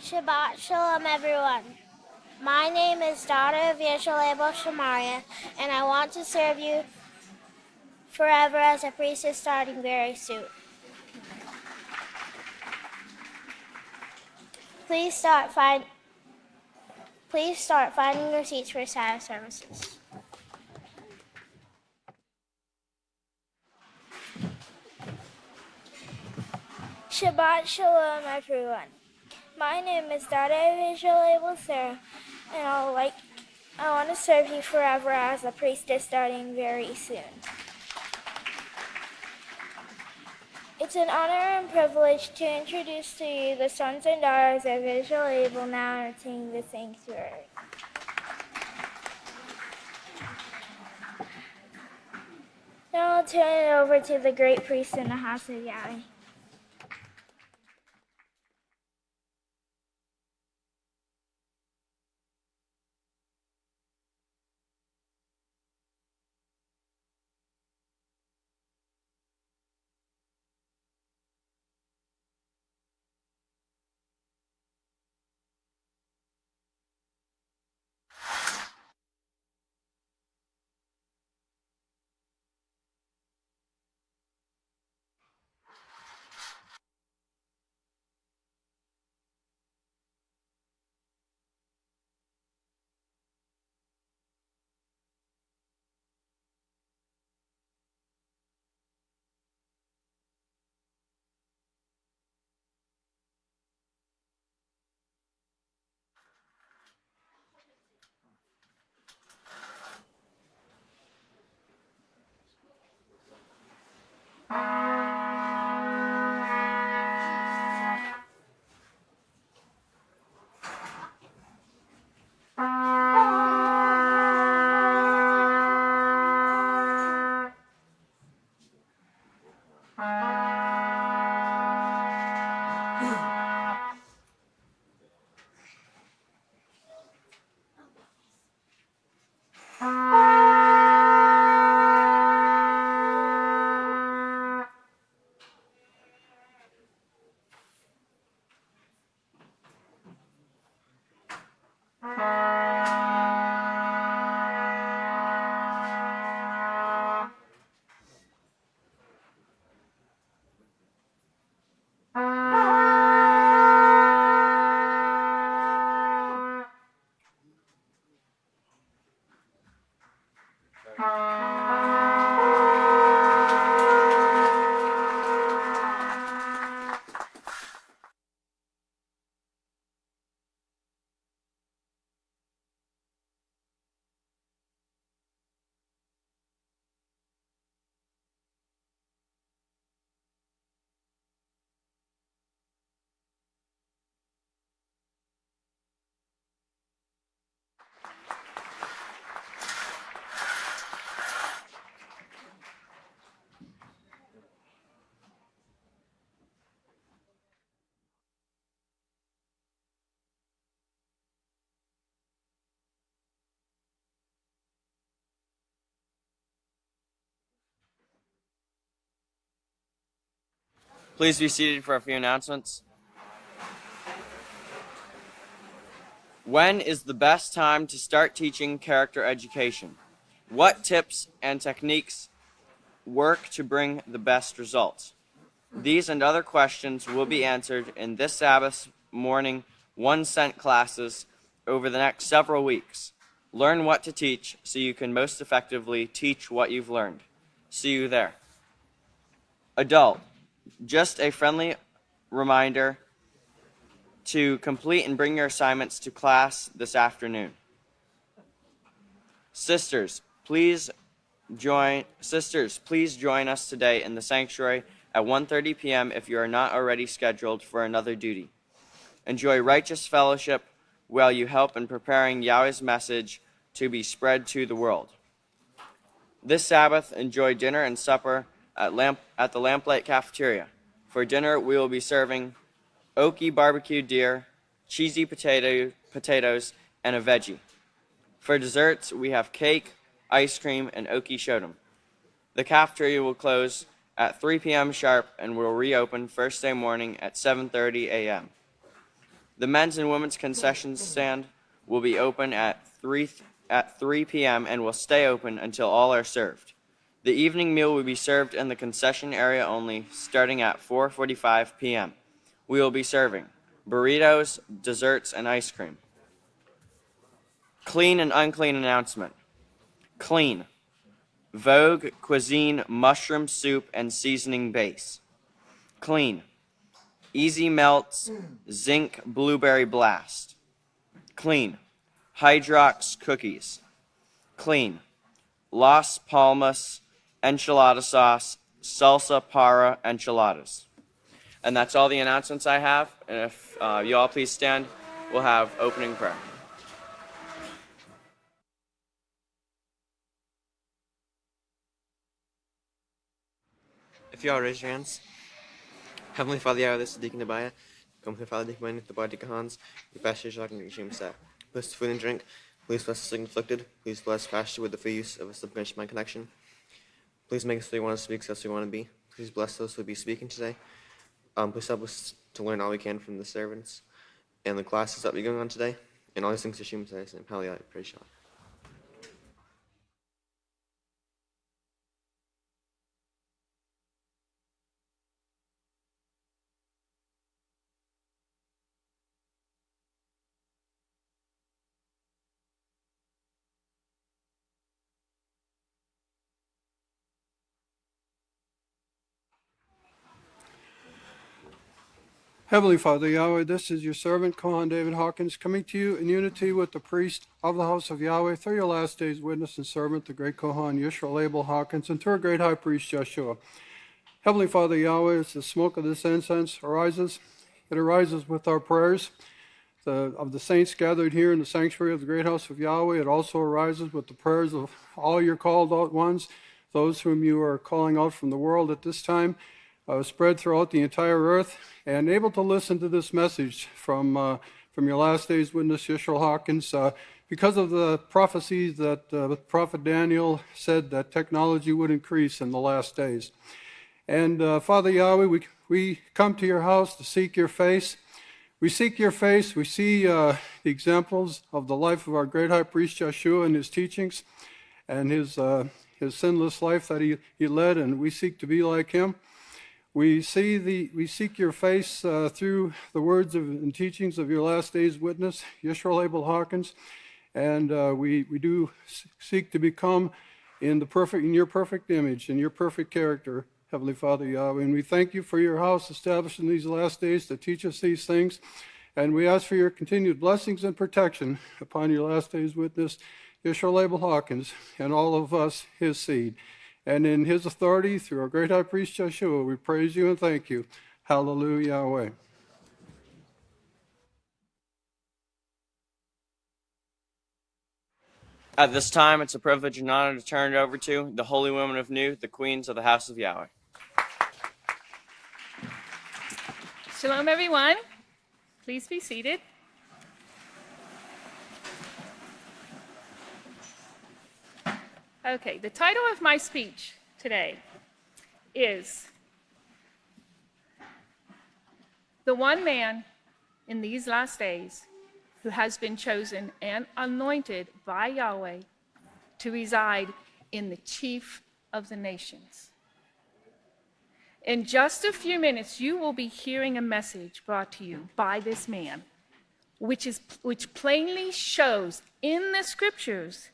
Shabbat Shalom, everyone. My name is daughter of Yisrayl Shamariah, and I want to serve you forever as a priestess starting very soon. Please start finding your seats for Sabbath services. Shabbat Shalom, everyone. My name is daughter of Yisrayl Sarah, and I want to serve you forever as a priestess starting very soon. It's an honor and privilege to introduce to you the sons and daughters of Yisrayl now entering the sanctuary. Now I'll turn it over to the great priest in the house of Yahweh. Please be seated for a few announcements. When is the best time to start teaching character education? What tips and techniques work to bring the best results? These and other questions will be answered in this Sabbath morning 1-cent classes over the next several weeks. Learn what to teach so you can most effectively teach what you've learned. See you there. Adult, just a friendly reminder to complete and bring your assignments to class this afternoon. Sisters, please join us today in the sanctuary at 1:30 p.m. if you are not already scheduled for another duty. Enjoy righteous fellowship while you help in preparing Yahweh's message to be spread to the world. This Sabbath, enjoy dinner and supper at the Lamplight Cafeteria. For dinner, we will be serving oaky barbecued deer, cheesy potatoes, and a veggie. For desserts, we have cake, ice cream, and oaky shodom. The cafeteria will close at 3 p.m. sharp and will reopen Thursday morning at 7:30 a.m. The men's and women's concession stand will be open at 3 p.m. and will stay open until all are served. The evening meal will be served in the concession area only, starting at 4:45 p.m. We will be serving burritos, desserts, and ice cream. Clean and unclean announcement. Clean. Vogue Cuisine mushroom soup and seasoning base. Clean. Easy Melts Zinc Blueberry Blast. Clean. Hydrox Cookies. Clean. Las Palmas Enchilada Sauce Salsa Para Enchiladas. And that's all the announcements I have. And if you all please stand, we'll have opening prayer. If you all raise your hands. Heavenly Father, Yahweh, this is Deacon Abaya. Come to Father, Deacon the body Hans, the pastor is talking to Shim Sat. Bless the food and drink. Please bless the sick and afflicted. Please bless Pastor with the free use of a subconscious mind connection. Please make us who we want to speak, so we want to be. Please bless those who will be speaking today. Please help us to learn all we can from the servants and the classes that will be going on today. And all these things to Shim Sat. And Hallelujah, praise God. Heavenly Father, Yahweh, this is your servant, Kohan David Hawkins, coming to you in unity with the priest of the house of Yahweh, through your last day's witness and servant, the great Kohan Yisrayl Hawkins, and to our great high priest, Joshua. Heavenly Father, Yahweh, as the smoke of this incense arises, it arises with our prayers of the saints gathered here in the sanctuary of the great house of Yahweh. It also arises with the prayers of all your called out ones, those whom you are calling out from the world at this time, spread throughout the entire earth, and able to listen to this message from your last day's witness, Yisrayl Hawkins, because of the prophecies that the prophet Daniel said that technology would increase in the last days. And Father Yahweh, we come to your house to seek your face. We seek your face. We see the examples of the life of our great high priest Joshua and his teachings and his sinless life that he led, and we seek to be like him. We seek your face through the words and teachings of your last day's witness, Yisrayl Hawkins, and we do seek to become in your perfect image, in your perfect character, Heavenly Father Yahweh. And we thank you for your house established in these last days to teach us these things, and we ask for your continued blessings and protection upon your last day's witness, Yisrayl Hawkins, and all of us, his seed. And in his authority, through our great high priest Joshua, we praise you and thank you. Hallelujah, Yahweh. At this time, it's a privilege and honor to turn it over to the holy women of Nu, the queens of the house of Yahweh. Shalom, everyone. Please be seated. Okay, the title of my speech today is The One Man in These Last Days Who Has Been Chosen and Anointed by Yahweh to reside in the Chief of the Nations. In just a few minutes, you will be hearing a message brought to you by this man, which plainly shows in the scriptures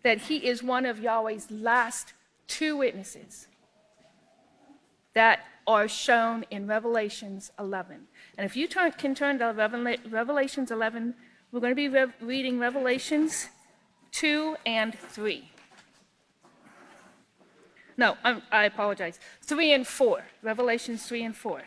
that he is one of Yahweh's last two witnesses that are shown in Revelations 11. And if you can turn to Revelations 11, we're going to be reading Revelations 2 and 3. No, I apologize. 3 and 4. Revelations 3 and 4.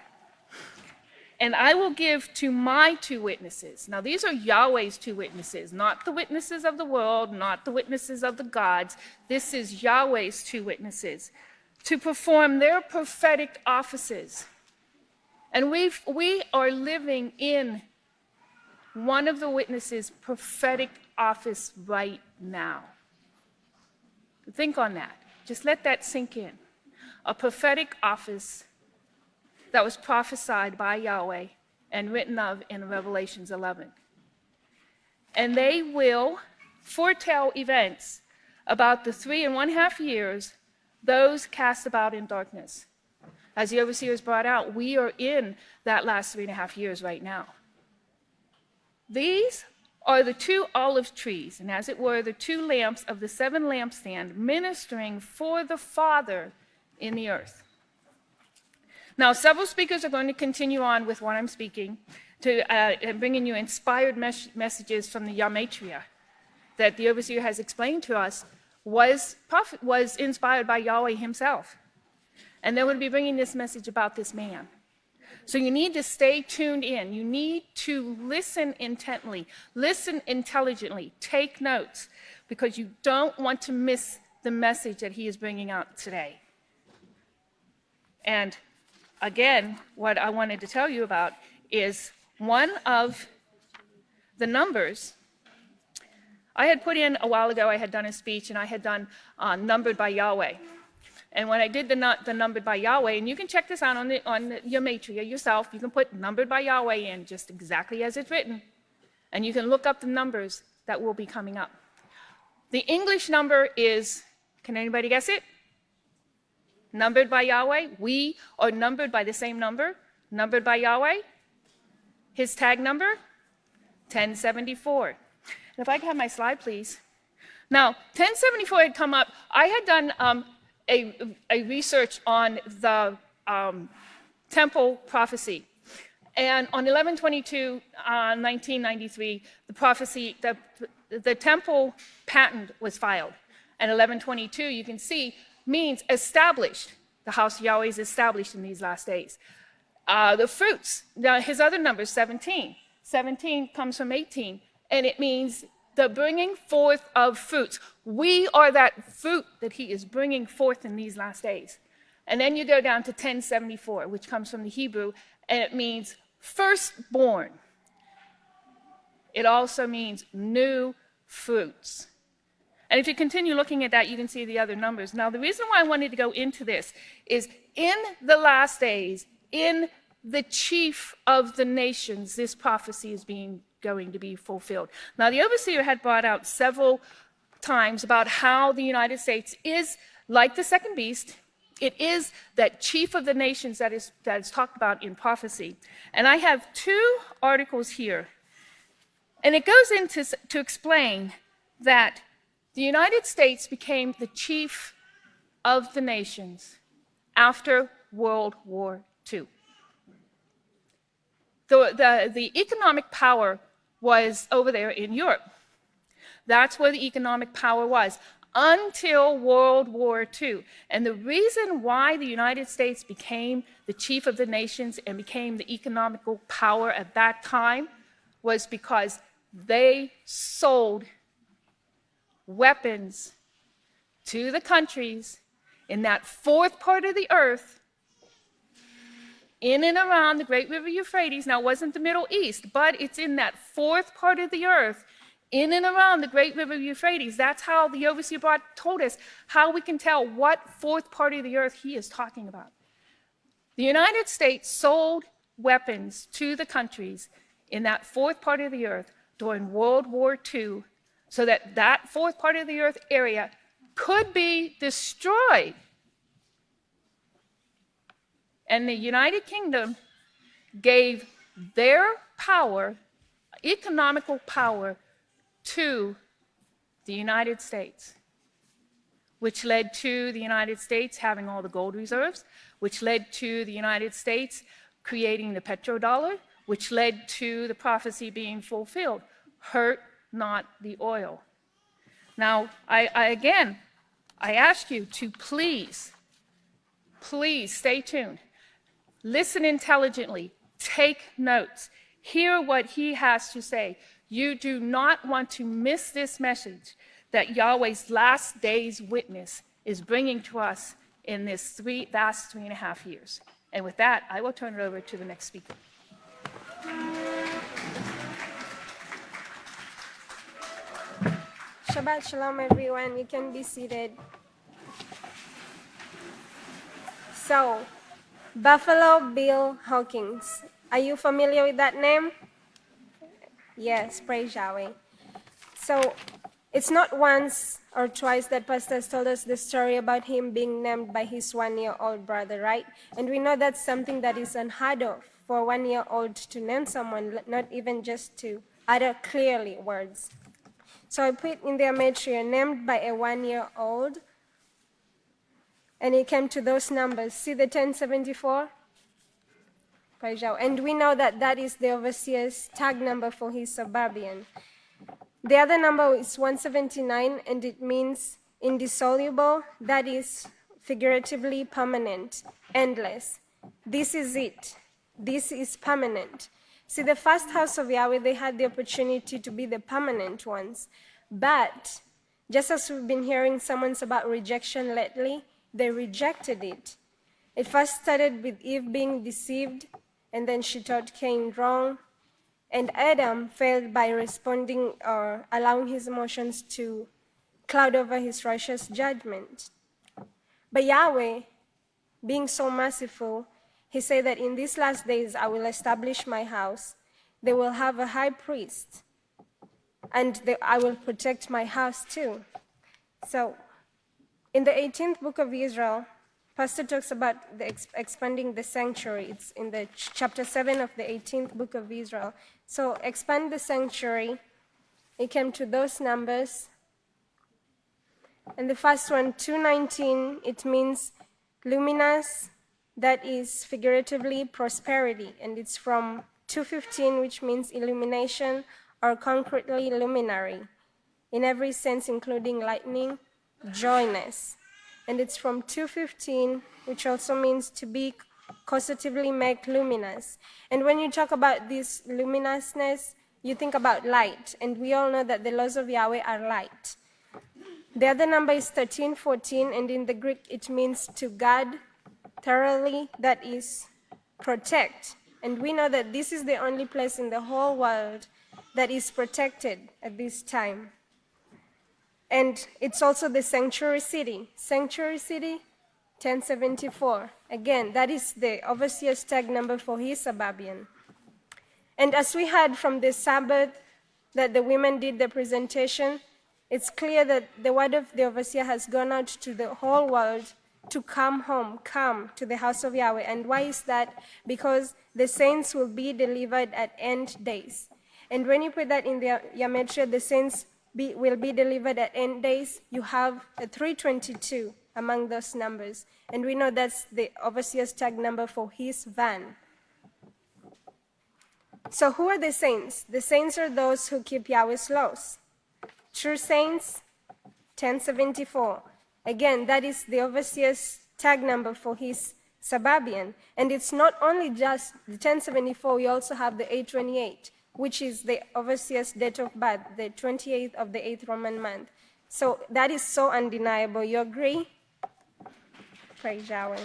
And I will give to my two witnesses. Now, these are Yahweh's two witnesses, not the witnesses of the world, not the witnesses of the gods. This is Yahweh's two witnesses to perform their prophetic offices. And we are living in one of the witnesses' prophetic office right now. Think on that. Just let that sink in. A prophetic office that was prophesied by Yahweh and written of in Revelations 11. And they will foretell events about the 3.5 years, those cast about in darkness. As the overseers brought out, we are in that last 3.5 years right now. These are the 2 olive trees, and as it were, the 2 lamps of the 7 lampstand ministering for the Father in the earth. Now, several speakers are going to continue on with what I'm speaking, and bringing you inspired messages from the Gematria that the overseer has explained to us was inspired by Yahweh himself. And they're going to be bringing this message about this man. So you need to stay tuned in. You need to listen intently, listen intelligently, take notes, because you don't want to miss the message that he is bringing out today. And again, what I wanted to tell you about is one of the numbers. I had put in a while ago, I had done a speech, and I had done numbered by Yahweh. And when I did the numbered by Yahweh, and you can check this out on the Gematria yourself, you can put numbered by Yahweh in just exactly as it's written, and you can look up the numbers that will be coming up. The English number is, can anybody guess it? Numbered by Yahweh. We are numbered by the same number, numbered by Yahweh. His tag number, 1074. And if I could have my slide, please. Now, 1074 had come up. I had done a research on the temple prophecy. And on 11/22, 1993, the prophecy, the temple patent was filed. And 11/22, you can see, means established. The house of Yahweh is established in these last days. The fruits, now his other number is 17. 17 comes from 18, and it means the bringing forth of fruits. We are that fruit that he is bringing forth in these last days. And then you go down to 1074, which comes from the Hebrew, and it means firstborn. It also means new fruits. And if you continue looking at that, you can see the other numbers. Now, the reason why I wanted to go into this is in the last days, in the chief of the nations, this prophecy is going to be fulfilled. Now, the overseer had brought out several times about how the United States is like the second beast. It is that chief of the nations that is talked about in prophecy. And I have 2 articles here. And it goes into to explain that the United States became the chief of the nations after World War II. The economic power was over there in Europe. That's where the economic power was until World War II. And the reason why the United States became the chief of the nations and became the economical power at that time was because they sold weapons to the countries in that 4th part of the earth, in and around the great river Euphrates. Now, it wasn't the Middle East, but it's in that 4th part of the earth, in and around the great river Euphrates. That's how the overseer told us how we can tell what 4th part of the earth he is talking about. The United States sold weapons to the countries in that 4th part of the earth during World War II, so that that 4th part of the earth area could be destroyed. And the United Kingdom gave their power, economical power, to the United States, which led to the United States having all the gold reserves, which led to the United States creating the petrodollar, which led to the prophecy being fulfilled. Hurt not the oil. Now, I ask you to please stay tuned. Listen intelligently. Take notes. Hear what he has to say. You do not want to miss this message that Yahweh's last day's witness is bringing to us in this last 3.5 years. And with that, I will turn it over to the next speaker. Shabbat Shalom, everyone. You can be seated. So, Buffalo Bill Hawkins. Are you familiar with that name? Yes, praise Yahweh. So it's not once or twice that Pastor has told us the story about him being named by his 1-year-old brother, right? And we know that's something that is unheard of for a 1-year-old to name someone, not even just to utter clearly words. So I put in their material, named by a 1-year-old, and it came to those numbers. See the 1074? And we know that that is the overseer's tag number for his suburban. The other number is 179, and it means indissoluble. That is figuratively permanent, endless. This is it. This is permanent. See, the first house of Yahweh, they had the opportunity to be the permanent ones. But just as we've been hearing sermons about rejection lately, they rejected it. It first started with Eve being deceived, and then she taught Cain wrong. And Adam failed by responding or allowing his emotions to cloud over his righteous judgment. But Yahweh, being so merciful, he said that in these last days I will establish my house. They will have a high priest, and I will protect my house too. So in the 18th book of Yisrayl, Pastor talks about expanding the sanctuary. It's in the chapter 7 of the 18th book of Yisrayl. So expand the sanctuary. It came to those numbers. And the first one, 219, it means luminous, that is figuratively prosperity. And it's from 215, which means illumination or concretely luminary, in every sense, including lightning, joyness. And it's from 215, which also means to be causatively make luminous. And when you talk about this luminousness, you think about light. And we all know that the laws of Yahweh are light. The other number is 1314, and in the Greek it means to guard thoroughly, that is protect. And we know that this is the only place in the whole world that is protected at this time. And it's also the sanctuary city. Sanctuary city, 1074. Again, that is the overseer's tag number for his suburban. And as we heard from the Sabbath that the women did the presentation, it's clear that the word of the overseer has gone out to the whole world to come home, come to the house of Yahweh. And why is that? Because the saints will be delivered at end days. And when you put that in the Yametria, the saints will be delivered at end days, you have a 322 among those numbers. And we know that's the overseer's tag number for his van. So who are the saints? The saints are those who keep Yahweh's laws. True saints, 1074. Again, that is the overseer's tag number for his suburban. And it's not only just the 1074, we also have the 828, which is the overseer's date of birth, the 28th of the 8th Roman month. So that is so undeniable. You agree? Praise Yahweh.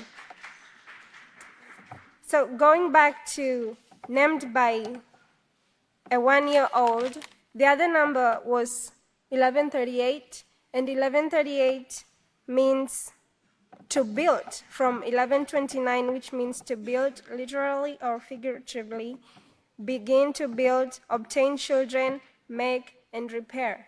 So going back to named by a 1-year-old, the other number was 1138, and 1138 means to build, from 1129, which means to build literally or figuratively, begin to build, obtain children, make, and repair.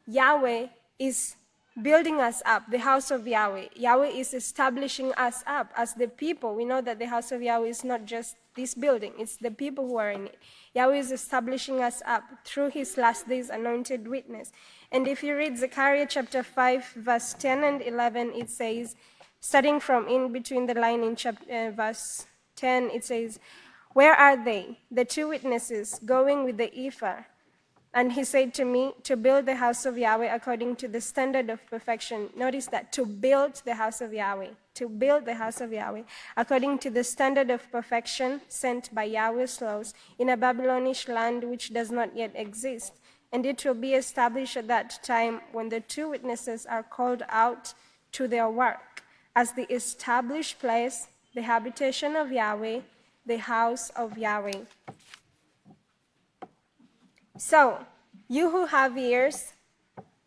Yahweh is building us up, the house of Yahweh. Yahweh is establishing us up as the people. We know that the house of Yahweh is not just this building, it's the people who are in it. Yahweh is establishing us up through his last days anointed witness. And if you read Zechariah chapter 5, verse 10 and 11, it says, starting from in between the line in verse 10, it says, "Where are they, the two witnesses, going with the ephah?" And he said to me, "To build the house of Yahweh according to the standard of perfection." Notice that, to build the house of Yahweh, to build the house of Yahweh according to the standard of perfection sent by Yahweh's laws in a Babylonish land which does not yet exist. And it will be established at that time when the two witnesses are called out to their work as the established place, the habitation of Yahweh, the house of Yahweh. So, you who have ears,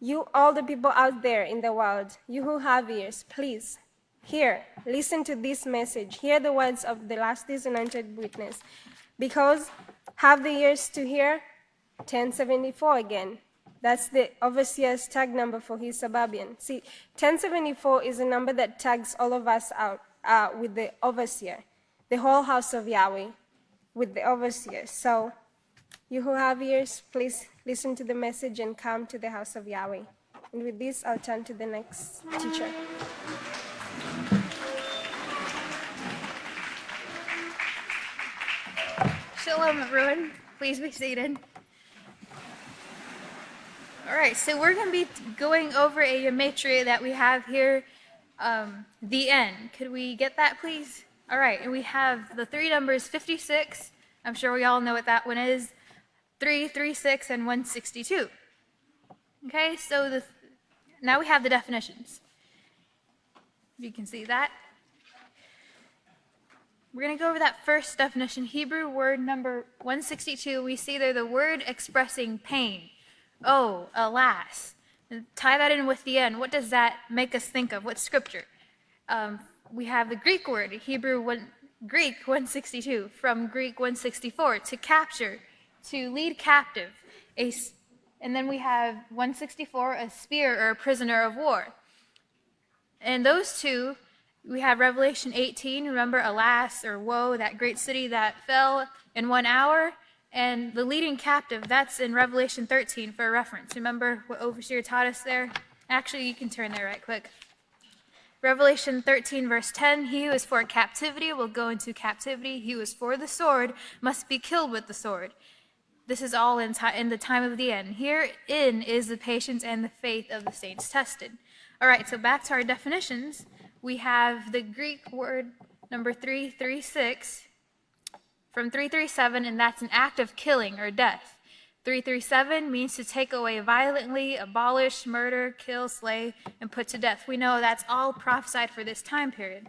you all the people out there in the world, you who have ears, please hear, listen to this message, hear the words of the last days anointed witness. Because have the ears to hear, 1074 again. That's the overseer's tag number for his suburban. See, 1074 is a number that tags all of us out with the overseer, the whole house of Yahweh with the overseer. So you who have ears, please listen to the message and come to the house of Yahweh. And with this, I'll turn to the next teacher. Shalom, everyone. Please be seated. All right, so we're going to be going over a gematria that we have here, the N. Could we get that, please? All right, and we have the three numbers 56. I'm sure we all know what that one is. 336 and 162. Okay, so now we have the definitions. You can see that. We're going to go over that first definition. Hebrew word number 162. We see there the word expressing pain. Oh, alas. And tie that in with the N. What does that make us think of? What scripture? We have the Greek word, Greek 162, from Greek 164, to capture, to lead captive. And then we have 164, a spear or a prisoner of war. And those two, we have Revelation 18, remember, alas, or woe, that great city that fell in 1 hour. And the leading captive, that's in Revelation 13 for a reference. Remember what Overseer taught us there? Actually, you can turn there right quick. Revelation 13, verse 10, he who is for captivity will go into captivity. He who is for the sword must be killed with the sword. This is all in the time of the end. Herein is the patience and the faith of the saints tested. All right, so back to our definitions. We have the Greek word number 336 from 337, and that's an act of killing or death. 337 means to take away violently, abolish, murder, kill, slay, and put to death. We know that's all prophesied for this time period.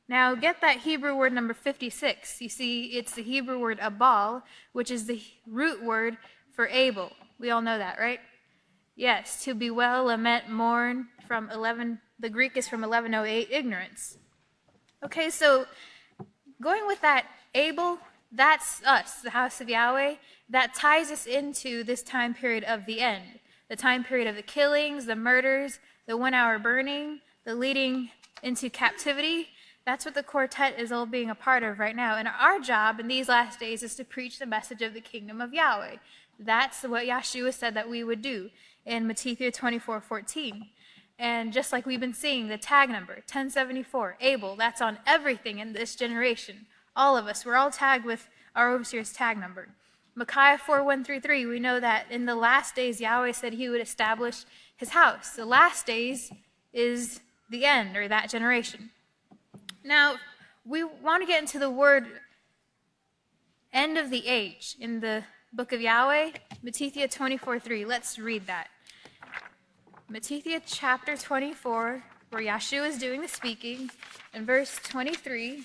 Now get that Hebrew word number 56. You see, it's the Hebrew word abal, which is the root word for able. We all know that, right? Yes, to bewail, lament, mourn, the Greek is from 1108, ignorance. Okay, so going with that able, that's us, the house of Yahweh. That ties us into this time period of the end, the time period of the killings, the murders, the 1 hour burning, the leading into captivity. That's what the quartet is all being a part of right now. And our job in these last days is to preach the message of the kingdom of Yahweh. That's what Yeshua said that we would do in Matthew 24:14. And just like we've been seeing, the tag number, 1074, able, that's on everything in this generation. All of us, we're all tagged with our overseer's tag number. Micaiah 4:1-3, we know that in the last days, Yahweh said he would establish his house. The last days is the end, or that generation. Now, we want to get into the word end of the age in the book of Yahweh, Matthew 24:3. Let's read that. Matthew chapter 24, where Yeshua is doing the speaking, in verse 23,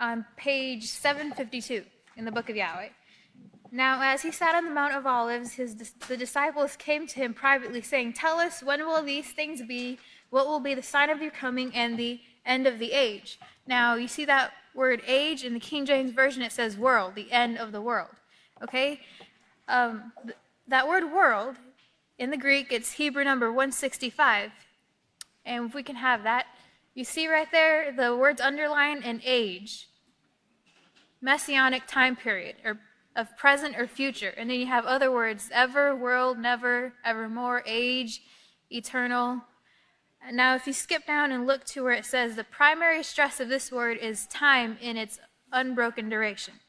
on page 752 in the book of Yahweh. Now, as he sat on the Mount of Olives, the disciples came to him privately, saying, "Tell us, when will these things be? What will be the sign of your coming and the end of the age?" Now, you see that word age in the King James Version, it says world, the end of the world. Okay? That word world, in the Greek, it's Hebrew number 165. And if we can have that, you see right there, the words underline and age. Messianic time period, or of present or future. And then you have other words, ever, world, never, evermore, age, eternal. Now, if you skip down and look to where it says the primary stress of this word is time in its unbroken duration.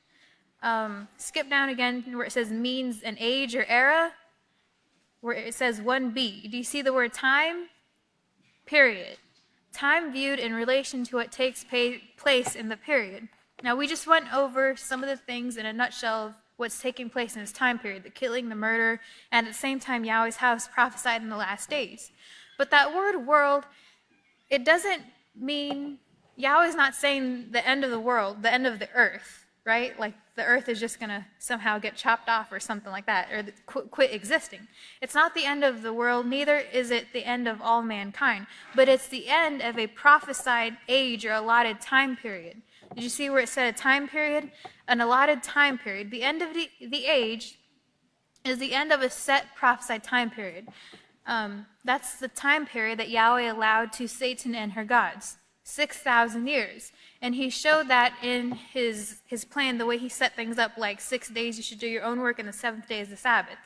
Skip down again where it says means an age or era, where it says 1b. Do you see the word time? Period. Time viewed in relation to what takes place in the period. Now, we just went over some of the things in a nutshell of what's taking place in this time period, the killing, the murder, and at the same time, Yahweh's house prophesied in the last days. But that word world, it doesn't mean, Yahweh's not saying the end of the world, the end of the earth, right? Like the earth is just going to somehow get chopped off or something like that, or quit existing. It's not the end of the world, neither is it the end of all mankind, but it's the end of a prophesied age or allotted time period. Did you see where it said a time period? An allotted time period. The end of the age is the end of a set prophesied time period. That's the time period that Yahweh allowed to Satan and her gods, 6,000 years. And he showed that in his plan, the way he set things up, like 6 days you should do your own work and the seventh day is the Sabbath,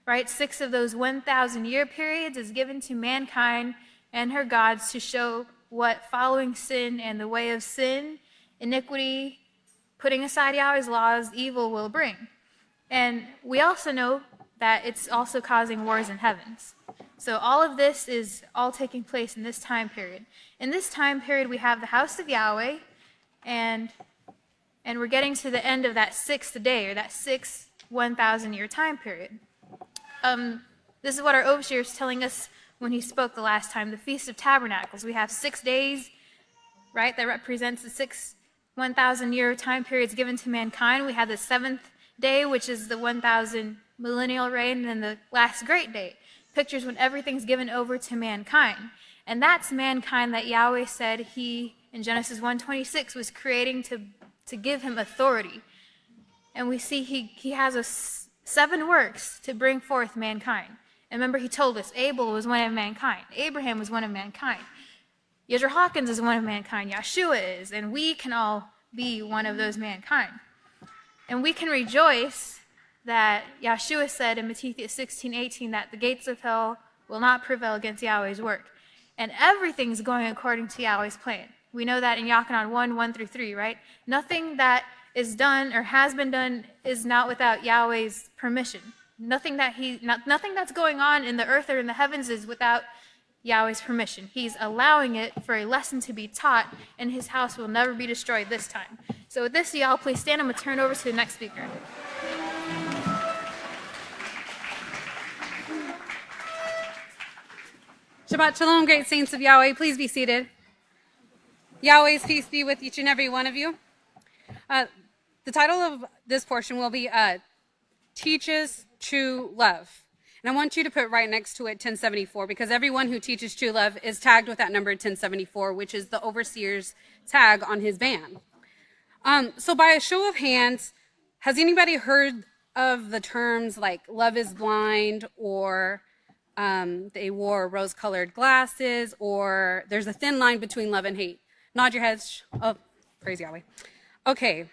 right? 6 of those 1,000-year periods is given to mankind and her gods to show what following sin and the way of sin, iniquity, putting aside Yahweh's laws, evil will bring. And we also know that it's also causing wars in heavens. So all of this is all taking place in this time period. In this time period, we have the house of Yahweh, and we're getting to the end of that 6th day, or that 6 1,000-year time period. This is what our overseer is telling us when he spoke the last time, the Feast of Tabernacles. We have 6 days, right, that represents the 6 1,000-year time periods given to mankind. We have the 7th day, which is the 1,000 millennial reign, and then the last great day. Pictures when everything's given over to mankind. And that's mankind that Yahweh said he, in Genesis 1:26, was creating to give him authority. And we see he has 7 works to bring forth mankind. And remember, he told us Abel was one of mankind. Abraham was one of mankind. Yisrayl Hawkins is one of mankind. Yeshua is. And we can all be one of those mankind. And we can rejoice that Yeshua said in Matthew 16:18 that the gates of hell will not prevail against Yahweh's work. And everything's going according to Yahweh's plan. We know that in Yochanan 1:1-3, right? Nothing that is done or has been done is not without Yahweh's permission. Nothing that's going on in the earth or in the heavens is without Yahweh's permission. He's allowing it for a lesson to be taught, and his house will never be destroyed this time. So with this, y'all, please stand. I'm going to turn over to the next speaker. Shabbat Shalom, great saints of Yahweh. Please be seated. Yahweh's peace be with each and every one of you. The title of this portion will be Teaches True Love. And I want you to put right next to it 1074, because everyone who teaches true love is tagged with that number 1074, which is the overseer's tag on his van. So by a show of hands, has anybody heard of the terms like love is blind, or they wore rose-colored glasses, or there's a thin line between love and hate? Nod your heads. Oh, praise Yahweh. Okay.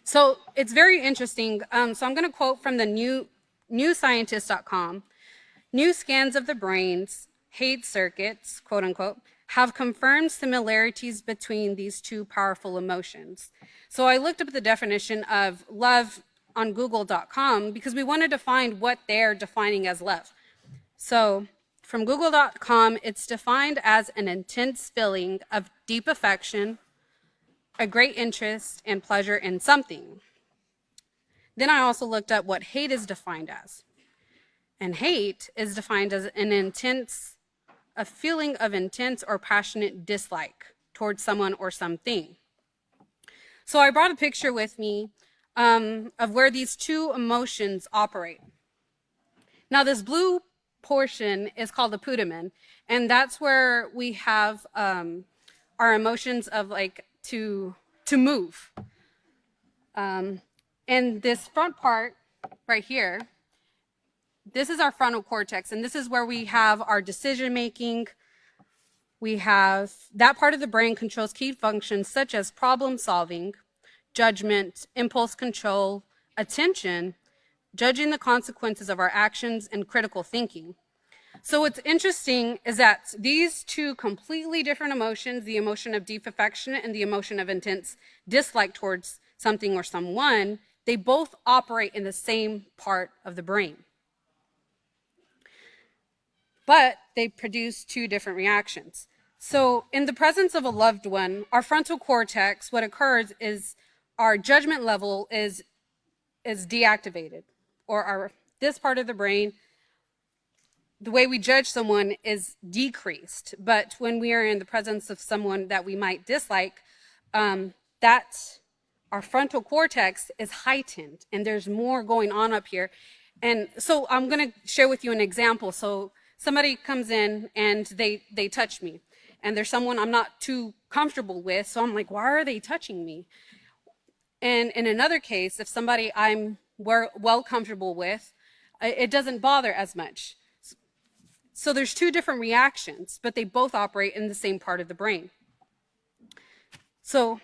So it's very interesting. So I'm going to quote from the newscientist.com. New scans of the brain's hate circuits, quote unquote, have confirmed similarities between these two powerful emotions. So I looked up the definition of love on google.com because we wanted to find what they're defining as love. So from google.com, it's defined as an intense feeling of deep affection, a great interest and pleasure in something. Then I also looked up what hate is defined as. And hate is defined as a feeling of intense or passionate dislike towards someone or something. So I brought a picture with me of where these two emotions operate. Now this blue portion is called the putamen, and that's where we have our emotions of like to move. And this front part right here, this is our frontal cortex, and this is where we have our decision making. We have that part of the brain controls key functions such as problem solving, judgment, impulse control, attention, judging the consequences of our actions, and critical thinking. So what's interesting is that these two completely different emotions, the emotion of deep affection and the emotion of intense dislike towards something or someone, they both operate in the same part of the brain. But they produce two different reactions. So in the presence of a loved one, our frontal cortex, what occurs is our judgment level is deactivated, or this part of the brain, the way we judge someone is decreased. But when we are in the presence of someone that we might dislike, our frontal cortex is heightened, and there's more going on up here. And so I'm going to share with you an example. So somebody comes in and they touch me, and there's someone I'm not too comfortable with, so I'm like, why are they touching me? And in another case, if somebody I'm well comfortable with, it doesn't bother as much. So there's two different reactions, but they both operate in the same part of the brain. So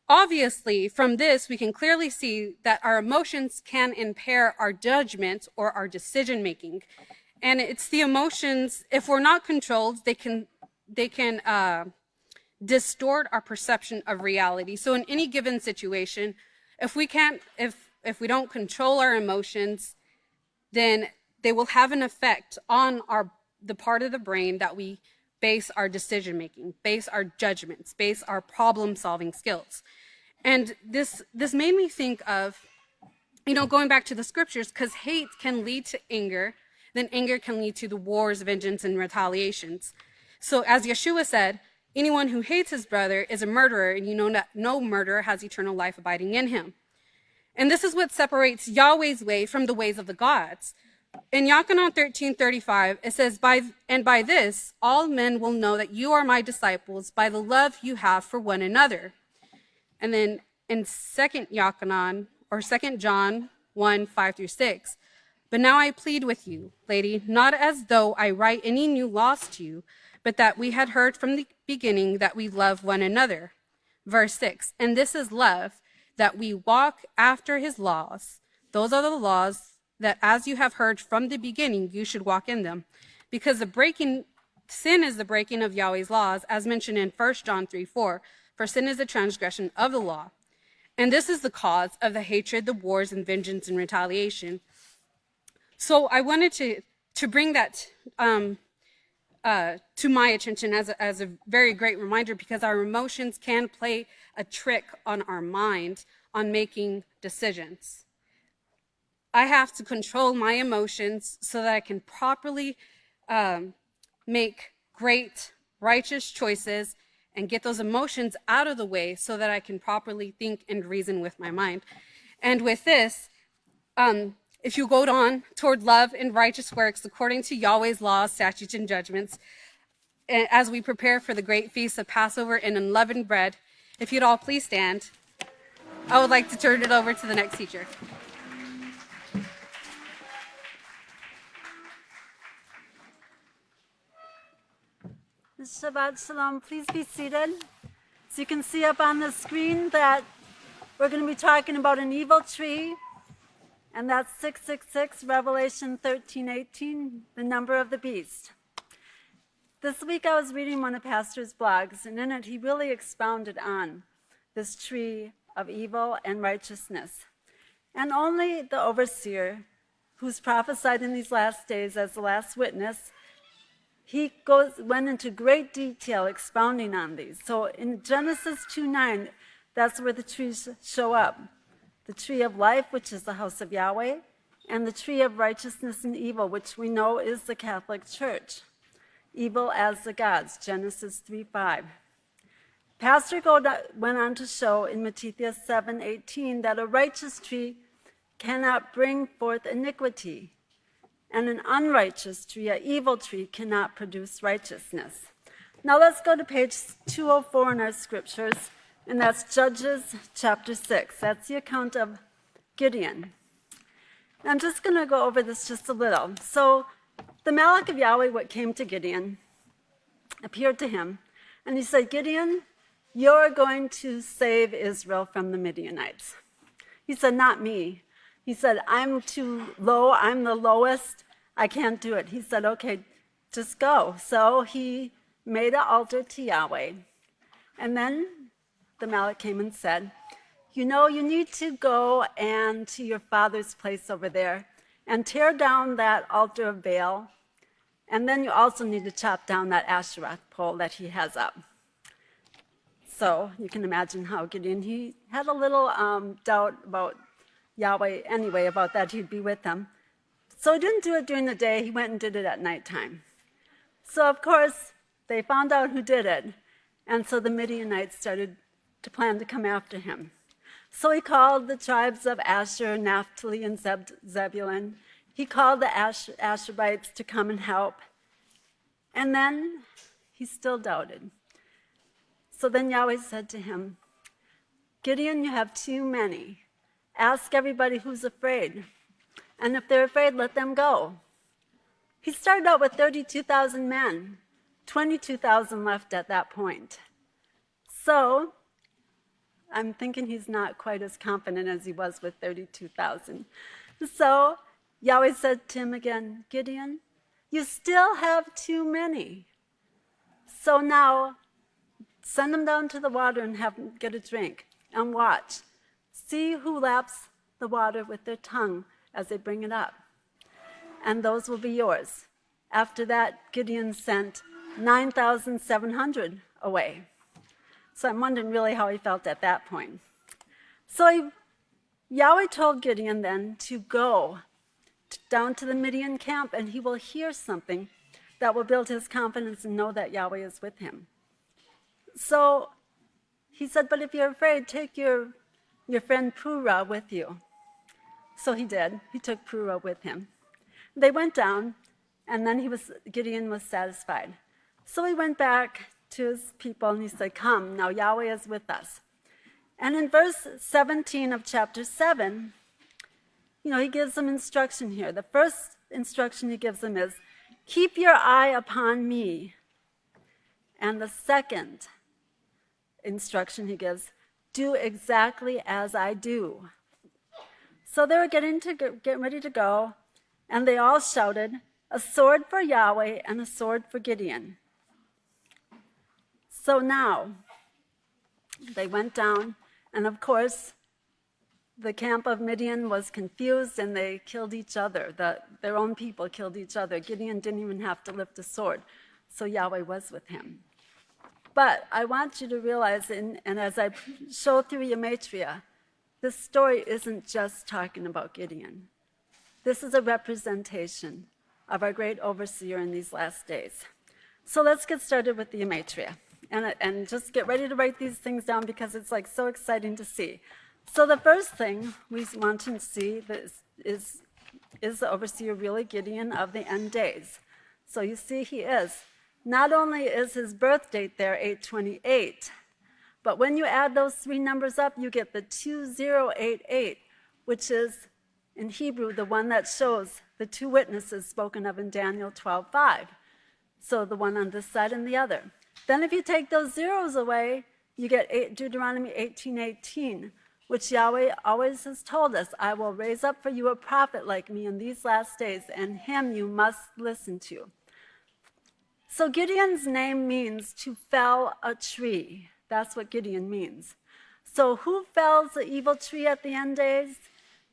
obviously, from this, we can clearly see that our emotions can impair our judgment or our decision making. And it's the emotions, if we're not controlled, they can distort our perception of reality. So in any given situation, if we don't control our emotions, then they will have an effect on the part of the brain that we base our decision making, base our judgments, base our problem solving skills. And this made me think of, going back to the scriptures, because hate can lead to anger, then anger can lead to the wars, vengeance, and retaliations. So as Yeshua said, anyone who hates his brother is a murderer, and you know that no murderer has eternal life abiding in him. And this is what separates Yahweh's way from the ways of the gods. In Yochanan 13:35, it says, by this, all men will know that you are my disciples by the love you have for one another. And then in 2 Yochanan, or 2 John 1:5-6, but now I plead with you, lady, not as though I write any new laws to you, but that we had heard from the beginning that we love one another. Verse 6, and this is love, that we walk after his laws. Those are the laws that as you have heard from the beginning, you should walk in them. Because sin is the breaking of Yahweh's laws, as mentioned in 1 John 3:4, for sin is the transgression of the law. And this is the cause of the hatred, the wars, and vengeance, and retaliation. So I wanted to bring that to my attention as a very great reminder, because our emotions can play a trick on our mind on making decisions. I have to control my emotions so that I can properly make great, righteous choices and get those emotions out of the way so that I can properly think and reason with my mind. And with this, if you go on toward love and righteous works according to Yahweh's laws, statutes, and judgments, as we prepare for the great feast of Passover and unleavened bread, if you'd all please stand, I would like to turn it over to the next teacher. Shabbat Shalom. Please be seated. So you can see up on the screen that we're going to be talking about an evil tree, and that's 666, Revelation 13:18, the number of the beast. This week I was reading one of Pastor's blogs, and in it he really expounded on this tree of evil and righteousness. And only the overseer, who's prophesied in these last days as the last witness, he went into great detail expounding on these. So in Genesis 2:9, that's where the trees show up. The tree of life, which is the house of Yahweh, and the tree of righteousness and evil, which we know is the Catholic Church. Evil as the gods, Genesis 3:5. Pastor went on to show in Matthew 7:18 that a righteous tree cannot bring forth iniquity, and an unrighteous tree, an evil tree, cannot produce righteousness. Now let's go to page 204 in our scriptures, and that's Judges chapter 6. That's the account of Gideon. And I'm just going to go over this just a little. So the Malach of Yahweh, what came to Gideon, appeared to him, and he said, Gideon, you're going to save Israel from the Midianites. He said, not me. He said, I'm too low, I'm the lowest, I can't do it. He said, okay, just go. So he made an altar to Yahweh. And then the Malach came and said, you know, you need to go and to your father's place over there and tear down that altar of Baal. And then you also need to chop down that Asherah pole that he has up. So you can imagine how Gideon, he had a little doubt about Yahweh anyway, about that he'd be with them. So he didn't do it during the day, he went and did it at nighttime. So of course, they found out who did it, and so the Midianites started to plan to come after him. So he called the tribes of Asher, Naphtali, and Zebulun. He called the Asherites to come and help. And then he still doubted. So then Yahweh said to him, Gideon, you have too many. Ask everybody who's afraid. And if they're afraid, let them go. He started out with 32,000 men, 22,000 left at that point. So I'm thinking he's not quite as confident as he was with 32,000. So Yahweh said to him again, Gideon, you still have too many. So now send them down to the water and have them get a drink. And watch. See who laps the water with their tongue as they bring it up. And those will be yours. After that, Gideon sent 9,700 away. So I'm wondering really how he felt at that point. So Yahweh told Gideon then to go down to the Midian camp, and he will hear something that will build his confidence and know that Yahweh is with him. So he said, but if you're afraid, take your friend Purah with you. So he did. He took Purah with him. They went down, and then Gideon was satisfied. So he went back to his people, and he said, come, now Yahweh is with us. And in verse 17 of chapter 7, he gives them instruction here. The first instruction he gives them is, keep your eye upon me. And the second instruction he gives, do exactly as I do. So they were getting ready to go, and they all shouted, a sword for Yahweh and a sword for Gideon. So now they went down, and of course the camp of Midian was confused, and they killed each other. Their own people killed each other. Gideon didn't even have to lift a sword, so Yahweh was with him. But I want you to realize, and as I show through Gematria, this story isn't just talking about Gideon. This is a representation of our great overseer in these last days. So let's get started with the Gematria. And just get ready to write these things down because it's so exciting to see. So the first thing we want to see is the overseer really Gideon of the end days? So you see he is. Not only is his birth date there 828, but when you add those three numbers up, you get the 2088, which is in Hebrew the one that shows the two witnesses spoken of in Daniel 12:5. So the one on this side and the other. Then if you take those zeros away, you get Deuteronomy 18:18, which Yahweh always has told us, I will raise up for you a prophet like me in these last days, and him you must listen to. So Gideon's name means to fell a tree. That's what Gideon means. So who fells the evil tree at the end days?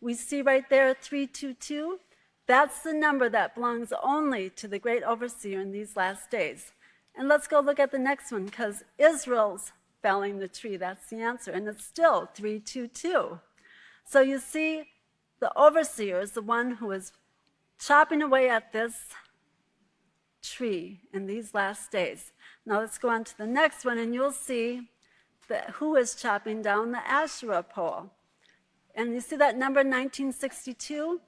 We see right there 322. That's the number that belongs only to the great overseer in these last days. And let's go look at the next one, because Israel's felling the tree. That's the answer. And it's still 322. So you see, the overseer is the one who is chopping away at this tree in these last days. Now let's go on to the next one, and you'll see who is chopping down the Asherah pole. And you see that number 1962?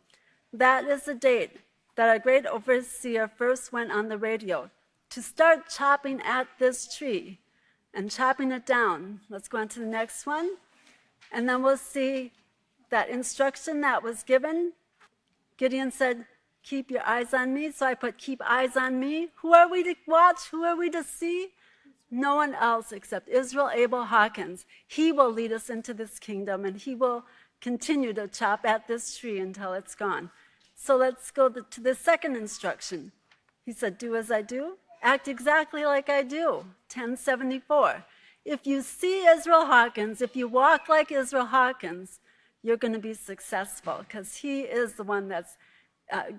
That is the date that our great overseer first went on the radio to start chopping at this tree and chopping it down. Let's go on to the next one. And then we'll see that instruction that was given. Gideon said, keep your eyes on me. So I put keep eyes on me. Who are we to watch? Who are we to see? No one else except Israel Abel Hawkins. He will lead us into this kingdom, and he will continue to chop at this tree until it's gone. So let's go to the second instruction. He said, do as I do. Act exactly like I do. 1074. If you see Israel Hawkins, if you walk like Israel Hawkins, you're going to be successful, because he is the one that's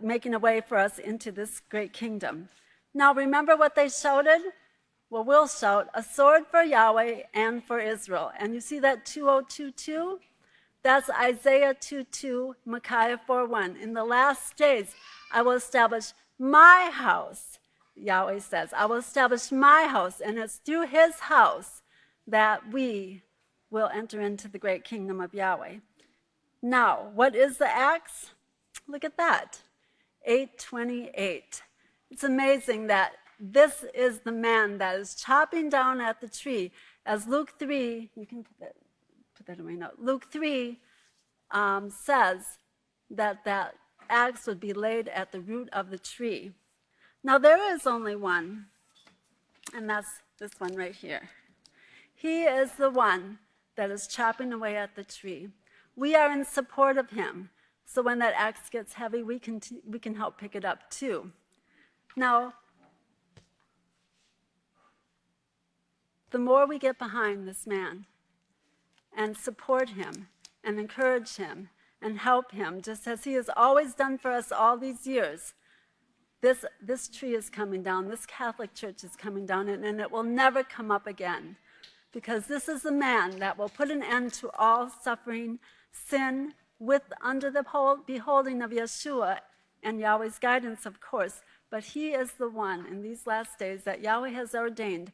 making a way for us into this great kingdom. Now remember what they shouted? Well, we'll shout, a sword for Yahweh and for Israel. And you see that 2022? That's Isaiah 2:2, Micaiah 4:1. In the last days, I will establish my house, Yahweh says. I will establish my house, and it's through his house that we will enter into the great kingdom of Yahweh. Now, what is the axe? Look at that, 828. It's amazing that this is the man that is chopping down at the tree. As Luke 3, you can put that in my note. Luke 3 says that axe would be laid at the root of the tree. Now there is only one, and that's this one right here. He is the one that is chopping away at the tree. We are in support of him, so when that axe gets heavy, we can help pick it up too. Now, the more we get behind this man and support him and encourage him and help him, just as he has always done for us all these years, this tree is coming down, this Catholic Church is coming down, and it will never come up again. Because this is the man that will put an end to all suffering, sin, under the beholding of Yeshua and Yahweh's guidance, of course. But he is the one in these last days that Yahweh has ordained.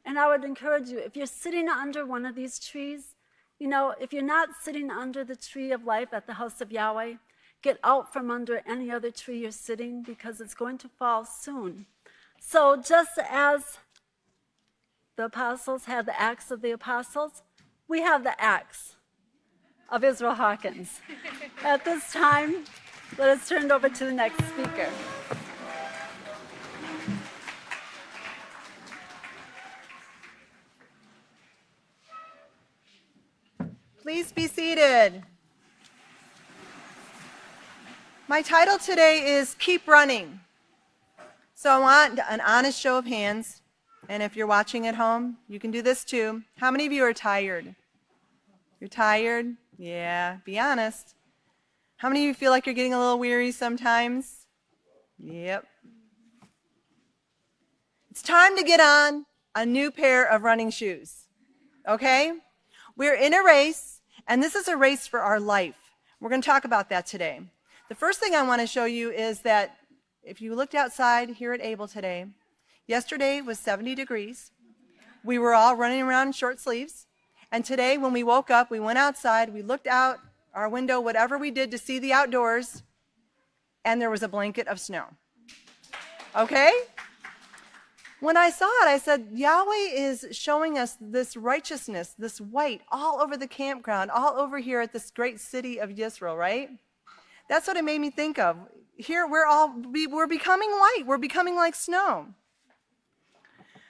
And I would encourage you, if you're sitting under one of these trees, if you're not sitting under the tree of life at the house of Yahweh, get out from under any other tree you're sitting, because it's going to fall soon. So just as the apostles had the axe of the apostles, we have the axe of Yisrayl Hawkins. At this time, let us turn it over to the next speaker. Please be seated. My title today is Keep Running. So I want an honest show of hands. And if you're watching at home, you can do this too. How many of you are tired? You're tired? Yeah, be honest. How many of you feel like you're getting a little weary sometimes? Yep. It's time to get on a new pair of running shoes. Okay? We're in a race, and this is a race for our life. We're going to talk about that today. The first thing I want to show you is that if you looked outside here at Able today, yesterday was 70 degrees. We were all running around in short sleeves. And today when we woke up, we went outside, we looked out our window, whatever we did to see the outdoors, and there was a blanket of snow. Okay? When I saw it, I said, Yahweh is showing us this righteousness, this white, all over the campground, all over here at this great city of Yisrayl, right? That's what it made me think of. Here we're becoming white. We're becoming like snow.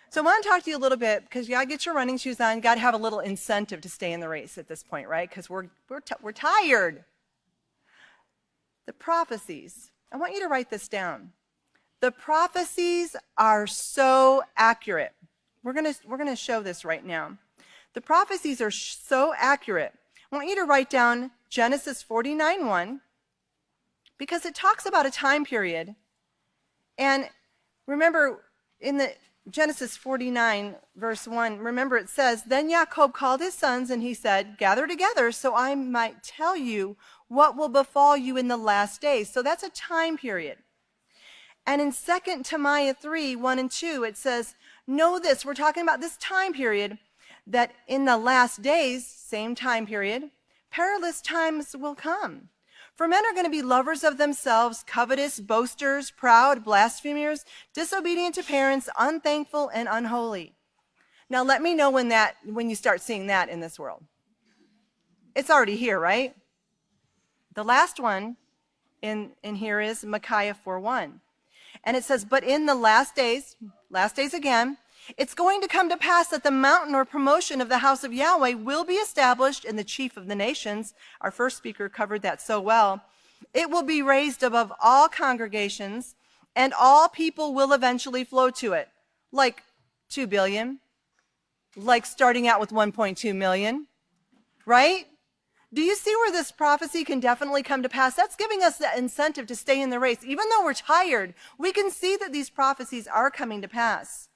So I want to talk to you a little bit, because you got to get your running shoes on. You got to have a little incentive to stay in the race at this point, right? Because we're tired. The prophecies. I want you to write this down. The prophecies are so accurate. We're gonna show this right now. The prophecies are so accurate. I want you to write down Genesis 49:1, because it talks about a time period. And remember, in the Genesis 49, verse 1, remember it says, Then Jacob called his sons, and he said, Gather together, so I might tell you what will befall you in the last days. So that's a time period. And in 2 Timothy 3, 1 and 2, it says, Know this, we're talking about this time period, that in the last days, same time period, perilous times will come. For men are going to be lovers of themselves, covetous, boasters, proud, blasphemers, disobedient to parents, unthankful, and unholy. Now let me know when you start seeing that in this world. It's already here, right? The last one in here is Micaiah 4:1. And it says, But in the last days again, it's going to come to pass that the mountain or promotion of the house of Yahweh will be established in the chief of the nations. Our first speaker covered that so well. It will be raised above all congregations, and all people will eventually flow to it. Like 2 billion, like starting out with 1.2 million, right? Do you see where this prophecy can definitely come to pass? That's giving us the incentive to stay in the race. Even though we're tired, we can see that these prophecies are coming to pass.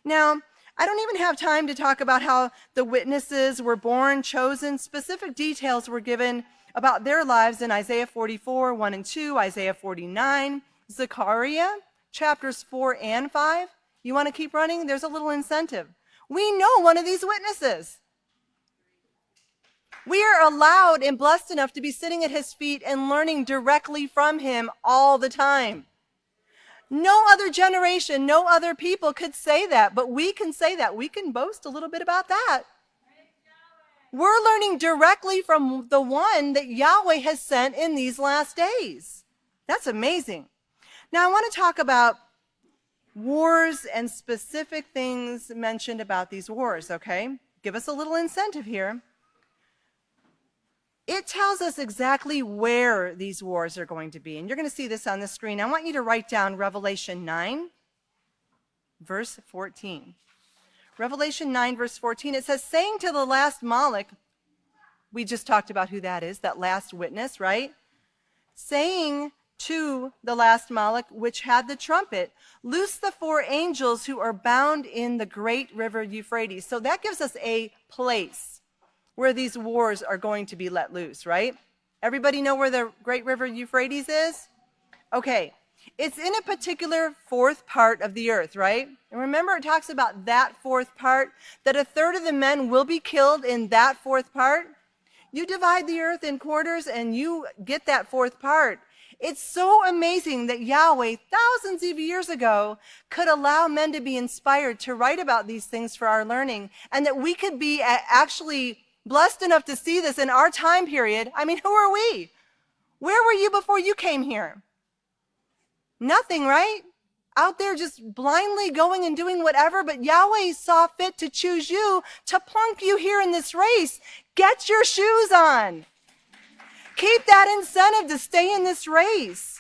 Now, I don't even have time to talk about how the witnesses were born, chosen. Specific details were given about their lives in Isaiah 44, 1 and 2, Isaiah 49, Zechariah, chapters 4 and 5. You want to keep running? There's a little incentive. We know one of these witnesses. We are allowed and blessed enough to be sitting at his feet and learning directly from him all the time. No other generation, no other people could say that, but we can say that. We can boast a little bit about that. We're learning directly from the one that Yahweh has sent in these last days. That's amazing. Now I want to talk about wars and specific things mentioned about these wars, okay? Give us a little incentive here. It tells us exactly where these wars are going to be. And you're going to see this on the screen. I want you to write down Revelation 9, verse 14. Revelation 9, verse 14, it says, saying to the last Moloch, we just talked about who that is, that last witness, right? Saying to the last Moloch, which had the trumpet, loose the 4 angels who are bound in the great river Euphrates. So that gives us a place where these wars are going to be let loose, right? Everybody know where the great river Euphrates is? Okay, it's in a particular 4th part of the earth, right? And remember, it talks about that 4th part, that 1/3 of the men will be killed in that 4th part. You divide the earth in quarters and you get that 4th part. It's so amazing that Yahweh, thousands of years ago, could allow men to be inspired to write about these things for our learning, and that we could be actually blessed enough to see this in our time period. I mean, who are we? Where were you before you came here? Nothing, right? Out there just blindly going and doing whatever, but Yahweh saw fit to choose you, to plunk you here in this race. Get your shoes on. Keep that incentive to stay in this race.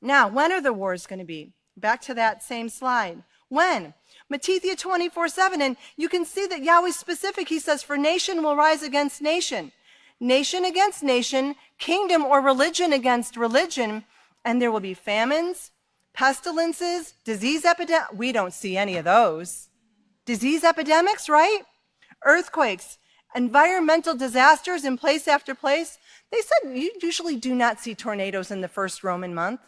Now, when are the wars going to be? Back to that same slide. When? Matthew 24:7, and you can see that Yahweh's specific. He says, for nation will rise against nation, nation against nation, kingdom or religion against religion, and there will be famines, pestilences, disease epidemics. We don't see any of those. Disease epidemics, right? Earthquakes, environmental disasters in place after place. They said you usually do not see tornadoes in the first Roman month.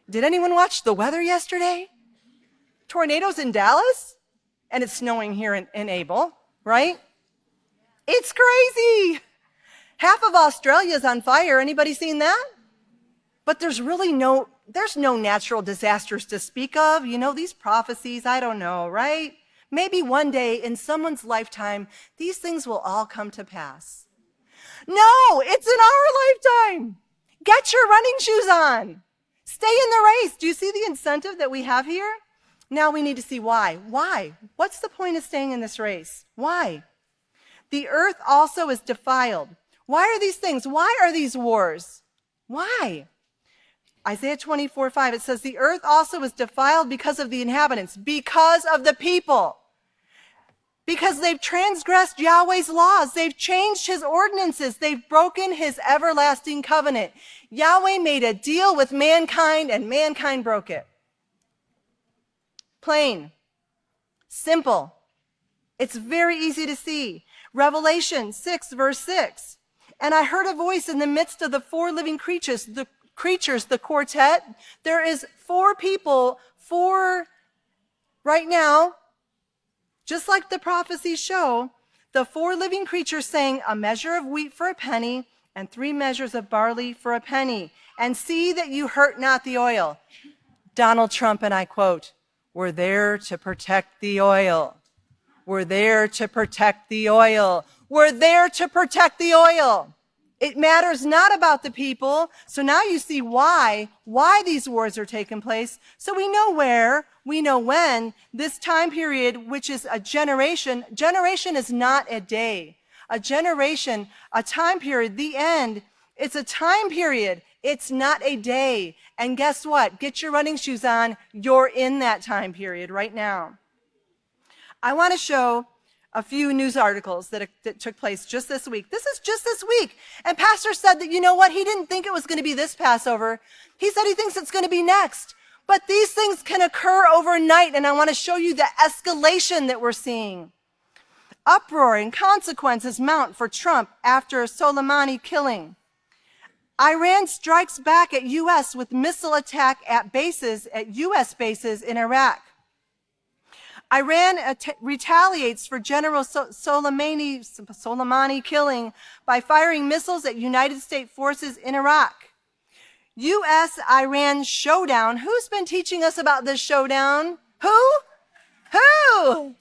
Did anyone watch the weather yesterday? Tornadoes in Dallas, and it's snowing here in Abel, right? It's crazy. Half of Australia is on fire. Anybody seen that? But there's no natural disasters to speak of. You know, these prophecies, I don't know, right? Maybe one day in someone's lifetime, these things will all come to pass. No, it's in our lifetime. Get your running shoes on. Stay in the race. Do you see the incentive that we have here? Now we need to see why. Why? What's the point of staying in this race? Why? The earth also is defiled. Why are these things? Why are these wars? Why? Isaiah 24:5, it says, the earth also is defiled because of the inhabitants, because of the people. Because they've transgressed Yahweh's laws. They've changed his ordinances. They've broken his everlasting covenant. Yahweh made a deal with mankind and mankind broke it. Plain. Simple. It's very easy to see. Revelation 6, verse 6. And I heard a voice in the midst of the 4 living creatures, the quartet. There is 4 people, 4 right now, just like the prophecies show, the 4 living creatures saying, a measure of wheat for a penny and 3 measures of barley for a penny. And see that you hurt not the oil. Donald Trump, and I quote, we're there to protect the oil. We're there to protect the oil. We're there to protect the oil. It matters not about the people. So now you see why these wars are taking place. So we know where, we know when. This time period, which is a generation is not a day. A generation, a time period, the end, it's a time period. It's not a day. And guess what? Get your running shoes on. You're in that time period right now. I want to show a few news articles that took place just this week. This is just this week. And Pastor said that, you know what? He didn't think it was going to be this Passover. He said he thinks it's going to be next. But these things can occur overnight, and I want to show you the escalation that we're seeing. Uproar and consequences mount for Trump after Soleimani killing. Iran strikes back at U.S. with missile attack at U.S. bases in Iraq. Iran retaliates for General Soleimani killing by firing missiles at United States forces in Iraq. U.S.-Iran showdown. Who's been teaching us about this showdown? Who?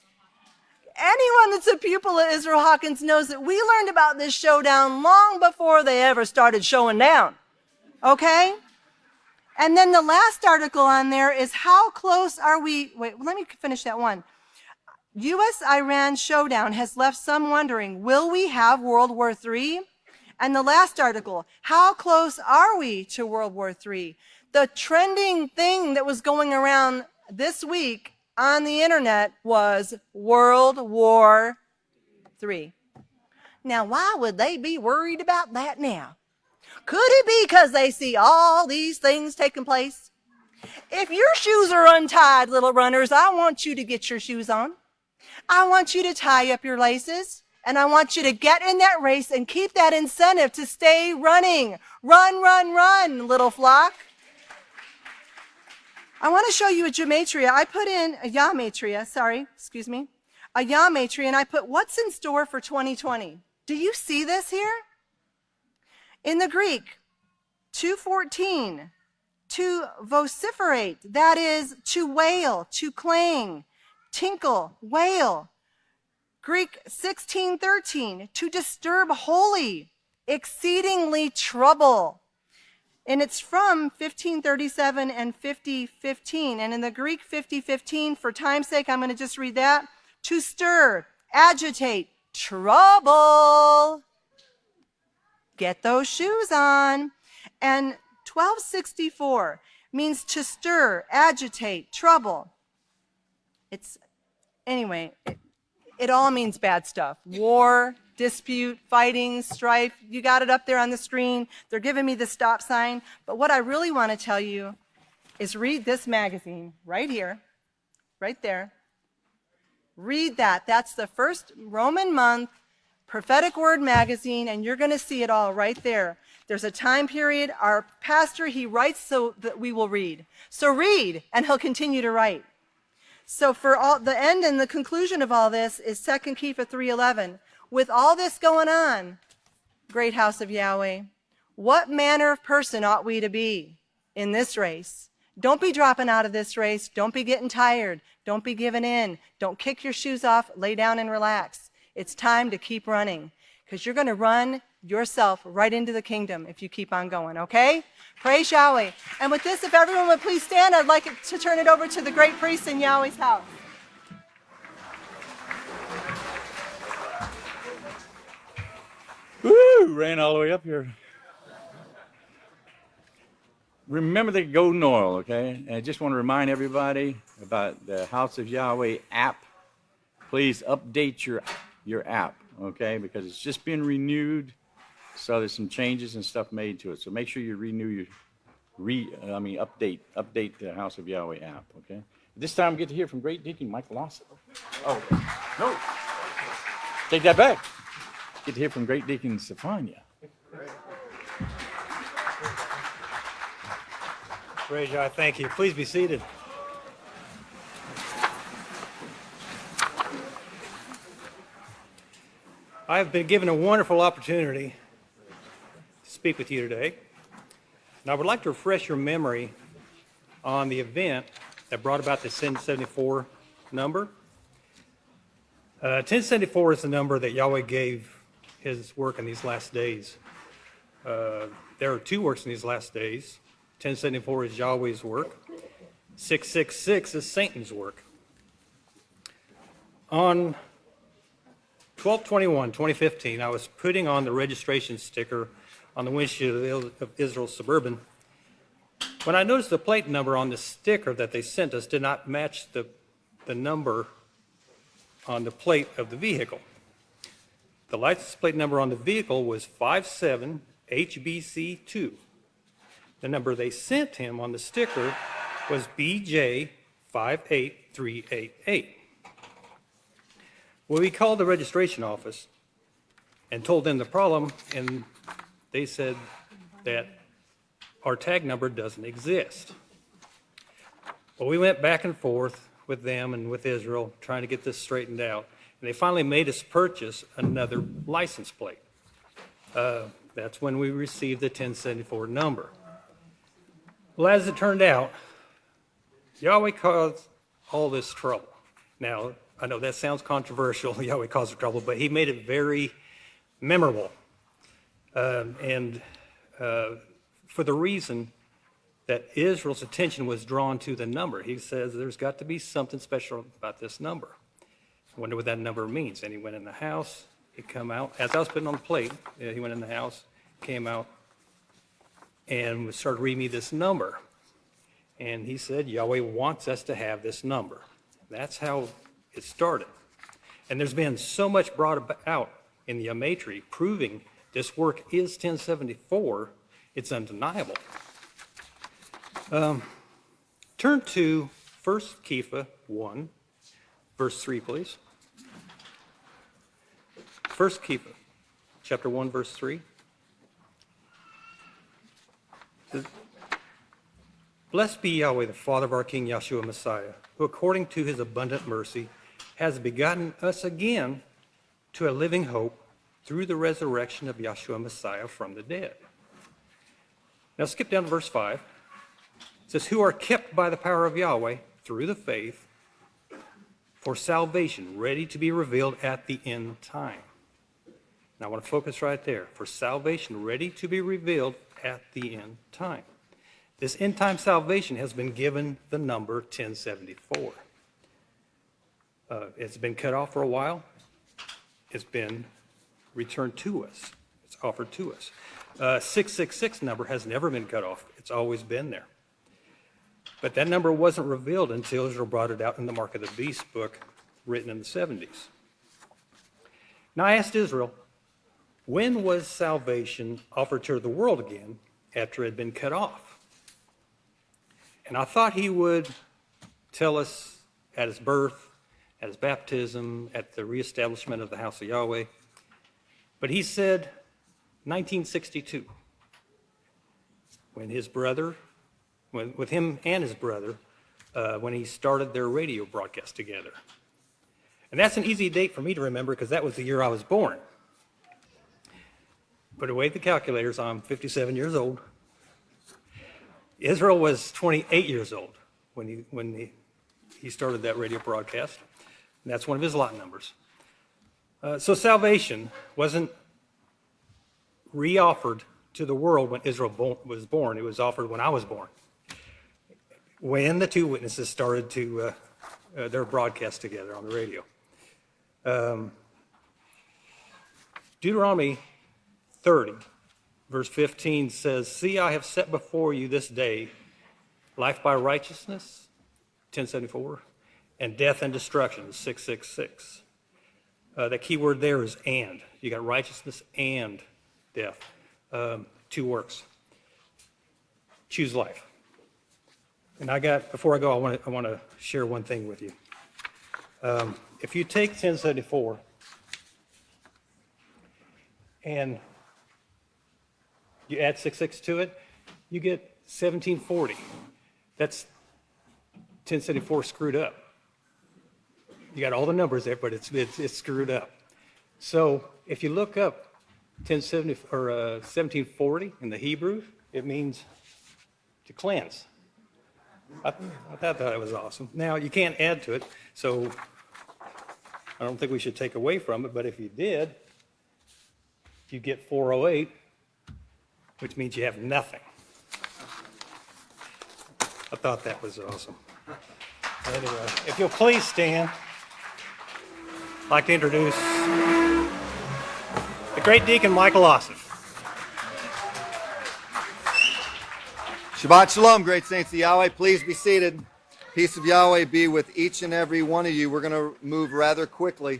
Anyone that's a pupil at Israel Hawkins knows that we learned about this showdown long before they ever started showing down. Okay? And then the last article on there is how close are we? Wait, let me finish that one. U.S.-Iran showdown has left some wondering, will we have World War III? And the last article, how close are we to World War III? The trending thing that was going around this week on the internet was World War III. Now, why would they be worried about that now? Could it be because they see all these things taking place? If your shoes are untied, little runners, I want you to get your shoes on. I want you to tie up your laces, and I want you to get in that race and keep that incentive to stay running. Run, run, run, little flock. I want to show you a gematria. I put in a gematria, a gematria, and I put what's in store for 2020. Do you see this here? In the Greek, 2:14, to vociferate, that is to wail, to clang, tinkle, wail. Greek 16:13, to disturb wholly, exceedingly trouble. And it's from 1537 and 50:15. And in the Greek 50:15, for time's sake, I'm going to just read that. To stir, agitate, trouble. Get those shoes on. And 1264 means to stir, agitate, trouble. It all means bad stuff. War, dispute, fighting, strife. You got it up there on the screen. They're giving me the stop sign. But what I really want to tell you is read this magazine right here, right there. Read that. That's the first Roman month prophetic word magazine, and you're going to see it all right there. There's a time period. Our pastor, he writes so that we will read. So read, and he'll continue to write. So for all the end and the conclusion of all this is 2 Kepha 3:11. With all this going on, great house of Yahweh, what manner of person ought we to be in this race? Don't be dropping out of this race. Don't be getting tired. Don't be giving in. Don't kick your shoes off. Lay down and relax. It's time to keep running, because you're going to run yourself right into the kingdom if you keep on going, okay? Praise Yahweh. And with this, if everyone would please stand, I'd like to turn it over to the great priest in Yahweh's house. Woo! Ran all the way up here. Remember the golden oil, okay? And I just want to remind everybody about the House of Yahweh app. Please update your app, okay? Because it's just been renewed, so there's some changes and stuff made to it. So make sure you update the House of Yahweh app, okay? This time we get to hear from Great Deacon Mike Lawson. Oh, no. Take that back. Get to hear from Great Deacon Sophania. Praise God, thank you. Please be seated. I have been given a wonderful opportunity to speak with you today. And I would like to refresh your memory on the event that brought about the 1074 number. 1074 is the number that Yahweh gave his work in these last days. There are two works in these last days. 1074 is Yahweh's work. 666 is Satan's work. On 12/21/2015, I was putting on the registration sticker on the windshield of Israel Suburban when I noticed the plate number on the sticker that they sent us did not match the number on the plate of the vehicle. The license plate number on the vehicle was 57HBC2. The number they sent him on the sticker was BJ58388. Well, we called the registration office and told them the problem, and they said that our tag number doesn't exist. Well, we went back and forth with them and with Israel trying to get this straightened out, and they finally made us purchase another license plate. That's when we received the 1074 number. Well, as it turned out, Yahweh caused all this trouble. Now, I know that sounds controversial, Yahweh caused the trouble, but he made it very memorable. And for the reason that Israel's attention was drawn to the number. He says there's got to be something special about this number. I wonder what that number means. And he went in the house, he come out. As I was putting on the plate, he went in the house, came out, and started reading me this number. And he said, Yahweh wants us to have this number. That's how it started. And there's been so much brought out in the Gematria proving this work is 1074. It's undeniable. Turn to 1 Kepha 1, verse 3, please. 1 Kepha, chapter 1, verse 3. Blessed be Yahweh, the Father of our King Yahshua Messiah, who according to his abundant mercy has begotten us again to a living hope through the resurrection of Yahshua Messiah from the dead. Now skip down to verse 5. It says, who are kept by the power of Yahweh through the faith for salvation, ready to be revealed at the end time. Now I want to focus right there. For salvation, ready to be revealed at the end time. This end time salvation has been given the number 1074. It's been cut off for a while. It's been returned to us. It's offered to us. 666 number has never been cut off. It's always been there. But that number wasn't revealed until Israel brought it out in the Mark of the Beast book written in the 70s. Now I asked Israel, when was salvation offered to the world again after it had been cut off? And I thought he would tell us at his birth, at his baptism, at the reestablishment of the house of Yahweh. But he said 1962, when his brother, with him and his brother, when he started their radio broadcast together. And that's an easy date for me to remember because that was the year I was born. Put away the calculators, I'm 57 years old. Israel was 28 years old when he started that radio broadcast. And that's one of his lot numbers. So salvation wasn't re-offered to the world when Israel was born. It was offered when I was born. When the two witnesses started to their broadcast together on the radio. Deuteronomy 30, verse 15 says, see, I have set before you this day life by righteousness, 1074, and death and destruction, 666. The key word there is and. You got righteousness and death. Two works. Choose life. And before I go, I want to share one thing with you. If you take 1074 and you add 66 to it, you get 1740. That's 1074 screwed up. You got all the numbers there, but it's screwed up. So if you look up 1070 or 1740 in the Hebrew, it means to cleanse. I thought that was awesome. Now you can't add to it, so I don't think we should take away from it. But if you did, you get 408, which means you have nothing. I thought that was awesome. Anyway, if you'll please stand, I'd like to introduce the great Deacon Michael Ossoff. Shabbat Shalom, great saints of Yahweh. Please be seated. Peace of Yahweh be with each and every one of you. We're going to move rather quickly.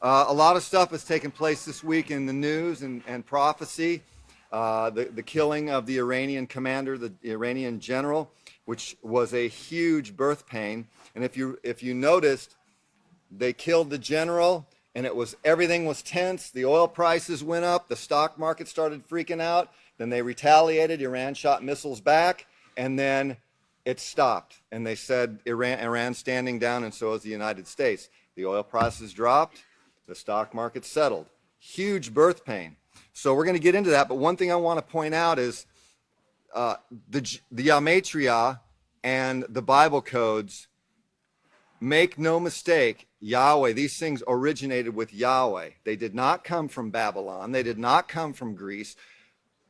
A lot of stuff has taken place this week in the news and prophecy. The killing of the Iranian commander, the Iranian general, which was a huge birth pain. And if you noticed, they killed the general, and everything was tense. The oil prices went up. The stock market started freaking out. Then they retaliated. Iran shot missiles back, and then it stopped. And they said Iran standing down, and so is the United States. The oil prices dropped. The stock market settled. Huge birth pain. So we're going to get into that. But one thing I want to point out is the Gematria and the Bible codes, make no mistake, Yahweh, these things originated with Yahweh. They did not come from Babylon. They did not come from Greece.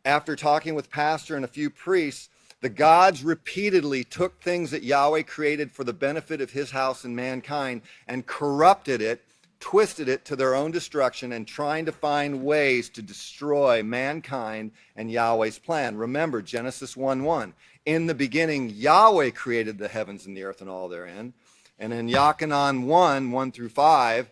After talking with pastor and a few priests, the gods repeatedly took things that Yahweh created for the benefit of his house and mankind and corrupted it, twisted it to their own destruction, and trying to find ways to destroy mankind and Yahweh's plan. Remember Genesis 1:1. In the beginning, Yahweh created the heavens and the earth and all therein. And in Yachanan 1:1-5,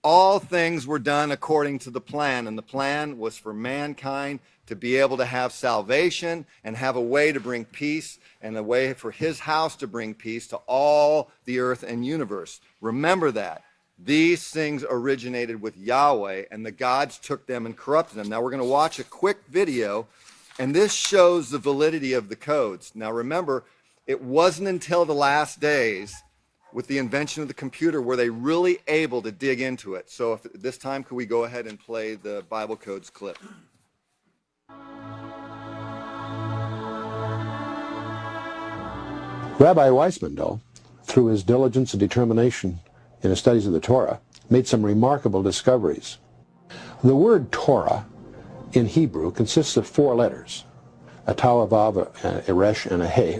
all things were done according to the plan. And the plan was for mankind to be able to have salvation and have a way to bring peace and a way for his house to bring peace to all the earth and universe. Remember that. These things originated with Yahweh, and the gods took them and corrupted them. Now we're going to watch a quick video, and this shows the validity of the codes. Now remember, it wasn't until the last days with the invention of the computer were they really able to dig into it. So if this time, could we go ahead and play the Bible codes clip? Rabbi Weismandel, through his diligence and determination in his studies of the Torah, made some remarkable discoveries. The word Torah in Hebrew consists of 4 letters, a Tau, a Vav, a Resh, and a He,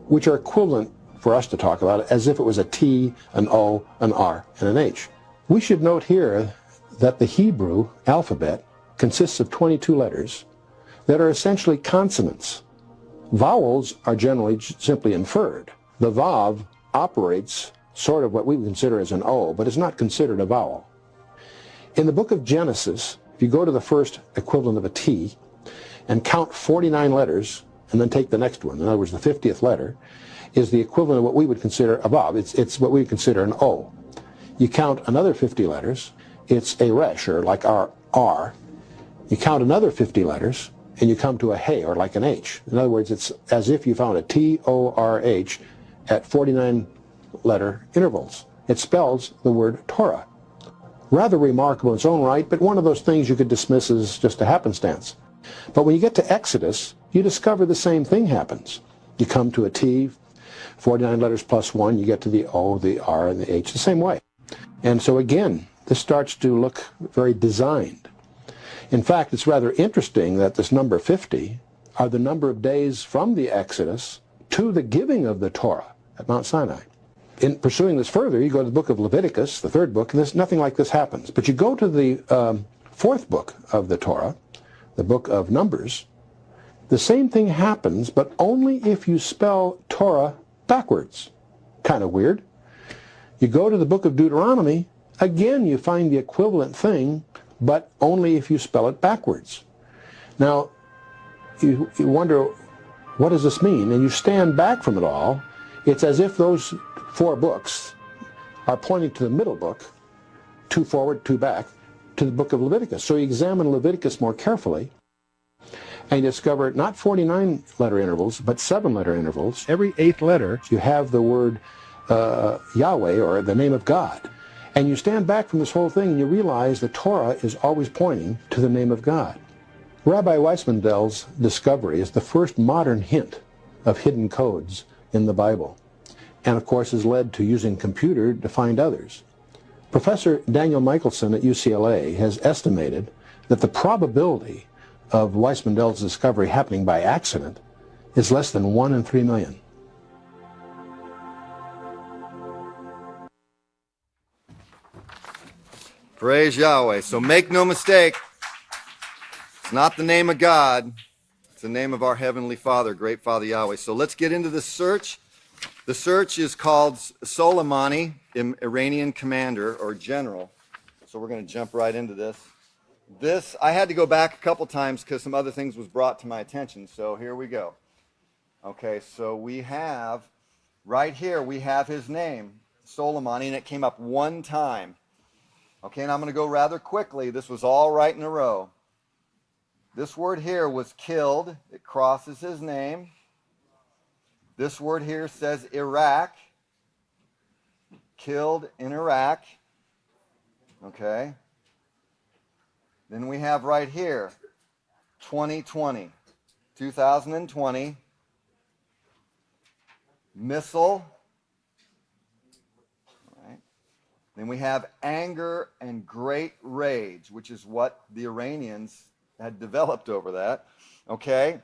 which are equivalent for us to talk about it as if it was a T, an O, an R, and an H. We should note here that the Hebrew alphabet consists of 22 letters that are essentially consonants. Vowels are generally simply inferred. The Vav operates sort of what we would consider as an O, but is not considered a vowel. In the book of Genesis, if you go to the first equivalent of a T and count 49 letters and then take the next one, in other words, the 50th letter, is the equivalent of what we would consider a Vav. It's what we would consider an O. You count another 50 letters, it's a Resh, or like our R. You count another 50 letters, and you come to a He, or like an H. In other words, it's as if you found a T-O-R-H at 49 letter intervals. It spells the word Torah. Rather remarkable in its own right, but one of those things you could dismiss as just a happenstance. But when you get to Exodus, you discover the same thing happens. You come to a T, 49 letters plus 1, you get to the O, the R, and the H the same way. And so again, this starts to look very designed. In fact, it's rather interesting that this number 50 are the number of days from the Exodus to the giving of the Torah at Mount Sinai. In pursuing this further, you go to the book of Leviticus, the 3rd book, and nothing like this happens. But you go to the 4th book of the Torah, the book of Numbers, the same thing happens, but only if you spell Torah backwards. Kind of weird. You go to the book of Deuteronomy, again you find the equivalent thing, but only if you spell it backwards. Now, you wonder, what does this mean? And you stand back from it all. It's as if those 4 books are pointing to the middle book, 2 forward, 2 back, to the book of Leviticus. So you examine Leviticus more carefully, and you discover not 49 letter intervals, but 7 letter intervals. Every 8th letter, you have the word Yahweh, or the name of God. And you stand back from this whole thing and you realize the Torah is always pointing to the name of God. Rabbi Weismandel's discovery is the first modern hint of hidden codes in the Bible, and of course has led to using computer to find others. Professor Daniel Michelson at UCLA has estimated that the probability of Weismandel's discovery happening by accident is less than 1 in 3 million. Praise Yahweh. So make no mistake, it's not the name of God, it's the name of our Heavenly Father, Great Father Yahweh. So let's get into the search. The search is called Soleimani, Iranian commander or general. So we're going to jump right into this. This, I had to go back a couple times because some other things was brought to my attention. So here we go. Okay, so we have, right here, we have his name, Soleimani, and it came up 1 time. Okay, and I'm going to go rather quickly. This was all right in a row. This word here was killed. It crosses his name. This word here says Iraq. Killed in Iraq. Okay. Then we have right here, 2020. 2020. Missile. All right. Then we have anger and great rage, which is what the Iranians had developed over that. Okay?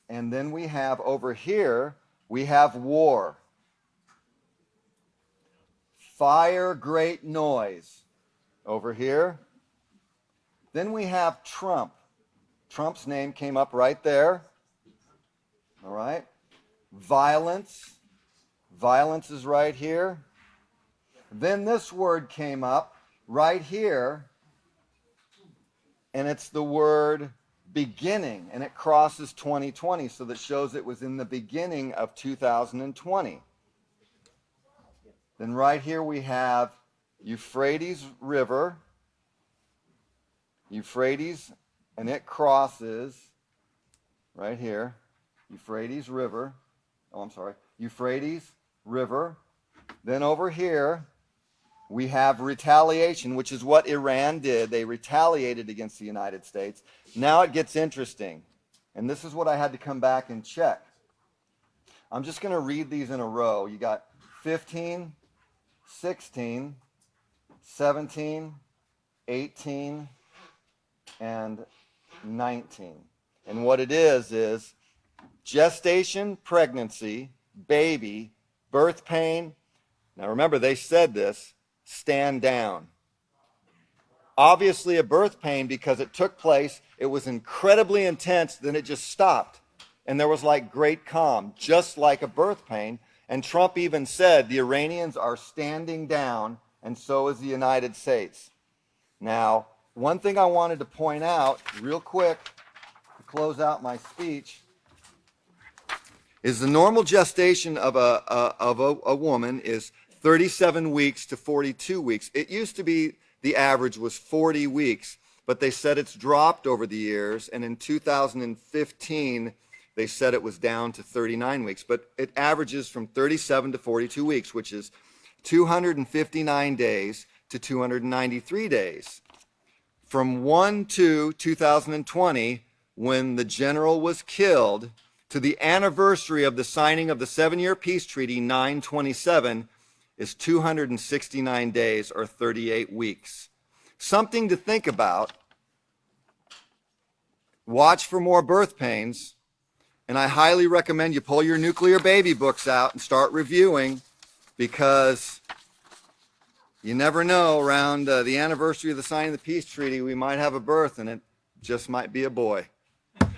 And then we have over here, we have war. Fire, great noise. Over here. Then we have Trump. Trump's name came up right there. All right. Violence. Violence is right here. Then this word came up right here, and it's the word beginning, and it crosses 2020, so that shows it was in the beginning of 2020. Then right here we have Euphrates River. Euphrates, and it crosses right here. Euphrates River. Oh, I'm sorry. Euphrates River. Then over here, we have retaliation, which is what Iran did. They retaliated against the United States. Now it gets interesting. And this is what I had to come back and check. I'm just going to read these in a row. You got 15, 16, 17, 18, and 19. And what it is gestation, pregnancy, baby, birth pain. Now remember, they said this, stand down. Obviously a birth pain because it took place, it was incredibly intense, then it just stopped. And there was like great calm, just like a birth pain. And Trump even said the Iranians are standing down, and so is the United States. Now, one thing I wanted to point out real quick to close out my speech is the normal gestation of a woman is 37 weeks to 42 weeks. It used to be the average was 40 weeks, but they said it's dropped over the years, and in 2015 they said it was down to 39 weeks, but it averages from 37 to 42 weeks, which is 259 days to 293 days. From 1/2/2020, when the general was killed, to the anniversary of the signing of the 7-year peace treaty, 9/27, is 269 days or 38 weeks. Something to think about. Watch for more birth pains, and I highly recommend you pull your nuclear baby books out and start reviewing, because you never know, around the anniversary of the signing of the peace treaty, we might have a birth, and it just might be a boy.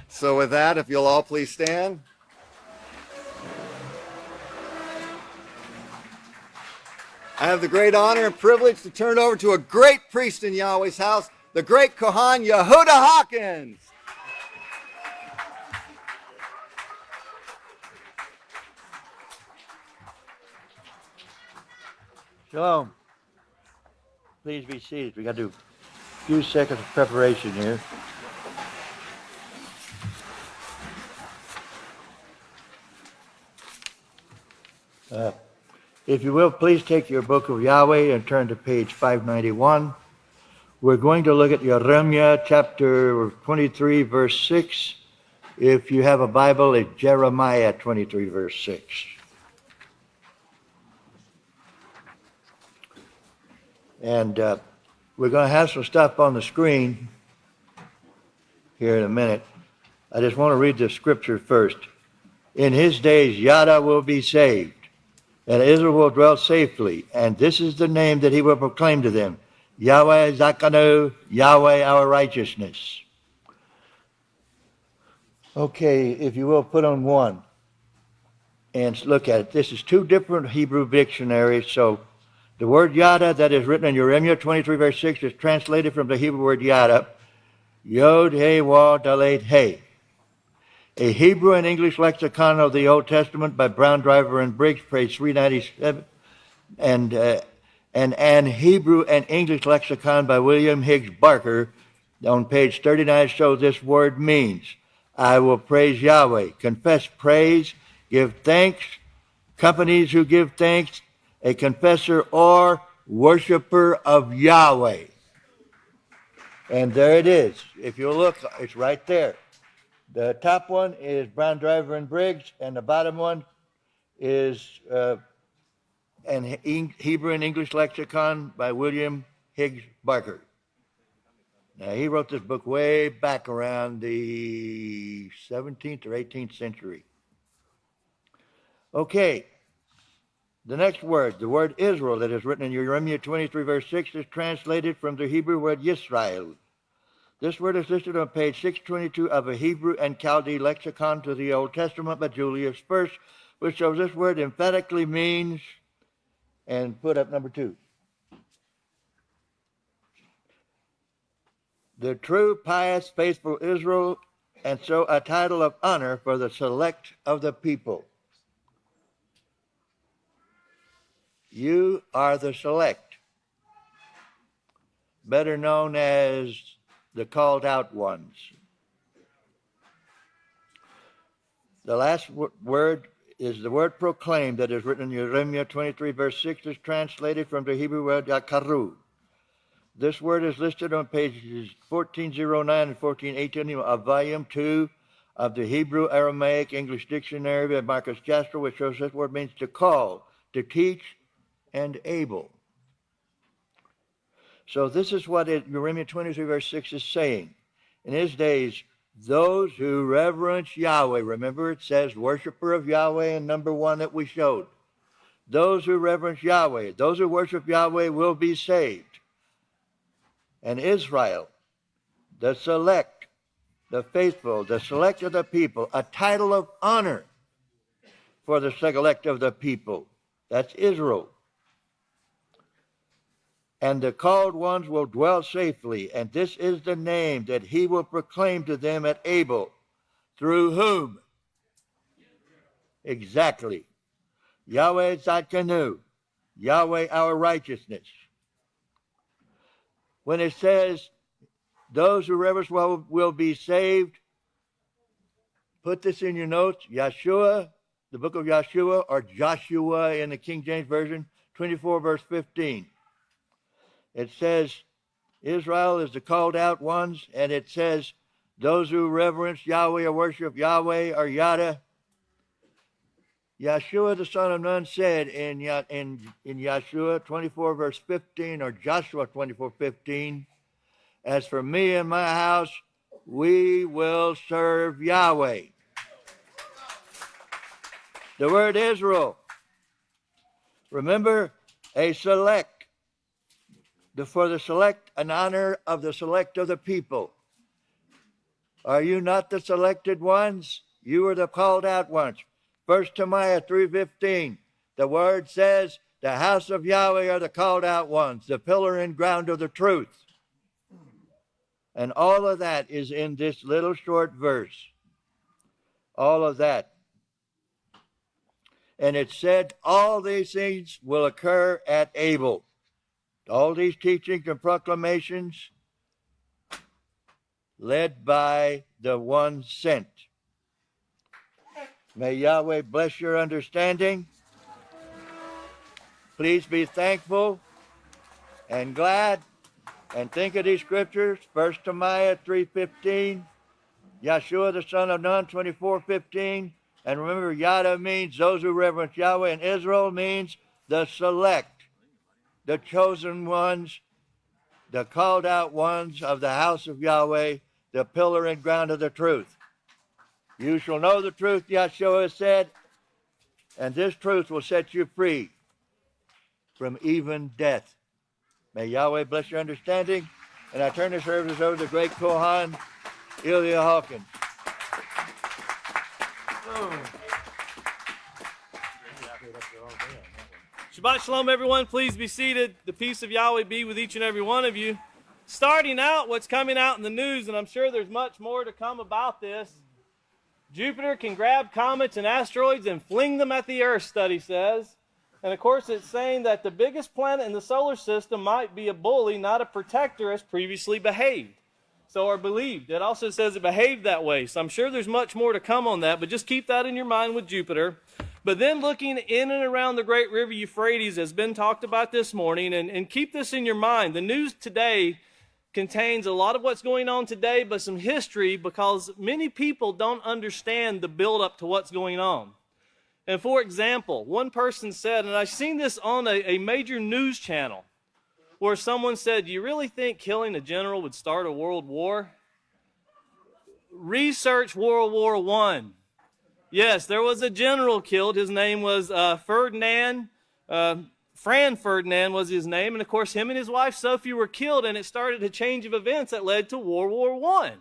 So with that, if you'll all please stand. I have the great honor and privilege to turn it over to a great priest in Yahweh's house, the great Kohan Yehuda Hawkins. Shalom. Please be seated. We got to do a few seconds of preparation here. If you will, please take your book of Yahweh and turn to page 591. We're going to look at Jeremiah chapter 23, verse 6. If you have a Bible, it's Jeremiah 23, verse 6. And we're going to have some stuff on the screen here in a minute. I just want to read the scripture first. In his days, Yada will be saved, and Israel will dwell safely. And this is the name that he will proclaim to them. Yahweh Zakanu, Yahweh our righteousness. Okay, if you will, put on one and look at it. This is two different Hebrew dictionaries. So the word Yada that is written in Jeremiah 23, verse 6 is translated from the Hebrew word Yada, Yod, He, Wa, Dalet, He. A Hebrew and English lexicon of the Old Testament by Brown, Driver, and Briggs, page 397, and an Hebrew and English lexicon by William Higgs Barker on page 39 shows this word means, I will praise Yahweh, confess praise, give thanks, companies who give thanks, a confessor or worshiper of Yahweh. And there it is. If you look, it's right there. The top one is Brown, Driver, and Briggs, and the bottom one is an Hebrew and English lexicon by William Higgs Barker. Now, he wrote this book way back around the 17th or 18th century. Okay, the next word, the word Israel that is written in Jeremiah 23, verse 6, is translated from the Hebrew word Yisrayl. This word is listed on page 622 of a Hebrew and Chaldee lexicon to the Old Testament by Julius First, which shows this word emphatically means, and put up number 2. The true, pious, faithful Israel, and so a title of honor for the select of the people. You are the select, better known as the called out ones. The last word is the word proclaim that is written in Jeremiah 23, verse 6, is translated from the Hebrew word yakaru. This word is listed on pages 1409 and 1418 of volume 2 of the Hebrew Aramaic English Dictionary by Marcus Jastrow, which shows this word means to call, to teach, and able. So this is what Jeremiah 23, verse 6 is saying. In his days, those who reverence Yahweh, remember it says worshiper of Yahweh in number 1 that we showed. Those who reverence Yahweh, those who worship Yahweh will be saved. And Israel, the select, the faithful, the select of the people, a title of honor for the select of the people. That's Israel. And the called ones will dwell safely, and this is the name that he will proclaim to them at Abel. Through whom? Exactly. Yahweh Tzadkenu, Yahweh our righteousness. When it says, those who reverence will be saved, put this in your notes, Yeshua, the book of Yeshua, or Joshua in the King James Version, 24 verse 15. It says, Israel is the called out ones, and it says, those who reverence Yahweh or worship Yahweh or Yada. Yeshua the son of Nun said in Yeshua 24 verse 15, or Joshua 24:15, as for me and my house, we will serve Yahweh. The word Israel, remember, a select, for the select, an honor of the select of the people. Are you not the selected ones? You are the called out ones. 1 Timothy 3:15, the word says, the house of Yahweh are the called out ones, the pillar and ground of the truth. And all of that is in this little short verse. All of that. And it said all these things will occur at Abel. All these teachings and proclamations led by the one sent. May Yahweh bless your understanding. Please be thankful and glad, and think of these scriptures. 1 Timothy 3:15, Yeshua the son of Nun 24:15, and remember, Yada means those who reverence Yahweh, and Israel means the select, the chosen ones, the called out ones of the house of Yahweh, the pillar and ground of the truth. You shall know the truth, Yeshua said, and this truth will set you free from even death. May Yahweh bless your understanding. And I turn the service over to the great Kohan, Isayah Hawkins. Shabbat Shalom, everyone. Please be seated. The peace of Yahweh be with each and every one of you. Starting out, what's coming out in the news, and I'm sure there's much more to come about this. Jupiter can grab comets and asteroids and fling them at the Earth, study says. And of course, it's saying that the biggest planet in the solar system might be a bully, not a protector, as previously behaved. So, or believed. It also says it behaved that way. So I'm sure there's much more to come on that, but just keep that in your mind with Jupiter. But then looking in and around the great river Euphrates has been talked about this morning, and keep this in your mind. The news today contains a lot of what's going on today, but some history, because many people don't understand the build-up to what's going on. And for example, one person said, and I've seen this on a major news channel, where someone said, "Do you really think killing a general would start a world war?" Research World War I. Yes, there was a general killed. His name was Ferdinand. Fran Ferdinand was his name. And of course, him and his wife Sophie were killed, and it started a change of events that led to World War I.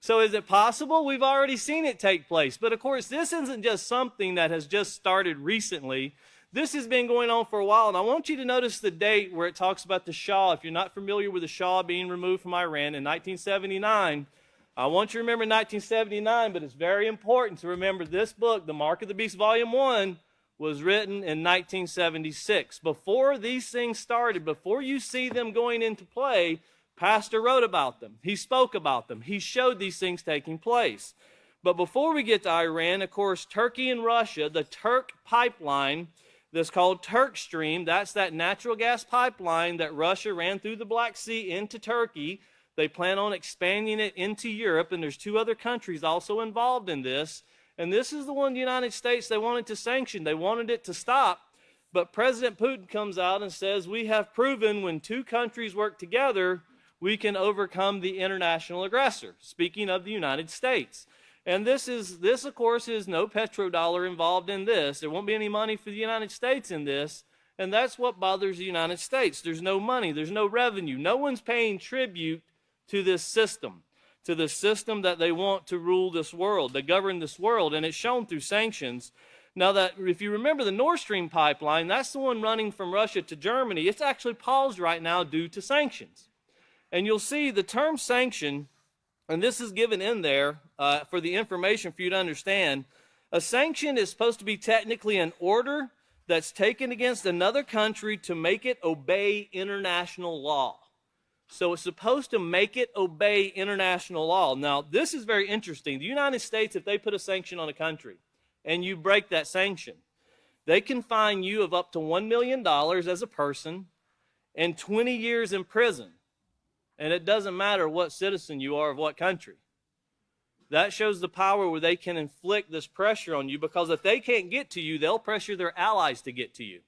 So is it possible? We've already seen it take place. But of course, this isn't just something that has just started recently. This has been going on for a while. And I want you to notice the date where it talks about the Shah. If you're not familiar with the Shah being removed from Iran in 1979, I want you to remember 1979, but it's very important to remember this book, The Mark of the Beast, Volume 1, was written in 1976. Before these things started, before you see them going into play, Pastor wrote about them. He spoke about them. He showed these things taking place. But before we get to Iran, of course, Turkey and Russia, the Turk pipeline that's called Turk Stream, that's that natural gas pipeline that Russia ran through the Black Sea into Turkey. They plan on expanding it into Europe, and there's 2 other countries also involved in this. And this is the one the United States they wanted to sanction. They wanted it to stop. But President Putin comes out and says, we have proven when 2 countries work together, we can overcome the international aggressor, speaking of the United States. And this, of course, is no petrodollar involved in this. There won't be any money for the United States in this. And that's what bothers the United States. There's no money. There's no revenue. No one's paying tribute to this system, that they want to rule this world, to govern this world, and it's shown through sanctions. Now, that if you remember the Nord Stream pipeline, that's the one running from Russia to Germany. It's actually paused right now due to sanctions. And you'll see the term sanction, and this is given in there for the information for you to understand. A sanction is supposed to be technically an order that's taken against another country to make it obey international law. So it's supposed to make it obey international law. Now, this is very interesting. The United States, if they put a sanction on a country and you break that sanction, they can fine you of up to $1 million as a person and 20 years in prison. And it doesn't matter what citizen you are of what country. That shows the power where they can inflict this pressure on you, because if they can't get to you, they'll pressure their allies to get to you.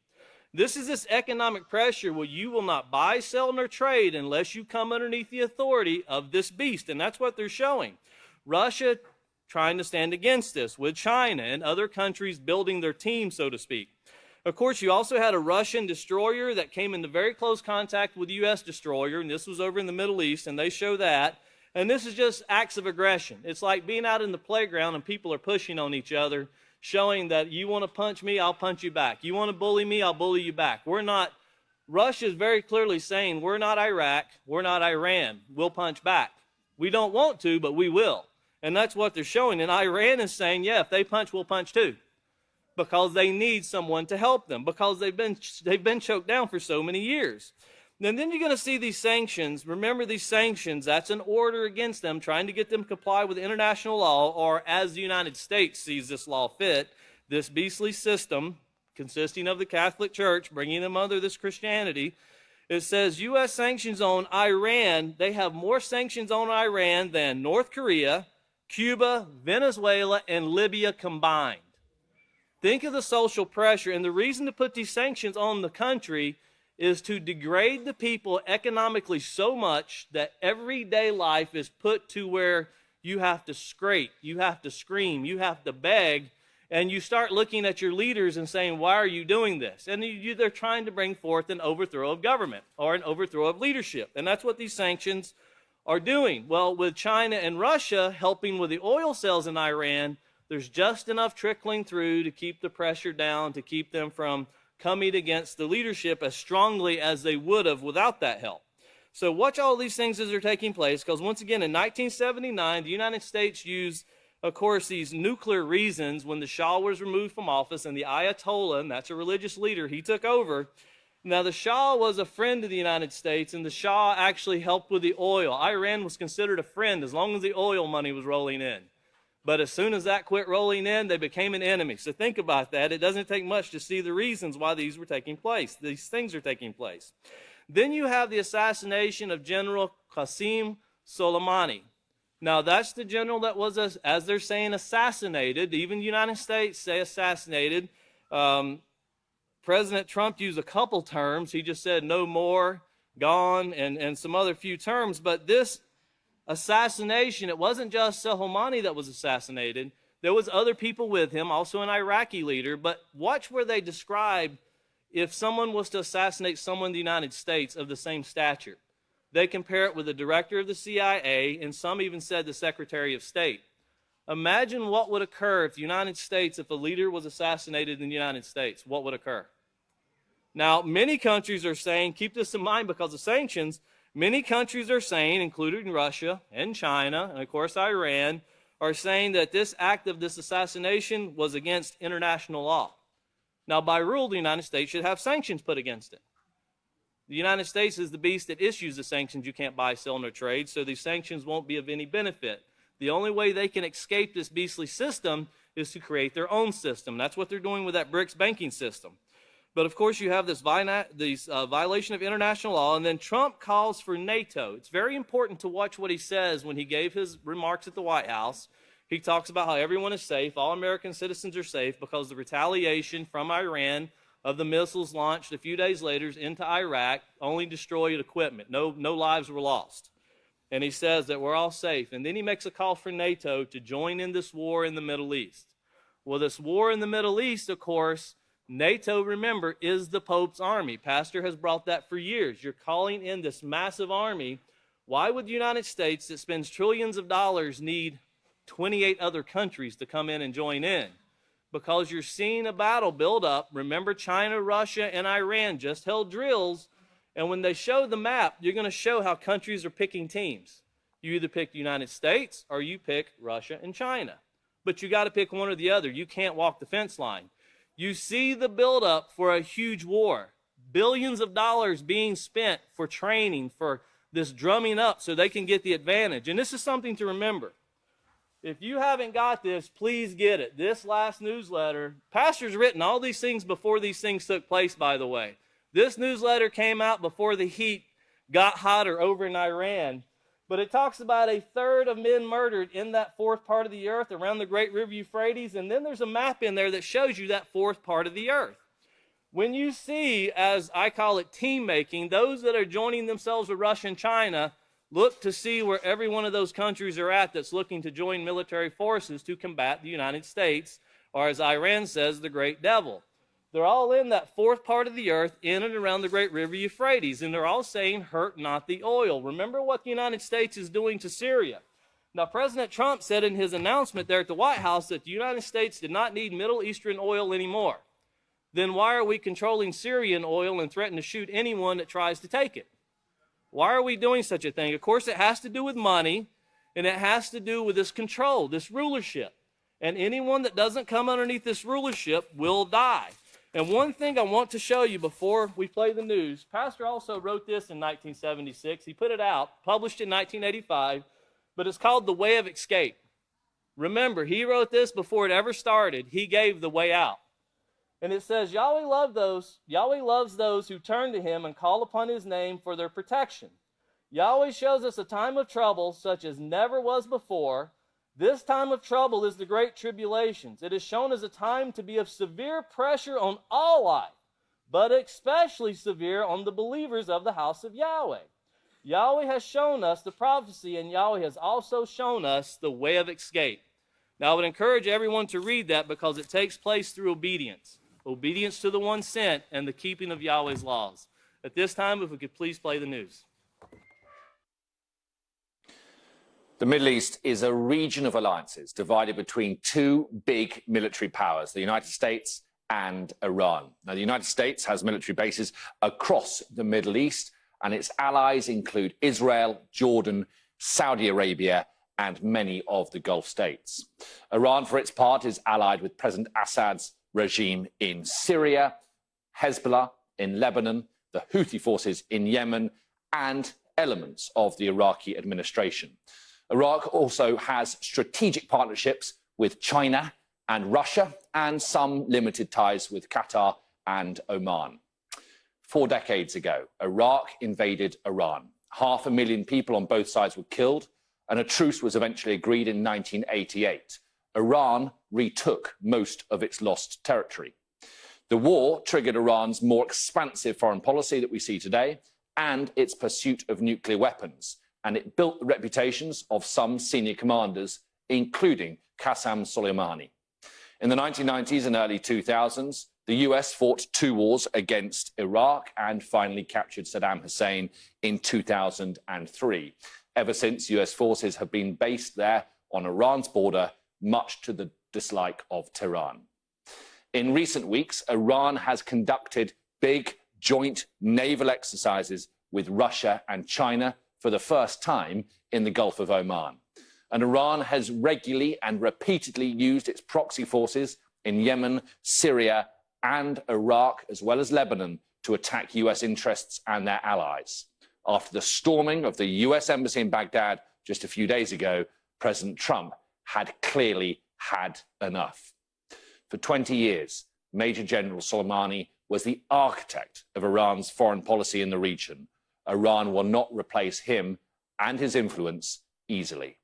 This is this economic pressure where you will not buy, sell, nor trade unless you come underneath the authority of this beast. And that's what they're showing. Russia trying to stand against this, with China and other countries building their team, so to speak. Of course, you also had a Russian destroyer that came into very close contact with the U.S. destroyer, and this was over in the Middle East, and they show that. And this is just acts of aggression. It's like being out in the playground and people are pushing on each other, showing that you want to punch me, I'll punch you back. You want to bully me, I'll bully you back. Russia is very clearly saying, we're not Iraq, we're not Iran, we'll punch back. We don't want to, but we will. And that's what they're showing. And Iran is saying, yeah, if they punch, we'll punch too. Because they need someone to help them, because they've been choked down for so many years. And then you're going to see these sanctions. Remember, these sanctions, that's an order against them, trying to get them to comply with international law, or as the United States sees this law fit, this beastly system consisting of the Catholic Church, bringing them under this Christianity. It says U.S. sanctions on Iran. They have more sanctions on Iran than North Korea, Cuba, Venezuela, and Libya combined. Think of the social pressure. And the reason to put these sanctions on the country is to degrade the people economically so much that everyday life is put to where you have to scrape, you have to scream, you have to beg, and you start looking at your leaders and saying, why are you doing this? And they're trying to bring forth an overthrow of government or an overthrow of leadership. And that's what these sanctions are doing. Well, with China and Russia helping with the oil sales in Iran, there's just enough trickling through to keep the pressure down, to keep them from coming against the leadership as strongly as they would have without that help. So watch all these things as they're taking place, because once again, in 1979, the United States used, of course, these nuclear reasons when the Shah was removed from office, and the Ayatollah, and that's a religious leader, he took over. Now, the Shah was a friend of the United States, and the Shah actually helped with the oil. Iran was considered a friend as long as the oil money was rolling in. But as soon as that quit rolling in, they became an enemy. So think about that. It doesn't take much to see the reasons why these were taking place. These things are taking place. Then you have the assassination of General Qasem Soleimani. Now, that's the general that was, as they're saying, assassinated. Even the United States say assassinated. President Trump used a couple terms. He just said no more, gone, and some other few terms. But this assassination, it wasn't just Soleimani that was assassinated. There was other people with him, also an Iraqi leader. But watch where they describe if someone was to assassinate someone in the United States of the same stature. They compare it with the director of the CIA, and some even said the Secretary of State. Imagine what would occur if the United States, if a leader was assassinated in the United States, what would occur? Now, many countries are saying, keep this in mind because of sanctions, many countries are saying, including Russia and China, and of course Iran, are saying that this act of this assassination was against international law. Now, by rule, the United States should have sanctions put against it. The United States is the beast that issues the sanctions you can't buy, sell, nor trade, so these sanctions won't be of any benefit. The only way they can escape this beastly system is to create their own system. That's what they're doing with that BRICS banking system. But of course, you have this violation of international law, and then Trump calls for NATO. It's very important to watch what he says when he gave his remarks at the White House. He talks about how everyone is safe, all American citizens are safe because the retaliation from Iran of the missiles launched a few days later into Iraq only destroyed equipment. No lives were lost. And he says that we're all safe. And then he makes a call for NATO to join in this war in the Middle East. Well, this war in the Middle East, of course, NATO, remember, is the Pope's army. Pastor has brought that for years. You're calling in this massive army. Why would the United States, that spends trillions of dollars, need 28 other countries to come in and join in? Because you're seeing a battle build up. Remember, China, Russia, and Iran just held drills. And when they show the map, you're going to show how countries are picking teams. You either pick the United States or you pick Russia and China. But you got to pick one or the other. You can't walk the fence line. You see the buildup for a huge war. Billions of dollars being spent for training, for this drumming up so they can get the advantage. And this is something to remember. If you haven't got this, please get it. This last newsletter, Pastor's written all these things before these things took place, by the way. This newsletter came out before the heat got hotter over in Iran. But it talks about 1/3 of men murdered in that fourth part of the earth around the great river Euphrates. And then there's a map in there that shows you that fourth part of the earth. When you see, as I call it, team making, those that are joining themselves with Russia and China, look to see where every one of those countries are at that's looking to join military forces to combat the United States, or as Iran says, the great devil. They're all in that fourth part of the earth, in and around the great river Euphrates, and they're all saying, hurt not the oil. Remember what the United States is doing to Syria. Now, President Trump said in his announcement there at the White House that the United States did not need Middle Eastern oil anymore. Then why are we controlling Syrian oil and threaten to shoot anyone that tries to take it? Why are we doing such a thing? Of course, it has to do with money, and it has to do with this control, this rulership. And anyone that doesn't come underneath this rulership will die. And one thing I want to show you before we play the news, Pastor also wrote this in 1976. He put it out, published in 1985, but it's called The Way of Escape. Remember, he wrote this before it ever started. He gave the way out. And it says, Yahweh loves those who turn to him and call upon his name for their protection. Yahweh shows us a time of trouble such as never was before. This time of trouble is the great tribulations. It is shown as a time to be of severe pressure on all life, but especially severe on the believers of the house of Yahweh. Yahweh has shown us the prophecy, and Yahweh has also shown us the way of escape. Now, I would encourage everyone to read that because it takes place through obedience. Obedience to the one sent and the keeping of Yahweh's laws. At this time, if we could please play the news. The Middle East is a region of alliances divided between two big military powers, the United States and Iran. Now, the United States has military bases across the Middle East, and its allies include Israel, Jordan, Saudi Arabia, and many of the Gulf states. Iran, for its part, is allied with President Assad's regime in Syria, Hezbollah in Lebanon, the Houthi forces in Yemen, and elements of the Iraqi administration. Iraq also has strategic partnerships with China and Russia, and some limited ties with Qatar and Oman. 4 decades ago, Iraq invaded Iran. 500,000 people on both sides were killed, and a truce was eventually agreed in 1988. Iran retook most of its lost territory. The war triggered Iran's more expansive foreign policy that we see today and its pursuit of nuclear weapons, and it built the reputations of some senior commanders, including Qasem Soleimani. In the 1990s and early 2000s, the US fought 2 wars against Iraq and finally captured Saddam Hussein in 2003. Ever since, US forces have been based there on Iran's border, much to the dislike of Tehran. In recent weeks, Iran has conducted big joint naval exercises with Russia and China for the first time in the Gulf of Oman. And Iran has regularly and repeatedly used its proxy forces in Yemen, Syria, and Iraq, as well as Lebanon, to attack US interests and their allies. After the storming of the US embassy in Baghdad just a few days ago, President Trump had clearly had enough. For 20 years, Major General Soleimani was the architect of Iran's foreign policy in the region. Iran will not replace him and his influence easily.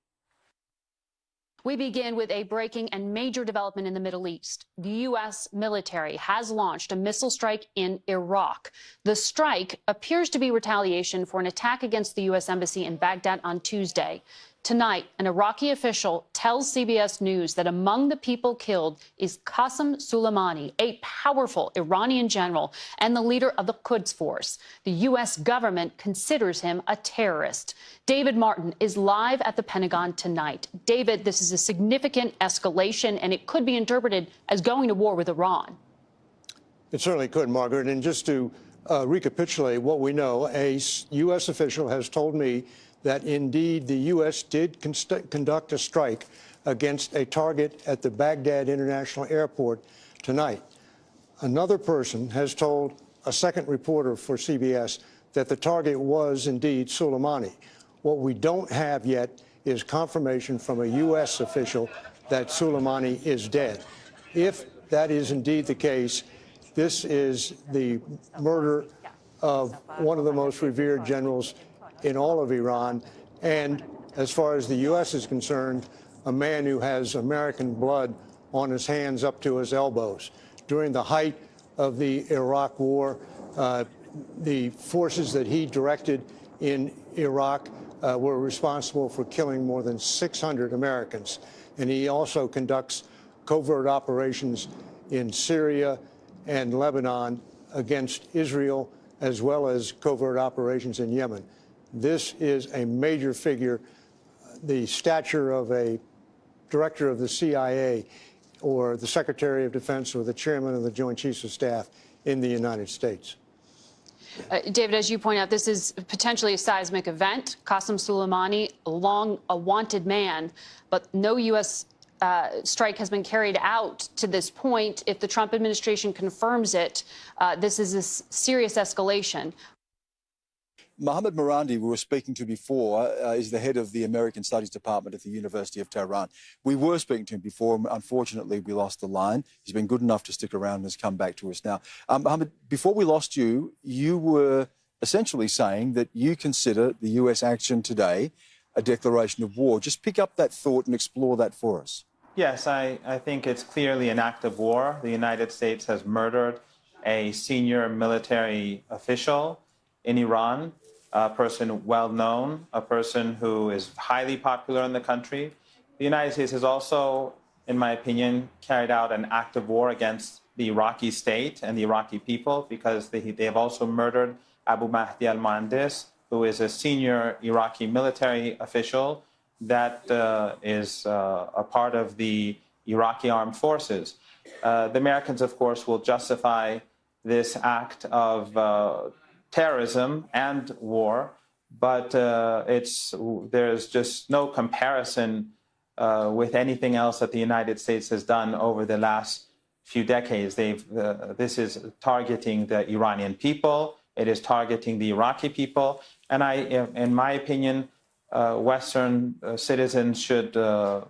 We begin with a breaking and major development in the Middle East. The U.S. military has launched a missile strike in Iraq. The strike appears to be retaliation for an attack against the U.S. embassy in Baghdad on Tuesday. Tonight, an Iraqi official tells CBS News that among the people killed is Qasem Soleimani, a powerful Iranian general and the leader of the Quds Force. The U.S. government considers him a terrorist. David Martin is live at the Pentagon tonight. David, this is a significant escalation, and it could be interpreted as going to war with Iran. It certainly could, Margaret. And just to recapitulate what we know, a U.S. official has told me that indeed the U.S. did conduct a strike against a target at the Baghdad International Airport tonight. Another person has told a second reporter for CBS that the target was indeed Soleimani. What we don't have yet is confirmation from a U.S. official that Soleimani is dead. If that is indeed the case, this is the murder of one of the most revered generals in all of Iran, and as far as the U.S. is concerned, a man who has American blood on his hands up to his elbows. During the height of the Iraq War, the forces that he directed in Iraq were responsible for killing more than 600 Americans. And he also conducts covert operations in Syria and Lebanon against Israel, as well as covert operations in Yemen. This is a major figure, the stature of a director of the CIA or the Secretary of Defense or the chairman of the Joint Chiefs of Staff in the United States. David, as you point out, this is potentially a seismic event. Qasem Soleimani, long a wanted man, but no U.S. Strike has been carried out to this point. If the Trump administration confirms it, this is a serious escalation. Mohammad Marandi, we were speaking to before, is the head of the American Studies Department at the University of Tehran. We were speaking to him before. Unfortunately, we lost the line. He's been good enough to stick around and has come back to us now. Mohammed, before we lost you, you were essentially saying that you consider the U.S. action today a declaration of war. Just pick up that thought and explore that for us. Yes, I think it's clearly an act of war. The United States has murdered a senior military official in Iran, a person well known, a person who is highly popular in the country. The United States has also, in my opinion, carried out an act of war against the Iraqi state and the Iraqi people, because they have also murdered Abu Mahdi al-Muhandis, who is a senior Iraqi military official that is a part of the Iraqi armed forces. The Americans, of course, will justify this act of terrorism and war, but there's just no comparison with anything else that the United States has done over the last few decades. This is targeting the Iranian people, it is targeting the Iraqi people, and in my opinion, Western citizens should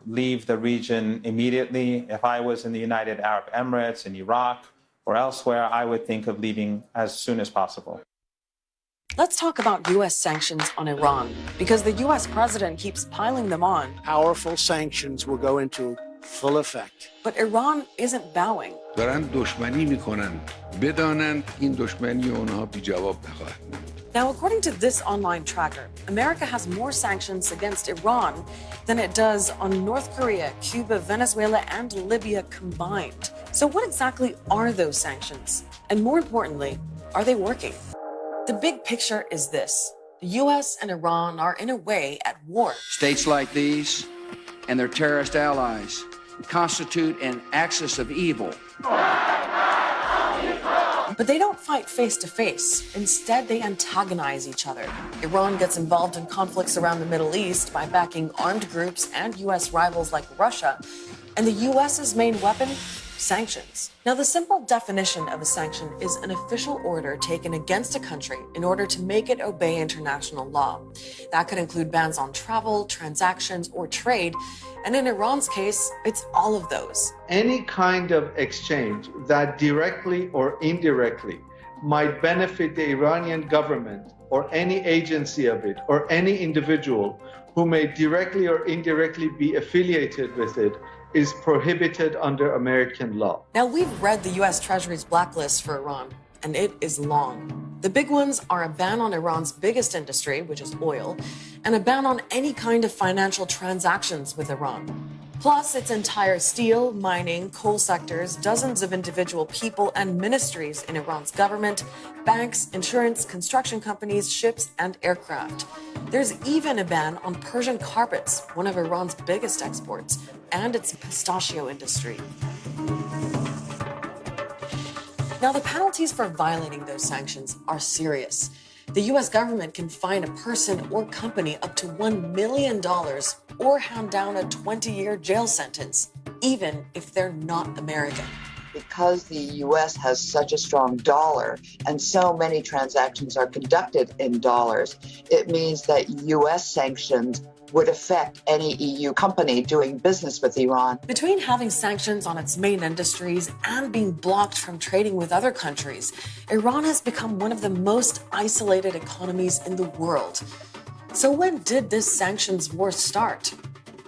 leave the region immediately. If I was in the United Arab Emirates, in Iraq, or elsewhere, I would think of leaving as soon as possible. Let's talk about U.S. sanctions on Iran, because the U.S. president keeps piling them on. Powerful sanctions will go into full effect. But Iran isn't bowing. دارن دشمنی میکنن. بدانند این دشمنی اونها بی جواب نخواهد ماند. Now, according to this online tracker, America has more sanctions against Iran than it does on North Korea, Cuba, Venezuela, and Libya combined. So what exactly are those sanctions? And more importantly, are they working? The big picture is this. The U.S. and Iran are, in a way, at war. States like these and their terrorist allies constitute an axis of evil. But they don't fight face to face. Instead, they antagonize each other. Iran gets involved in conflicts around the Middle East by backing armed groups and U.S. rivals like Russia. And the U.S.'s main weapon? Sanctions. Now, the simple definition of a sanction is an official order taken against a country in order to make it obey international law. That could include bans on travel, transactions, or trade. And in Iran's case, it's all of those. Any kind of exchange that directly or indirectly might benefit the Iranian government or any agency of it or any individual who may directly or indirectly be affiliated with it is prohibited under American law. Now, we've read the U.S. Treasury's blacklist for Iran, and it is long. The big ones are a ban on Iran's biggest industry, which is oil, and a ban on any kind of financial transactions with Iran. Plus, its entire steel, mining, coal sectors, dozens of individual people and ministries in Iran's government, banks, insurance, construction companies, ships, and aircraft. There's even a ban on Persian carpets, one of Iran's biggest exports, and its pistachio industry. Now, the penalties for violating those sanctions are serious. The U.S. government can fine a person or company up to $1 million or hand down a 20-year jail sentence, even if they're not American. Because the U.S. has such a strong dollar and so many transactions are conducted in dollars, it means that U.S. sanctions would affect any EU company doing business with Iran. Between having sanctions on its main industries and being blocked from trading with other countries, Iran has become one of the most isolated economies in the world. So when did this sanctions war start?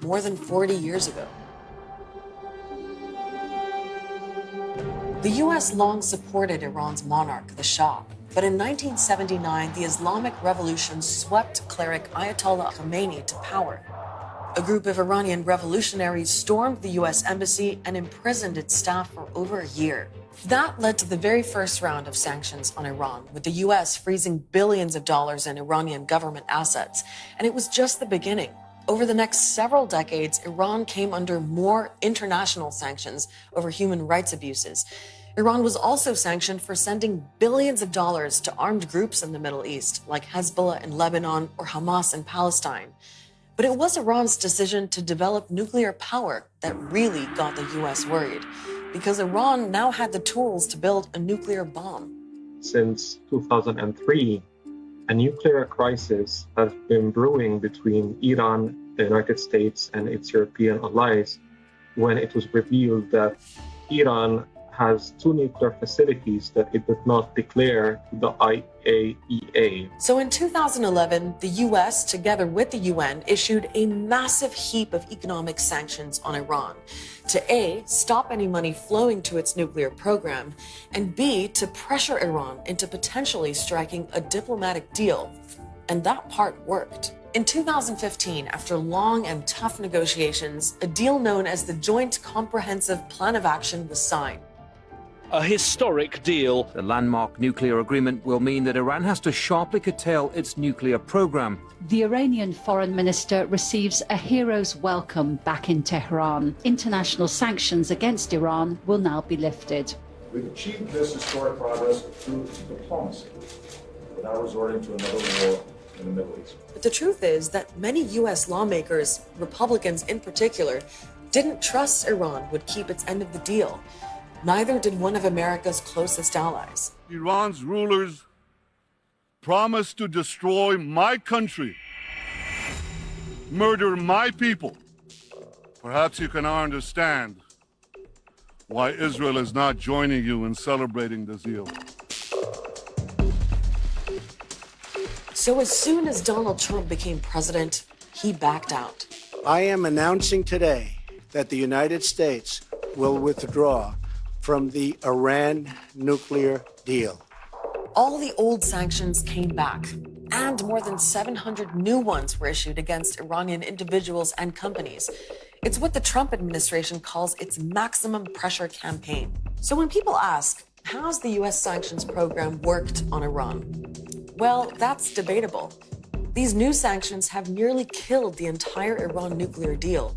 More than 40 years ago. The U.S. long supported Iran's monarch, the Shah. But in 1979, the Islamic Revolution swept cleric Ayatollah Khomeini to power. A group of Iranian revolutionaries stormed the U.S. embassy and imprisoned its staff for over a year. That led to the very first round of sanctions on Iran, with the U.S. freezing billions of dollars in Iranian government assets. And it was just the beginning. Over the next several decades, Iran came under more international sanctions over human rights abuses. Iran was also sanctioned for sending billions of dollars to armed groups in the Middle East, like Hezbollah in Lebanon or Hamas in Palestine. But it was Iran's decision to develop nuclear power that really got the U.S. worried, because Iran now had the tools to build a nuclear bomb. Since 2003, a nuclear crisis has been brewing between Iran, the United States, and its European allies when it was revealed that Iran has 2 nuclear facilities that it did not declare to the IAEA. So in 2011, the U.S., together with the UN, issued a massive heap of economic sanctions on Iran to A, stop any money flowing to its nuclear program, and B, to pressure Iran into potentially striking a diplomatic deal. And that part worked. In 2015, after long and tough negotiations, a deal known as the Joint Comprehensive Plan of Action was signed. A historic deal. The landmark nuclear agreement will mean that Iran has to sharply curtail its nuclear program. The Iranian foreign minister receives a hero's welcome back in Tehran. International sanctions against Iran will now be lifted. We've achieved this historic progress through diplomacy, without resorting to another war in the Middle East. But the truth is that many U.S. lawmakers, Republicans in particular, didn't trust Iran would keep its end of the deal. Neither did one of America's closest allies. Iran's rulers promised to destroy my country, murder my people. Perhaps you can understand why Israel is not joining you in celebrating this deal. So as soon as Donald Trump became president, he backed out. I am announcing today that the United States will withdraw from the Iran nuclear deal. All the old sanctions came back, and more than 700 new ones were issued against Iranian individuals and companies. It's what the Trump administration calls its maximum pressure campaign. So when people ask, how's the U.S. sanctions program worked on Iran? Well, that's debatable. These new sanctions have nearly killed the entire Iran nuclear deal.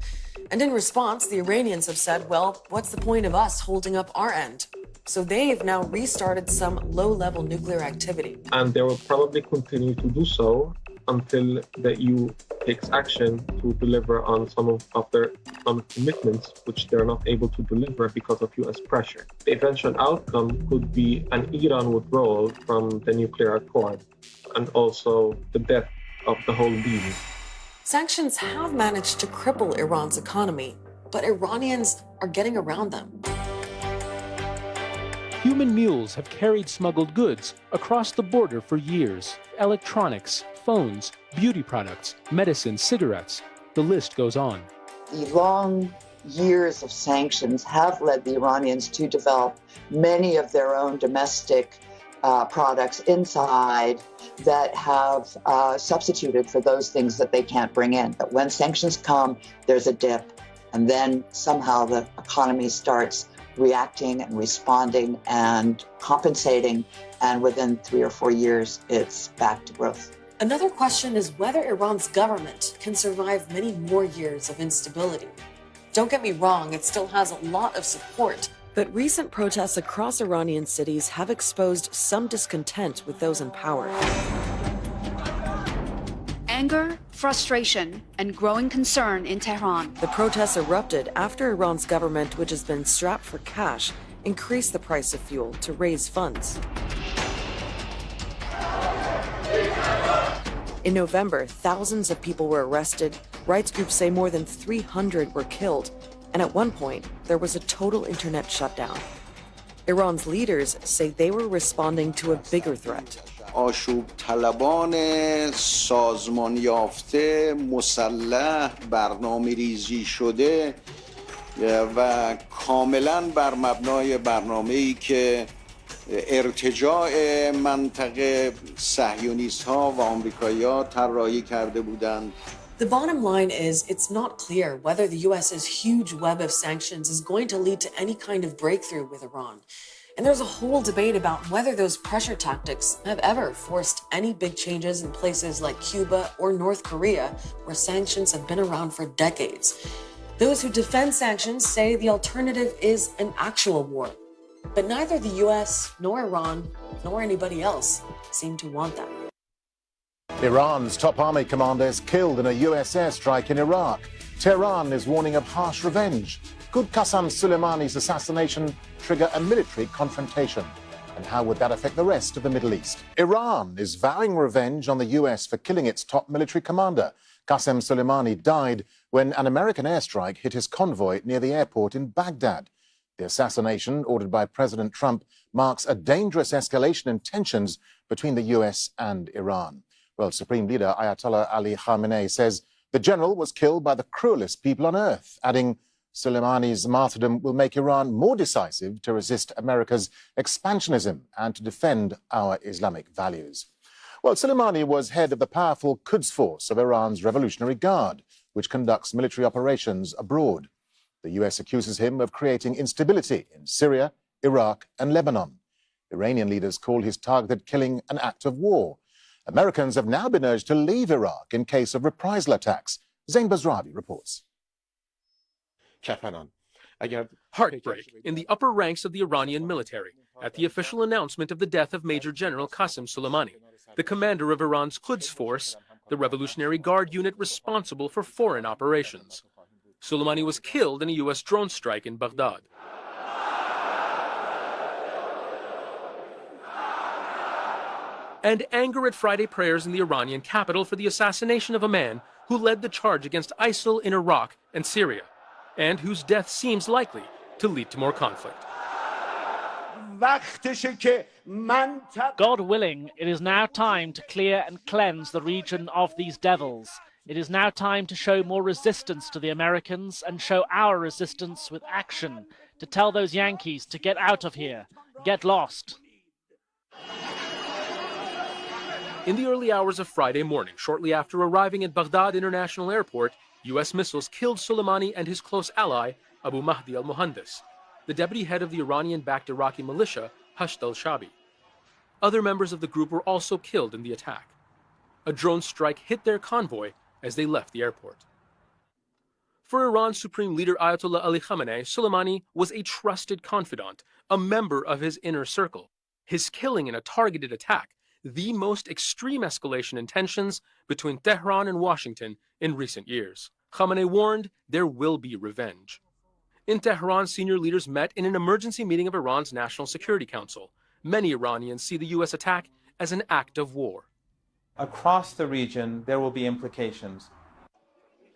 And in response, the Iranians have said, well, what's the point of us holding up our end? So they've now restarted some low-level nuclear activity. And they will probably continue to do so until the EU takes action to deliver on some of their commitments, which they're not able to deliver because of US pressure. The eventual outcome could be an Iran withdrawal from the nuclear accord and also the death of the whole deal. Sanctions have managed to cripple Iran's economy, but Iranians are getting around them. Human mules have carried smuggled goods across the border for years. Electronics, phones, beauty products, medicine, cigarettes. The list goes on. The long years of sanctions have led the Iranians to develop many of their own domestic products inside that have substituted for those things that they can't bring in. But when sanctions come, there's a dip, and then somehow the economy starts reacting and responding and compensating, and within 3 or 4 years, it's back to growth. Another question is whether Iran's government can survive many more years of instability. Don't get me wrong, it still has a lot of support, but recent protests across Iranian cities have exposed some discontent with those in power. Anger, frustration, and growing concern in Tehran. The protests erupted after Iran's government, which has been strapped for cash, increased the price of fuel to raise funds. In November, thousands of people were arrested. Rights groups say more than 300 were killed. And at one point, there was a total internet shutdown. Iran's leaders say they were responding to a bigger threat. آشوب طلبان سازمان یافته مسلح برنامه ریزی شده و کاملا بر مبنای برنامه‌ای که ارتجاع منطقه صهیونیست‌ها و آمریکایی‌ها طراحی کرده بودند. The bottom line is it's not clear whether the US's huge web of sanctions is going to lead to any kind of breakthrough with Iran. And there's a whole debate about whether those pressure tactics have ever forced any big changes in places like Cuba or North Korea, where sanctions have been around for decades. Those who defend sanctions say the alternative is an actual war. But neither the US nor Iran nor anybody else seem to want that. Iran's top army commander is killed in a US airstrike in Iraq. Tehran is warning of harsh revenge. Could Qasem Soleimani's assassination trigger a military confrontation? And how would that affect the rest of the Middle East? Iran is vowing revenge on the US for killing its top military commander. Qasem Soleimani died when an American airstrike hit his convoy near the airport in Baghdad. The assassination, ordered by President Trump, marks a dangerous escalation in tensions between the US and Iran. Well, Supreme Leader Ayatollah Ali Khamenei says the general was killed by the cruelest people on earth, adding Soleimani's martyrdom will make Iran more decisive to resist America's expansionism and to defend our Islamic values. Well, Soleimani was head of the powerful Quds Force of Iran's Revolutionary Guard, which conducts military operations abroad. The US accuses him of creating instability in Syria, Iraq, and Lebanon. Iranian leaders call his targeted killing an act of war. Americans have now been urged to leave Iraq in case of reprisal attacks. Zain Basravi reports. Heartbreak in the upper ranks of the Iranian military at the official announcement of the death of Major General Qasem Soleimani, the commander of Iran's Quds Force, the Revolutionary Guard unit responsible for foreign operations. Soleimani was killed in a U.S. drone strike in Baghdad. And anger at Friday prayers in the Iranian capital for the assassination of a man who led the charge against ISIL in Iraq and Syria, and whose death seems likely to lead to more conflict. God willing, it is now time to clear and cleanse the region of these devils. It is now time to show more resistance to the Americans and show our resistance with action, to tell those Yankees to get out of here, get lost. In the early hours of Friday morning, shortly after arriving at Baghdad International Airport, U.S. missiles killed Soleimani and his close ally, Abu Mahdi al-Muhandis, the deputy head of the Iranian-backed Iraqi militia, Hashd al-Shabi. Other members of the group were also killed in the attack. A drone strike hit their convoy as they left the airport. For Iran's supreme leader Ayatollah Ali Khamenei, Soleimani was a trusted confidant, a member of his inner circle. His killing in a targeted attack, the most extreme escalation in tensions between Tehran and Washington in recent years. Khamenei warned there will be revenge. In Tehran, senior leaders met in an emergency meeting of Iran's National Security Council. Many Iranians see the U.S. attack as an act of war. Across the region, there will be implications.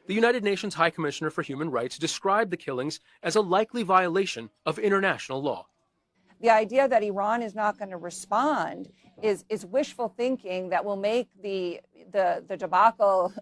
The United Nations High Commissioner for Human Rights described the killings as a likely violation of international law. The idea that Iran is not going to respond is wishful thinking that will make the debacle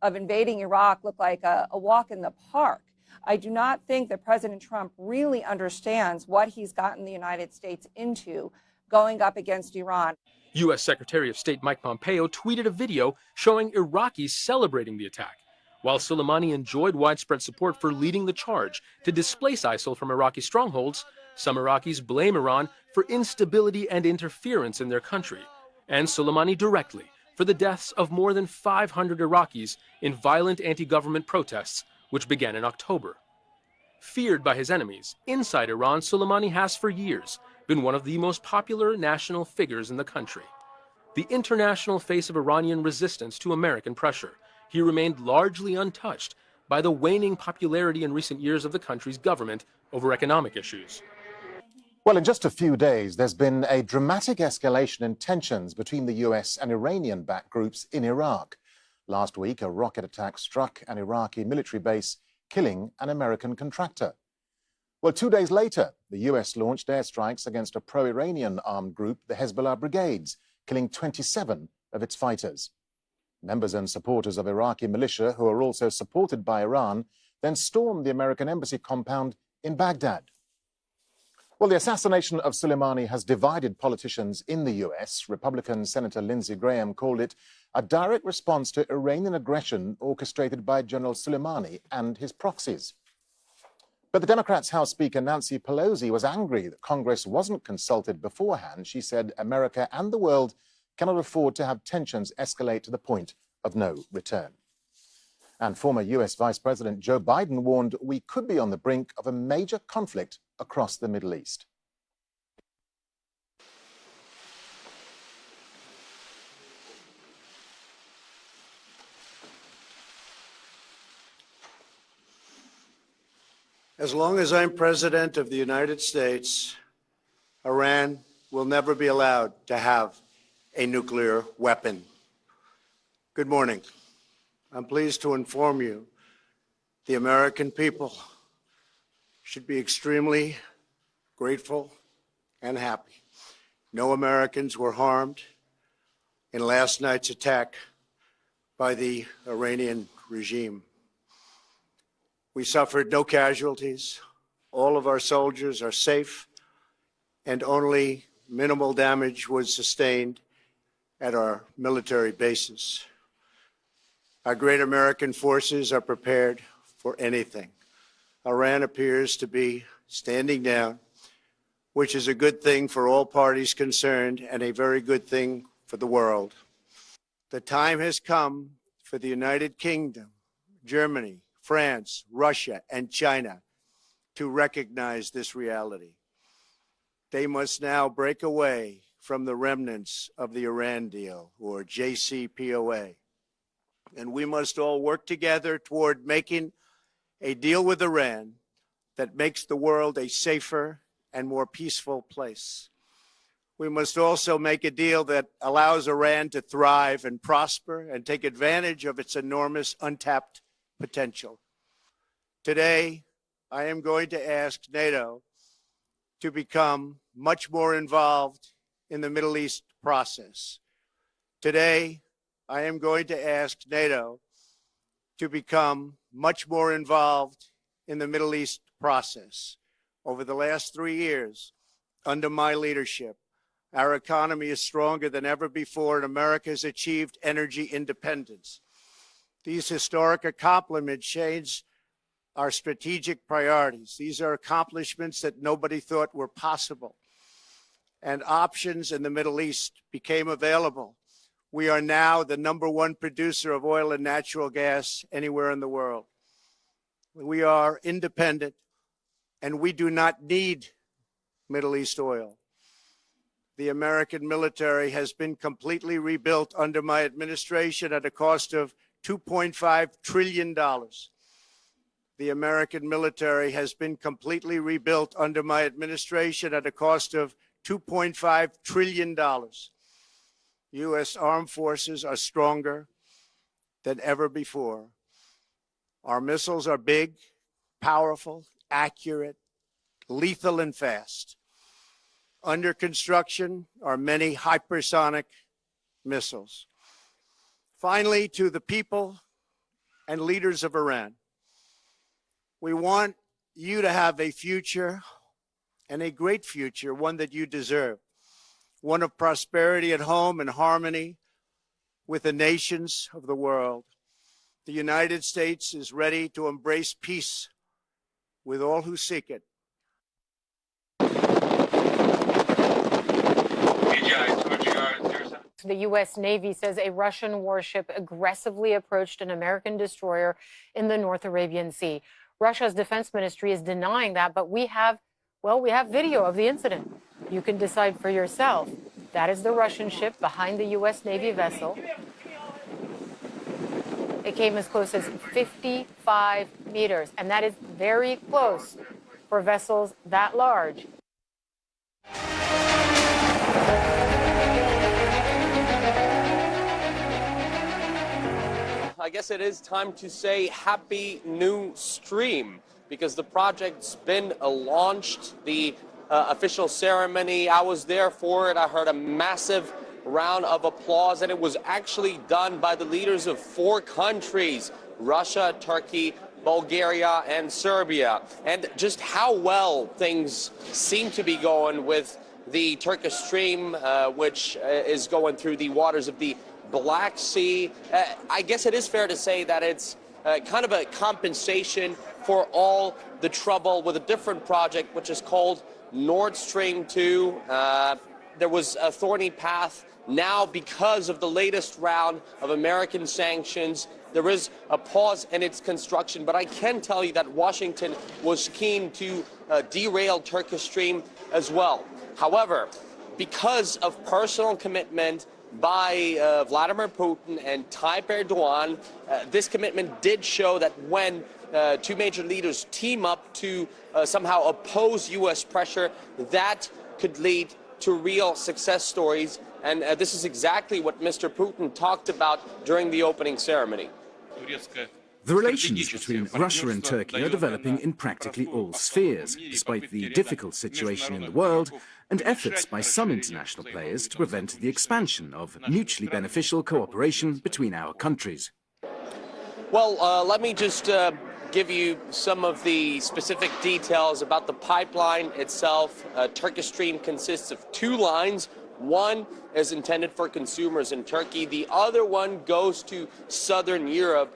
of invading Iraq look like a walk in the park. I do not think that President Trump really understands what he's gotten the United States into going up against Iran. U.S. Secretary of State Mike Pompeo tweeted a video showing Iraqis celebrating the attack. While Soleimani enjoyed widespread support for leading the charge to displace ISIL from Iraqi strongholds, some Iraqis blame Iran for instability and interference in their country, and Soleimani directly for the deaths of more than 500 Iraqis in violent anti-government protests, which began in October. Feared by his enemies, inside Iran, Soleimani has for years been one of the most popular national figures in the country. The international face of Iranian resistance to American pressure, he remained largely untouched by the waning popularity in recent years of the country's government over economic issues. Well, in just a few days, there's been a dramatic escalation in tensions between the US and Iranian-backed groups in Iraq. Last week, a rocket attack struck an Iraqi military base, killing an American contractor. Well, 2 days later, the US launched airstrikes against a pro-Iranian armed group, the Hezbollah Brigades, killing 27 of its fighters. Members and supporters of Iraqi militia, who are also supported by Iran, then stormed the American embassy compound in Baghdad. Well, the assassination of Soleimani has divided politicians in the US. Republican Senator Lindsey Graham called it a direct response to Iranian aggression orchestrated by General Soleimani and his proxies. But the Democrats' House Speaker Nancy Pelosi was angry that Congress wasn't consulted beforehand. She said America and the world cannot afford to have tensions escalate to the point of no return. And former US Vice President Joe Biden warned we could be on the brink of a major conflict across the Middle East. As long as I'm President of the United States, Iran will never be allowed to have a nuclear weapon. Good morning. I'm pleased to inform you the American people should be extremely grateful and happy. No Americans were harmed in last night's attack by the Iranian regime. We suffered no casualties. All of our soldiers are safe, and only minimal damage was sustained at our military bases. Our great American forces are prepared for anything. Iran appears to be standing down, which is a good thing for all parties concerned and a very good thing for the world. The time has come for the United Kingdom, Germany, France, Russia, and China to recognize this reality. They must now break away from the remnants of the Iran deal, or JCPOA. And we must all work together toward making a deal with Iran that makes the world a safer and more peaceful place. We must also make a deal that allows Iran to thrive and prosper and take advantage of its enormous untapped potential. Today, I am going to ask NATO to become much more involved in the Middle East process. Today, I am going to ask NATO to become much more involved in the Middle East process. Over the last 3 years, under my leadership, our economy is stronger than ever before, and America has achieved energy independence. These historic accomplishments change our strategic priorities. These are accomplishments that nobody thought were possible. And options in the Middle East became available. We are now the #1 producer of oil and natural gas anywhere in the world. We are independent, and we do not need Middle East oil. The American military has been completely rebuilt under my administration at a cost of $2.5 trillion. The American military has been completely rebuilt under my administration at a cost of $2.5 trillion. U.S. armed forces are stronger than ever before. Our missiles are big, powerful, accurate, lethal, and fast. Under construction are many hypersonic missiles. Finally, to the people and leaders of Iran, we want you to have a future, and a great future, one that you deserve, one of prosperity at home and harmony with the nations of the world. The United States is ready to embrace peace with all who seek it. The U.S. Navy says a Russian warship aggressively approached an American destroyer in the North Arabian Sea. Russia's defense ministry is denying that, but we have video of the incident. You can decide for yourself. That is the Russian ship behind the U.S. Navy vessel. It came as close as 55 meters, and that is very close for vessels that large. I guess it is time to say happy new stream, because the project's been launched. The official ceremony, I was there for it. I heard a massive round of applause, and it was actually done by the leaders of 4 countries: Russia, Turkey, Bulgaria, and Serbia. And just how well things seem to be going with the Turkish Stream, which is going through the waters of the Black Sea. I guess it is fair to say that it's kind of a compensation for all the trouble with a different project, which is called Nord Stream 2. There was a thorny path. Now, because of the latest round of American sanctions, there is a pause in its construction. But I can tell you that Washington was keen to derail Turkish Stream as well. However, because of personal commitment by Vladimir Putin and Tayyip Erdogan, this commitment did show that when 2 major leaders team up to somehow oppose U.S. pressure, that could lead to real success stories. And this is exactly what Mr. Putin talked about during the opening ceremony. The relations between Russia and Turkey are developing in practically all spheres, despite the difficult situation in the world and efforts by some international players to prevent the expansion of mutually beneficial cooperation between our countries. Well, let me just give you some of the specific details about the pipeline itself. Turkish Stream consists of 2 lines. One is intended for consumers in Turkey. The other one goes to southern Europe.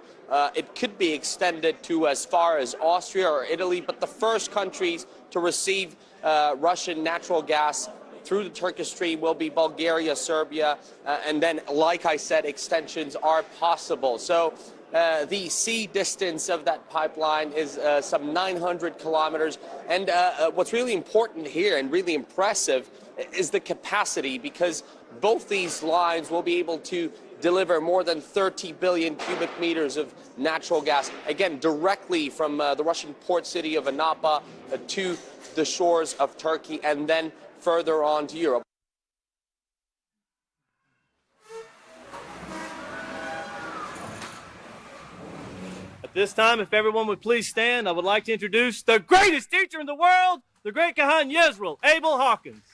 It could be extended to as far as Austria or Italy, but the first countries to receive Russian natural gas through the Turkish Stream will be Bulgaria, Serbia, and then, like I said, extensions are possible. So the sea distance of that pipeline is some 900 kilometers. And what's really important here and really impressive is the capacity, because both these lines will be able to deliver more than 30 billion cubic meters of natural gas, again, directly from the Russian port city of Anapa to the shores of Turkey and then further on to Europe. At this time, if everyone would please stand, I would like to introduce the greatest teacher in the world, the great Kahan Yisrayl, Abel Hawkins.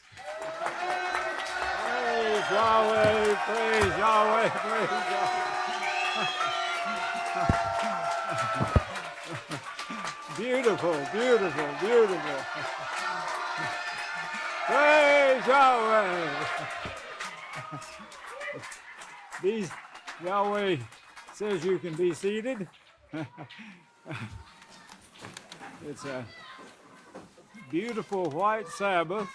Praise Yahweh, praise Yahweh, praise Yahweh. Beautiful, beautiful, beautiful. Praise Yahweh. These Yahweh says you can be seated. It's a beautiful white Sabbath.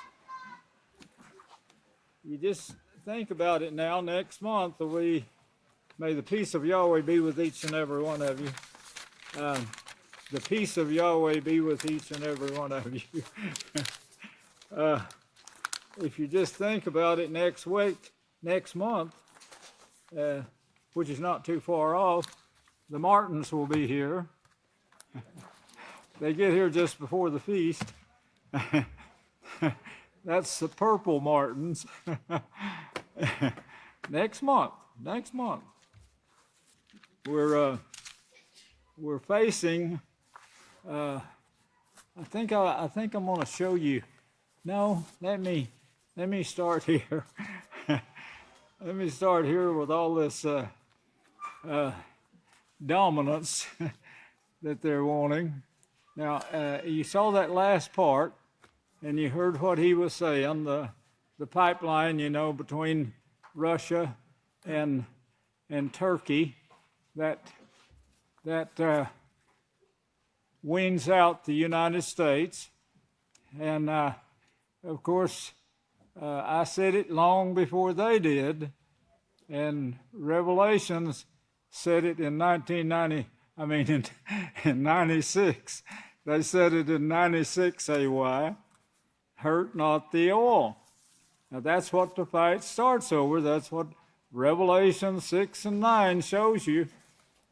You just think about it now. Next month, may the peace of Yahweh be with each and every one of you. The peace of Yahweh be with each and every one of you. If you just think about it, next month, which is not too far off, the Martins will be here. They get here just before the feast. That's the purple Martins. Next month. We're facing. I think I'm going to show you. No, let me start here. Let me start here with all this dominance that they're wanting. Now, you saw that last part, and you heard what he was saying, the pipeline, between Russia and Turkey that weans out the United States. And of course, I said it long before they did, and Revelations said it in 96. They said it in 96 AY. Hurt not the oil. Now that's what the fight starts over. That's what Revelation 6 and 9 shows you.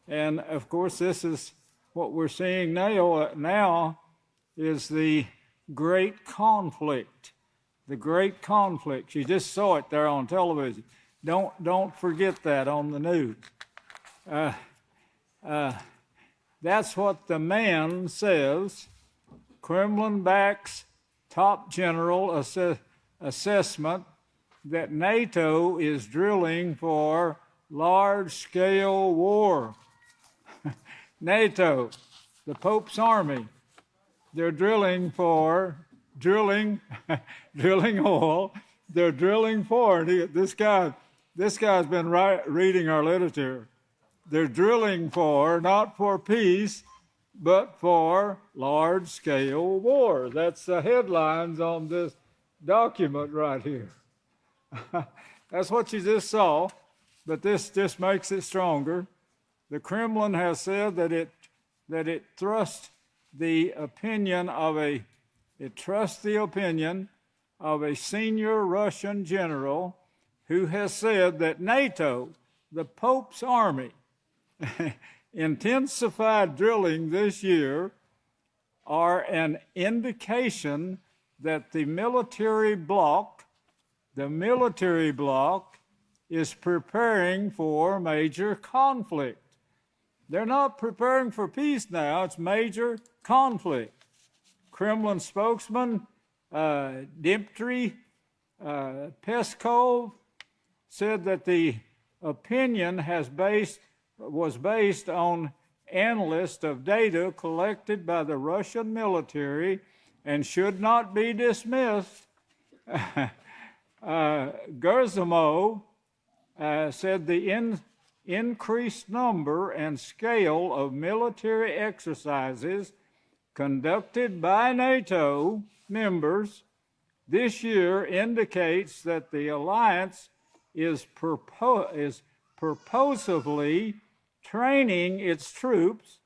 And of course, this is what we're seeing now is the great conflict. The great conflict. You just saw it there on television. Don't forget that on the news. That's what the man says. Kremlin backs top general assessment that NATO is drilling for large-scale war. NATO, the Pope's army, they're drilling oil. They're drilling for this guy's been reading our literature. They're drilling for, not for peace, but for large-scale war. That's the headlines on this document right here. That's what you just saw, but this just makes it stronger. The Kremlin has said that it trusts the opinion of a senior Russian general who has said that NATO, the Pope's army, intensified drilling this year are an indication that the military bloc is preparing for major conflict. They're not preparing for peace now, it's major conflict. Kremlin spokesman Dmitry Peskov said that the opinion was based on analysis of data collected by the Russian military and should not be dismissed. Gerzimov said the increased number and scale of military exercises conducted by NATO members this year indicates that the alliance is purposefully training its troops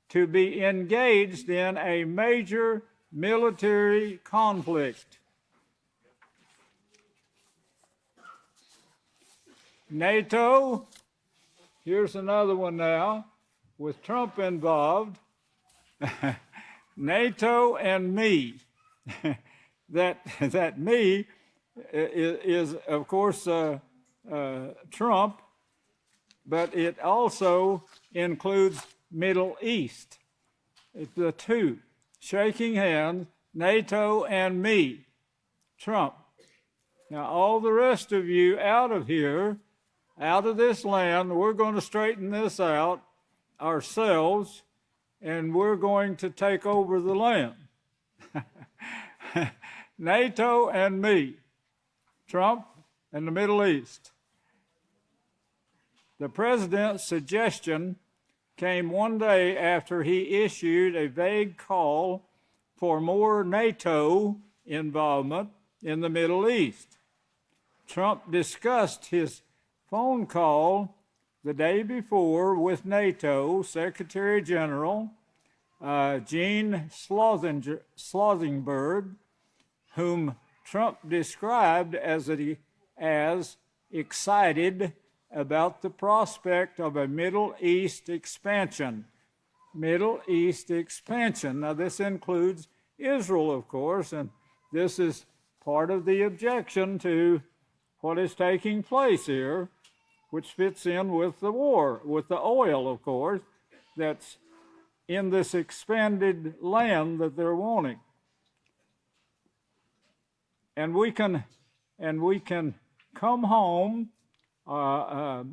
to be engaged in a major military conflict. NATO, here's another one now, with Trump involved. NATO and me. that me is of course, Trump, but it also includes Middle East. It's the two, shaking hands, NATO and me, Trump. Now, all the rest of you out of here, out of this land, we're going to straighten this out ourselves, and we're going to take over the land. NATO and me, Trump and the Middle East. The president's suggestion came one day after he issued a vague call for more NATO involvement in the Middle East. Trump discussed his phone call the day before with NATO Secretary General Gene Slothenberg, whom Trump described as excited about the prospect of a Middle East expansion. Middle East expansion. Now, this includes Israel, of course, and this is part of the objection to what is taking place here, which fits in with the war, with the oil, of course, that's in this expanded land that they're wanting. And we can come home. A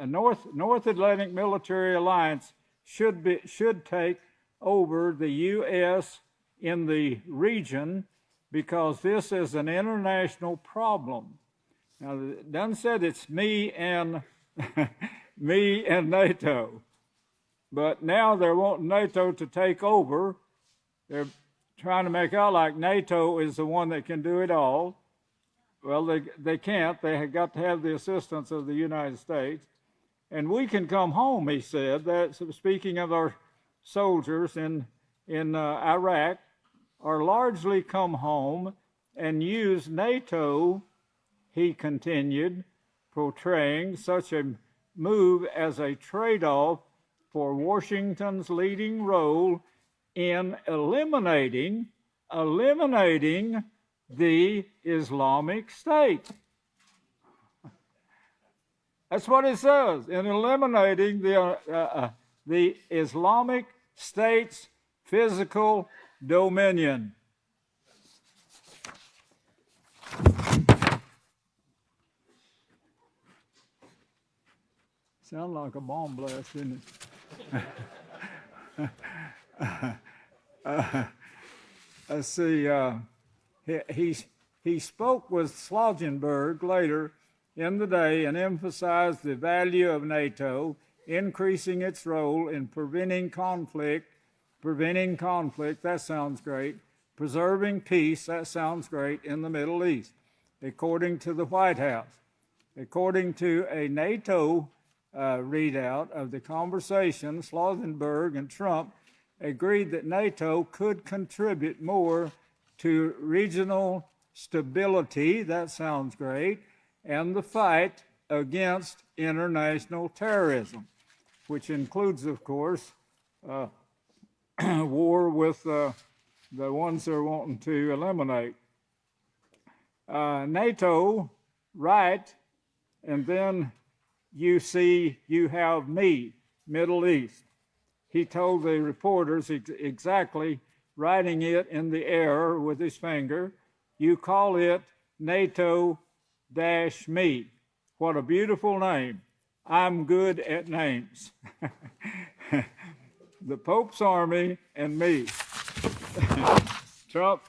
North Atlantic Military Alliance should take over the U.S. in the region because this is an international problem. Now, it doesn't say it's me and me and NATO, but now they're wanting NATO to take over. They're trying to make out like NATO is the one that can do it all. Well, they can't. They have got to have the assistance of the United States. And we can come home, he said. That's speaking of our soldiers in Iraq, are largely come home and use NATO, he continued, portraying such a move as a trade-off for Washington's leading role in eliminating the Islamic State. That's what it says, in eliminating the Islamic State's physical dominion. Sound like a bomb blast, didn't it? Let's see. He spoke with Slothenberg later in the day and emphasized the value of NATO, increasing its role in preventing conflict, that sounds great, preserving peace, that sounds great, in the Middle East, according to the White House. According to a NATO readout of the conversation, Slothenberg and Trump agreed that NATO could contribute more to regional stability, that sounds great, and the fight against international terrorism, which includes, of course, war with the ones they're wanting to eliminate. NATO, right, and then you have me, Middle East. He told the reporters exactly, writing it in the air with his finger, you call it NATO-me. What a beautiful name. I'm good at names. The Pope's Army and me. Trump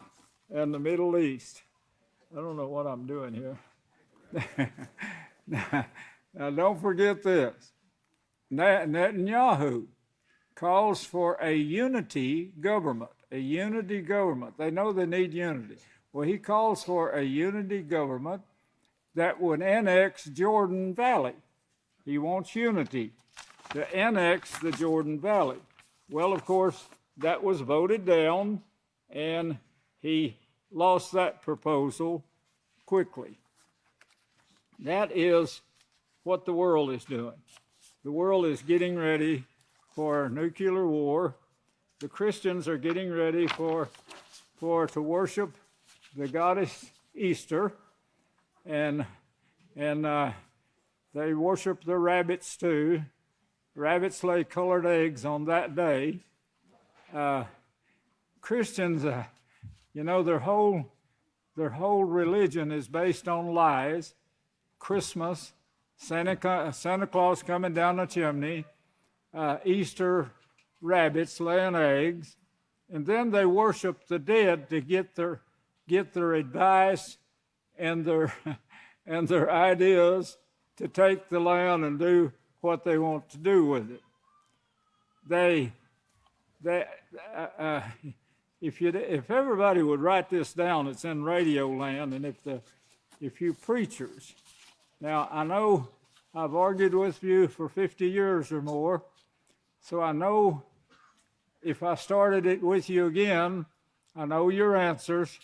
and the Middle East. I don't know what I'm doing here. Now, don't forget this. Netanyahu calls for a unity government, They know they need unity. Well, he calls for a unity government that would annex Jordan Valley. He wants unity to annex the Jordan Valley. Well, of course, that was voted down, and he lost that proposal quickly. That is what the world is doing. The world is getting ready for nuclear war. The Christians are getting ready to worship the goddess Easter, and they worship the rabbits too. Rabbits lay colored eggs on that day. Christians, you know, their whole religion is based on lies. Christmas, Santa Claus coming down the chimney, Easter, rabbits laying eggs, and then they worship the dead to get their advice and their ideas to take the land and do what they want to do with it. If everybody would write this down, it's in Radio Land, and if you preachers, now I know I've argued with you for 50 years or more, so I know if I started it with you again, I know your answers.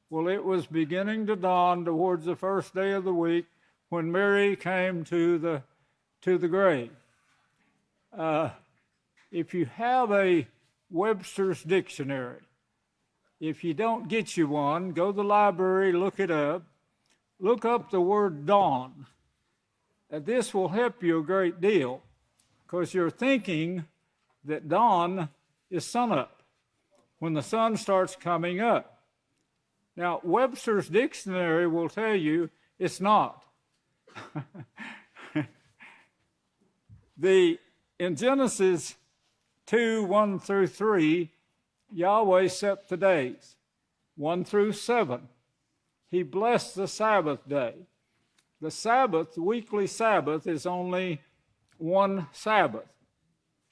Well, it was beginning to dawn towards the first day of the week when Mary came to the grave. If you have a Webster's dictionary, if you don't get you one, go to the library, look it up. Look up the word dawn. This will help you a great deal because you're thinking that dawn is sunup, when the sun starts coming up. Now, Webster's dictionary will tell you it's not. In Genesis 2, 1-3, Yahweh set the days, 1-7. He blessed the Sabbath day. The Sabbath, the weekly Sabbath, is only one Sabbath.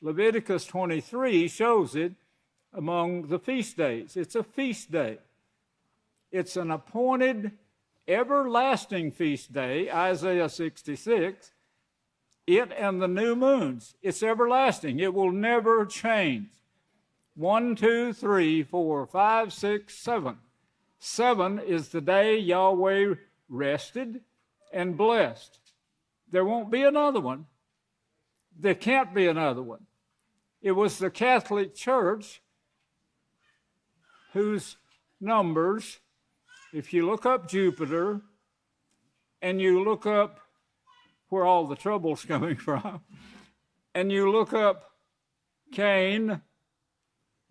Leviticus 23 shows it among the feast days. It's a feast day. It's an appointed, everlasting feast day, Isaiah 66. It and the new moons, it's everlasting. It will never change. 1, 2, 3, 4, 5, 6, 7. 7 is the day Yahweh rested and blessed. There won't be another one. There can't be another one. It was the Catholic Church whose numbers, if you look up Jupiter and you look up where all the trouble's coming from, and you look up Cain,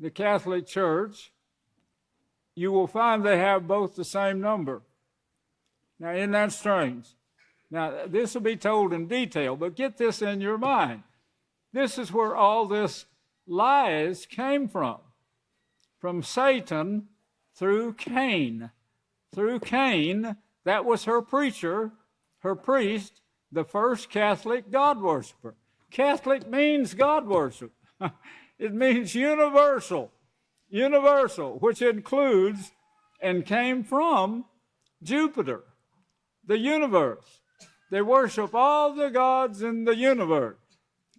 the Catholic Church, you will find they have both the same number. Now, isn't that strange? Now, this will be told in detail, but get this in your mind. This is where all this lies came from Satan through Cain. Through Cain, that was her preacher, her priest, the first Catholic God worshiper. Catholic means God worship. It means universal, which includes and came from Jupiter, the universe. They worship all the gods in the universe.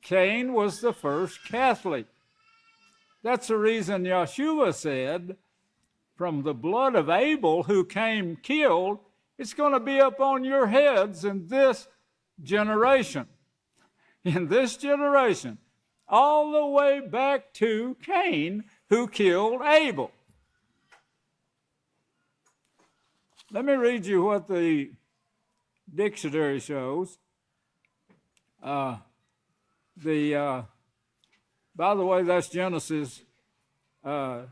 Cain was the first Catholic. That's the reason Yeshua said, from the blood of Abel, who came killed, it's going to be upon your heads in this generation. In this generation, all the way back to Cain, who killed Abel. Let me read you what the dictionary shows. By the way, that's Genesis to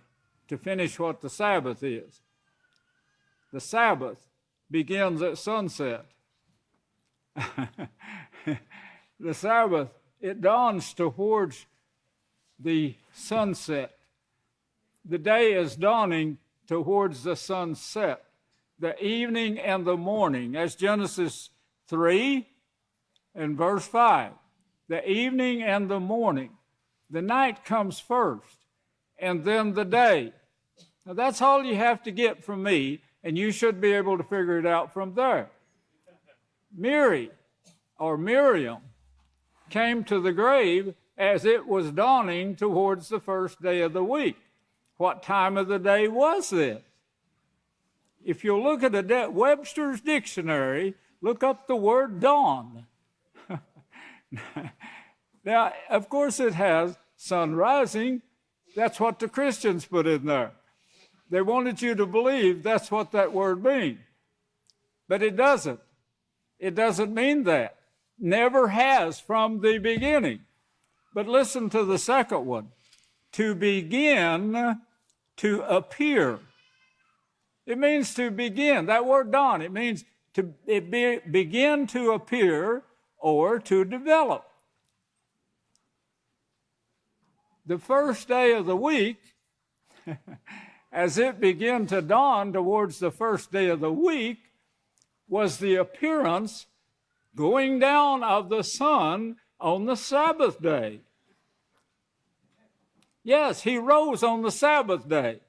finish what the Sabbath is. The Sabbath begins at sunset. The Sabbath, it dawns towards the sunset. The day is dawning towards the sunset. The evening and the morning. That's Genesis 3 and verse 5. The evening and the morning. The night comes first, and then the day. Now, that's all you have to get from me, and you should be able to figure it out from there. Miriam came to the grave as it was dawning towards the first day of the week. What time of the day was this? If you look at Webster's dictionary, look up the word dawn. Now, of course, it has sun rising. That's what the Christians put in there. They wanted you to believe that's what that word means. But it doesn't. It doesn't mean that. Never has from the beginning. But listen to the second one. To begin to appear. It means to begin. That word dawn, it means to begin to appear or to develop. The first day of the week, as it began to dawn towards the first day of the week, was the appearance, going down of the sun on the Sabbath day. Yes, he rose on the Sabbath day.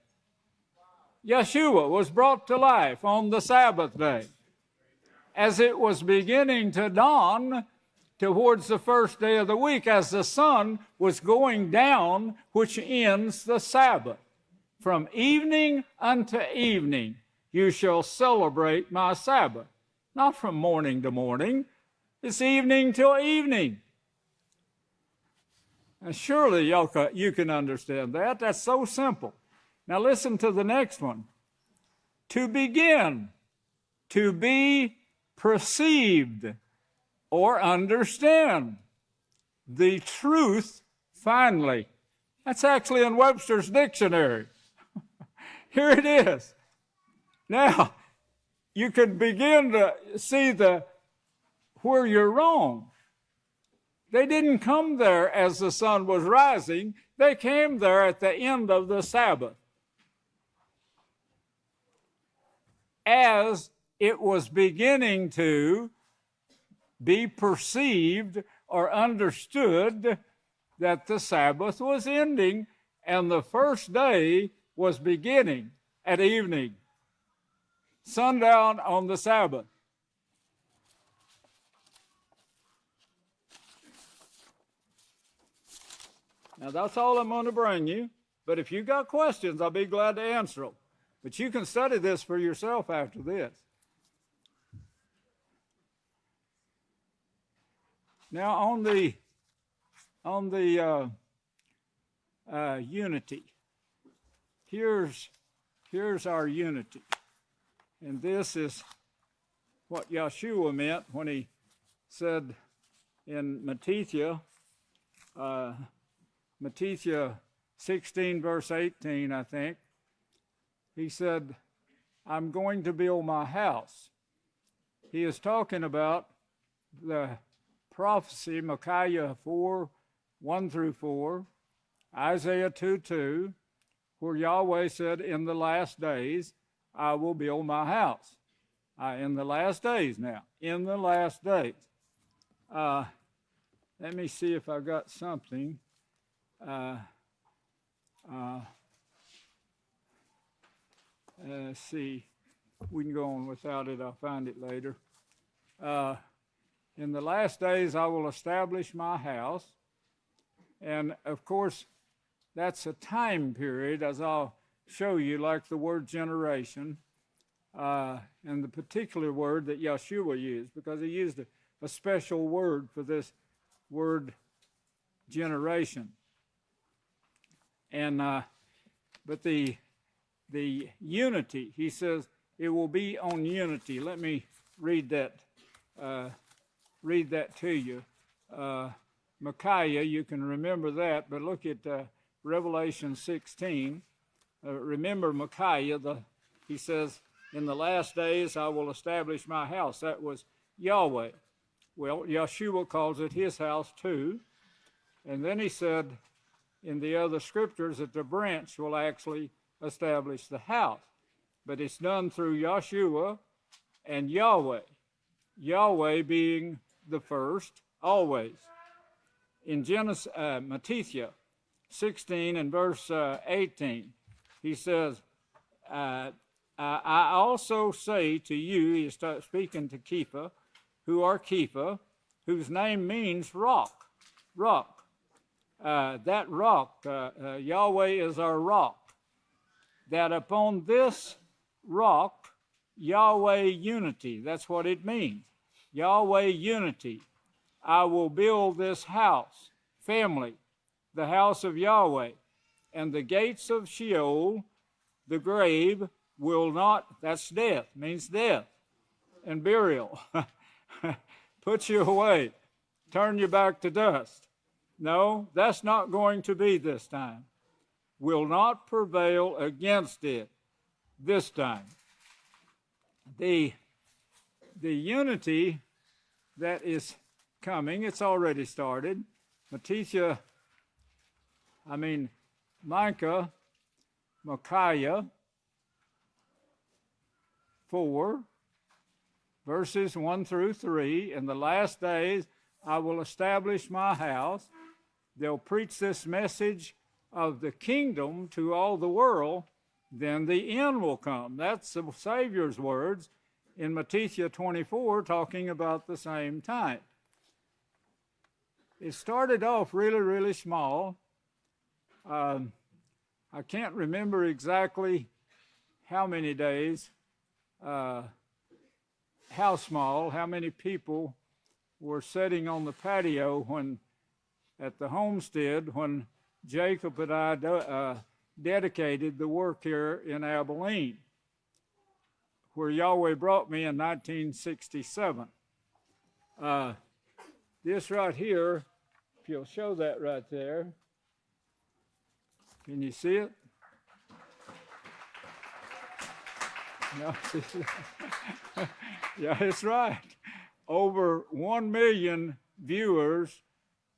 Yeshua was brought to life on the Sabbath day. As it was beginning to dawn towards the first day of the week, as the sun was going down, which ends the Sabbath. From evening unto evening, you shall celebrate my Sabbath. Not from morning to morning, it's evening till evening. And surely you can understand that. That's so simple. Now listen to the next one. To begin, to be perceived or understand the truth finally. That's actually in Webster's dictionary. Here it is. Now, you can begin to see where you're wrong. They didn't come there as the sun was rising. They came there at the end of the Sabbath. As it was beginning to be perceived or understood that the Sabbath was ending and the first day was beginning at evening, sundown on the Sabbath. Now, that's all I'm going to bring you, but if you've got questions, I'll be glad to answer them. But you can study this for yourself after this. Now, on the unity, here's our unity. And this is what Yeshua meant when he said in Matthew 16, verse 18, I think, he said, I'm going to build my house. He is talking about the prophecy, Micaiah 4, 1 through 4, Isaiah 2:2, where Yahweh said, in the last days, I will build my house. In the last days now, in the last days. Let me see if I've got something. See, we can go on without it. I'll find it later. In the last days, I will establish my house. And of course, that's a time period, as I'll show you, like the word generation, and the particular word that Yeshua used, because he used a special word for this word generation. And but the unity, he says, it will be on unity. Let me read that to you. Micaiah, you can remember that, but look at Revelation 16. Remember Micaiah, he says, in the last days I will establish my house. That was Yahweh. Well, Yeshua calls it his house too. And then he said in the other scriptures that the branch will actually establish the house. But it's done through Yeshua and Yahweh. Yahweh being the first, always. In Matthew 16 and verse 18, he says, I also say to you, he is speaking to Kepha, who are Kepha, whose name means rock. That rock, Yahweh is our rock. That upon this rock, Yahweh unity, that's what it means. Yahweh unity. I will build this house, family, the house of Yahweh, and the gates of Sheol, the grave, will not, that's death, means death and burial. Put you away, turn you back to dust. No, that's not going to be this time. Will not prevail against it this time. The unity that is coming, it's already started. Micaiah 4, verses 1 through 3. In the last days, I will establish my house. They'll preach this message of the kingdom to all the world. Then the end will come. That's the Savior's words in Matthew 24, talking about the same time. It started off really, really small. I can't remember exactly how many days, how small, how many people were sitting on the patio at the homestead when Jacob and I dedicated the work here in Abilene, where Yahweh brought me in 1967. This right here, if you'll show that right there, can you see it? No, yeah, it's right. Over 1 million viewers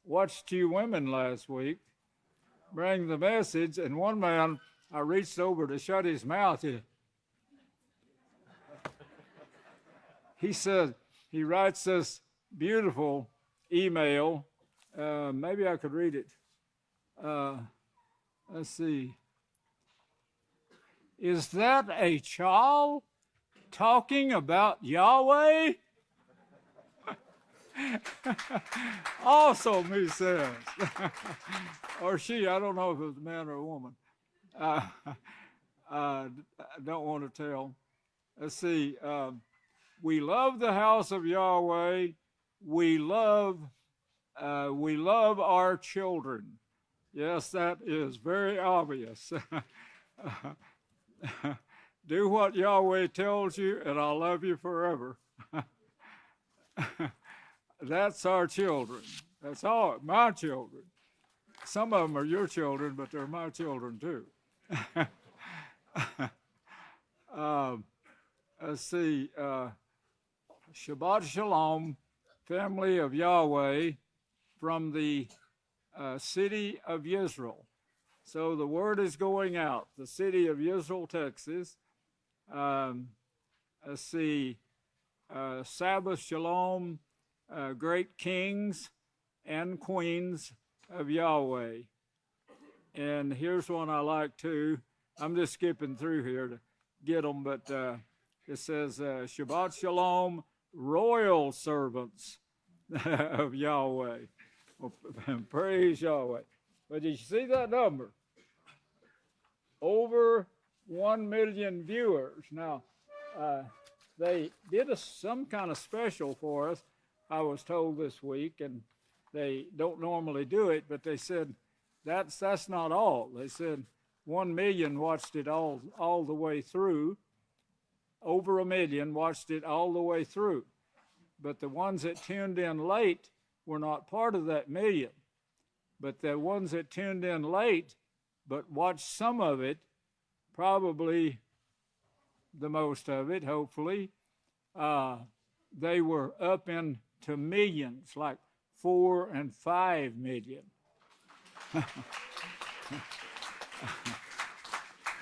watched you women last week bring the message, and one man, I reached over to shut his mouth. He said, he writes this beautiful email. Maybe I could read it. Let's see. Is that a child talking about Yahweh? Awesome, he says. Or she, I don't know if it was a man or a woman. I don't want to tell. Let's see. We love the house of Yahweh. We love our children. Yes, that is very obvious. Do what Yahweh tells you, and I'll love you forever. That's our children. That's all my children. Some of them are your children, but they're my children too. Let's see. Shabbat Shalom, family of Yahweh, from the city of Yisrayl. So the word is going out. The city of Yisrayl, Texas. Let's see. Sabbath Shalom, great kings and queens of Yahweh. And here's one I like too. I'm just skipping through here to get them, but it says Shabbat Shalom, royal servants of Yahweh. Well, praise Yahweh. But did you see that number? Over 1 million viewers. Now, they did some kind of special for us, I was told this week, and they don't normally do it, but they said that's not all. They said 1 million watched it all the way through. Over 1 million watched it all the way through. But the ones that tuned in late were not part of that million. But the ones that tuned in late but watched some of it, probably the most of it, hopefully, they were up into millions, like 4 and 5 million.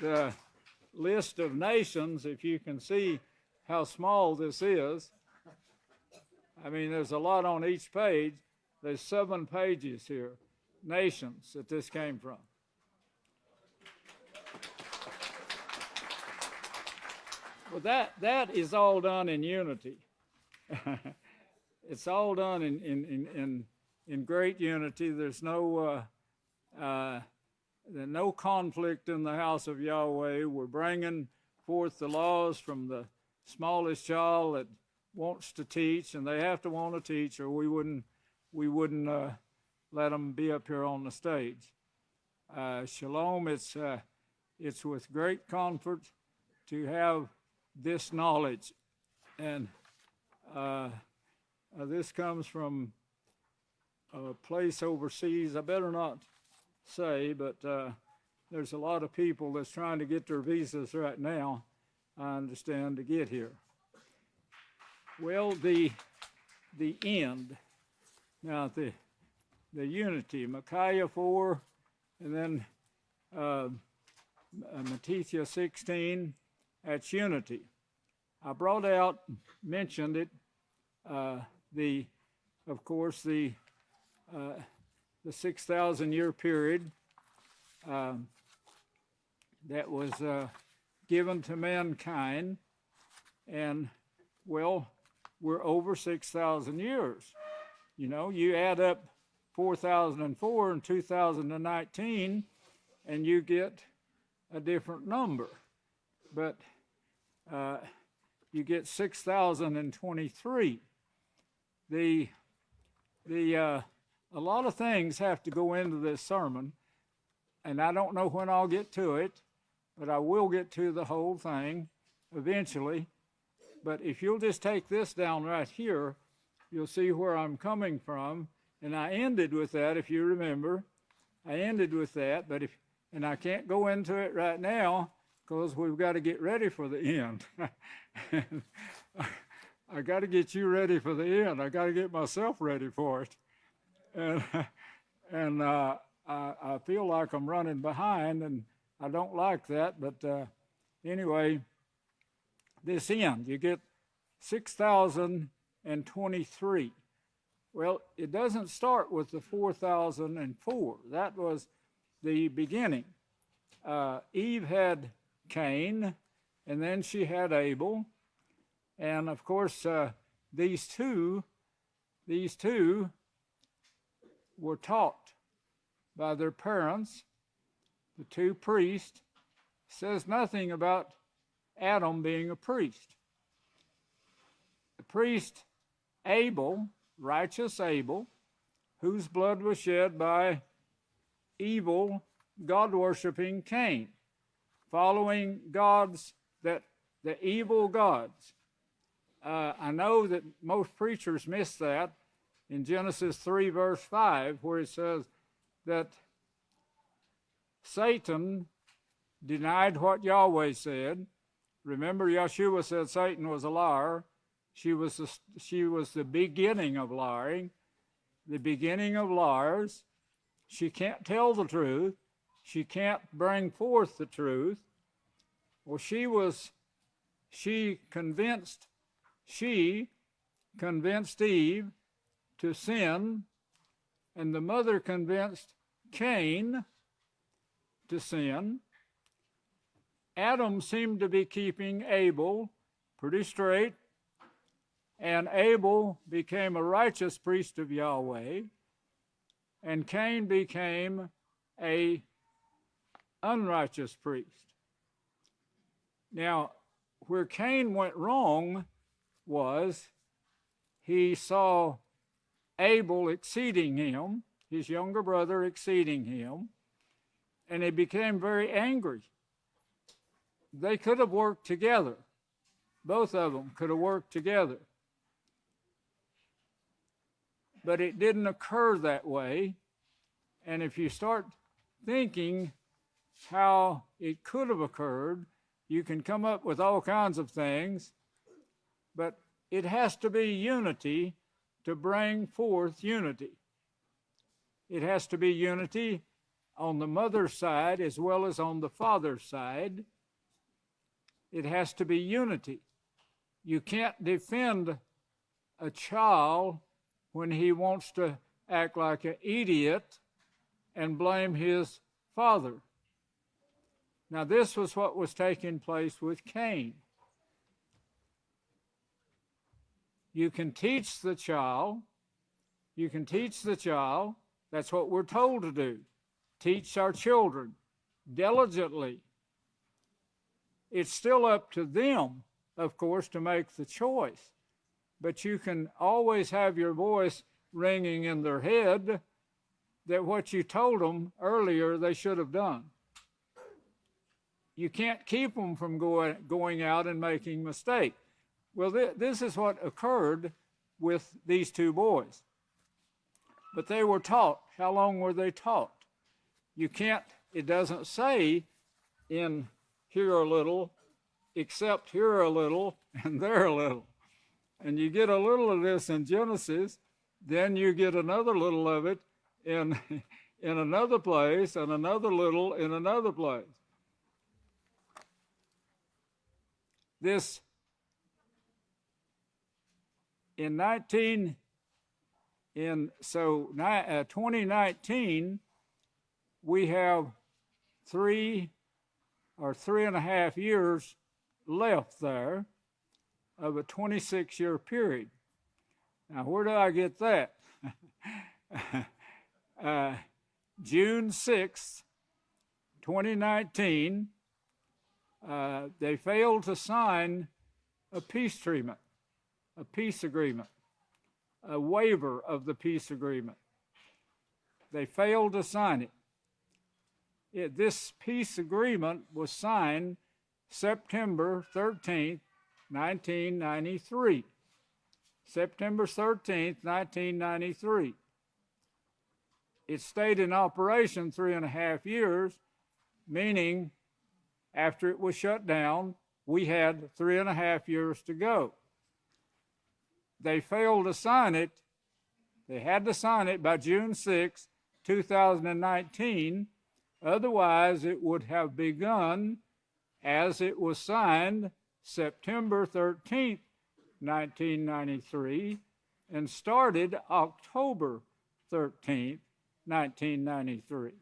The list of nations, if you can see how small this is, I mean, there's a lot on each page. There's 7 pages here, nations that this came from. Well, that is all done in unity. It's all done in great unity. There's no conflict in the house of Yahweh. We're bringing forth the laws from the smallest child that wants to teach, and they have to want to teach, or we wouldn't let them be up here on the stage. Shalom. It's with great comfort to have this knowledge, and this comes from place overseas. I better not say, but there's a lot of people that's trying to get their visas right now, I understand, to get here. Well, the end. Now, the unity, Micaiah 4, and then Matthew 16, that's unity. I brought out, mentioned it, of course, the 6,000-year period that was given to mankind, and, well, we're over 6,000 years. You know, you add up 4,004 and 2019, and you get a different number. But you get 6,023. A lot of things have to go into this sermon, and I don't know when I'll get to it, but I will get to the whole thing eventually. But if you'll just take this down right here, you'll see where I'm coming from. And I ended with that, if you remember. I ended with that, and I can't go into it right now because we've got to get ready for the end. I got to get you ready for the end. I got to get myself ready for it. And I feel like I'm running behind, and I don't like that. But anyway, this end, you get 6,023. Well, it doesn't start with the 4,004. That was the beginning. Eve had Cain, and then she had Abel. And of course, these two were taught by their parents. The two priests. Says nothing about Adam being a priest. The priest Abel, righteous Abel, whose blood was shed by evil, God-worshiping Cain, following the evil gods. I know that most preachers miss that in Genesis 3, verse 5, where it says that Satan denied what Yahweh said. Remember, Yeshua said Satan was a liar. She was the beginning of lying, the beginning of liars. She can't tell the truth. She can't bring forth the truth. Well, she convinced Eve to sin, and the mother convinced Cain to sin. Adam seemed to be keeping Abel pretty straight, and Abel became a righteous priest of Yahweh, and Cain became an unrighteous priest. Now, where Cain went wrong was he saw Abel exceeding him, his younger brother exceeding him, and he became very angry. They could have worked together. Both of them could have worked together. But it didn't occur that way. And if you start thinking how it could have occurred, you can come up with all kinds of things. But it has to be unity to bring forth unity. It has to be unity on the mother's side as well as on the father's side. It has to be unity. You can't defend a child when he wants to act like an idiot and blame his father. Now, this was what was taking place with Cain. You can teach the child. That's what we're told to do. Teach our children diligently. It's still up to them, of course, to make the choice. But you can always have your voice ringing in their head that what you told them earlier they should have done. You can't keep them from going out and making mistakes. Well, this is what occurred with these two boys. But they were taught. How long were they taught? You can't, it doesn't say in here a little, except here a little, and there a little. And you get a little of this in Genesis, then you get another little of it in another place, and another little in another place. This, in 2019, we have 3 or 3.5 years left there of a 26-year period. Now, where do I get that? June 6th, 2019, they failed to sign a peace agreement, a waiver of the peace agreement. They failed to sign it. This peace agreement was signed September 13th, 1993. September 13th, 1993. It stayed in operation 3.5 years, meaning after it was shut down, we had 3.5 years to go. They failed to sign it. They had to sign it by June 6, 2019. Otherwise, it would have begun as it was signed September 13th, 1993, and started October 13th, 1993.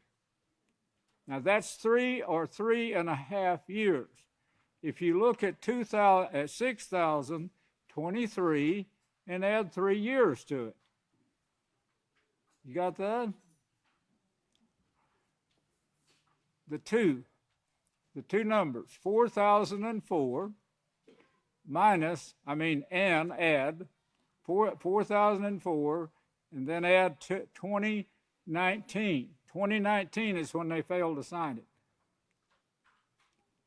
Now that's 3 or 3.5 years. If you look at 6,023 and add 3 years to it. You got that? The two numbers, 4,004 and add 4,004 and then add 2019. 2019 is when they failed to sign it.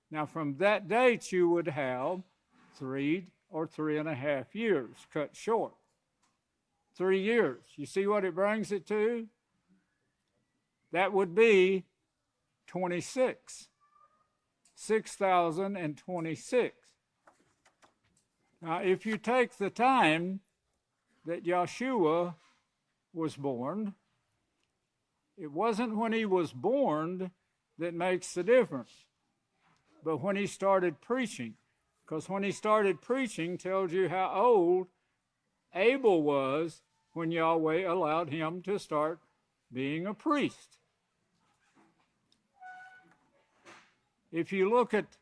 Now, from that date, you would have 3 or 3.5 years cut short. 3 years. You see what it brings it to? That would be 26. 6,026. Now, if you take the time that Yeshua was born, it wasn't when he was born that makes the difference, but when he started preaching. Because when he started preaching tells you how old Abel was when Yahweh allowed him to start being a priest. If you look at,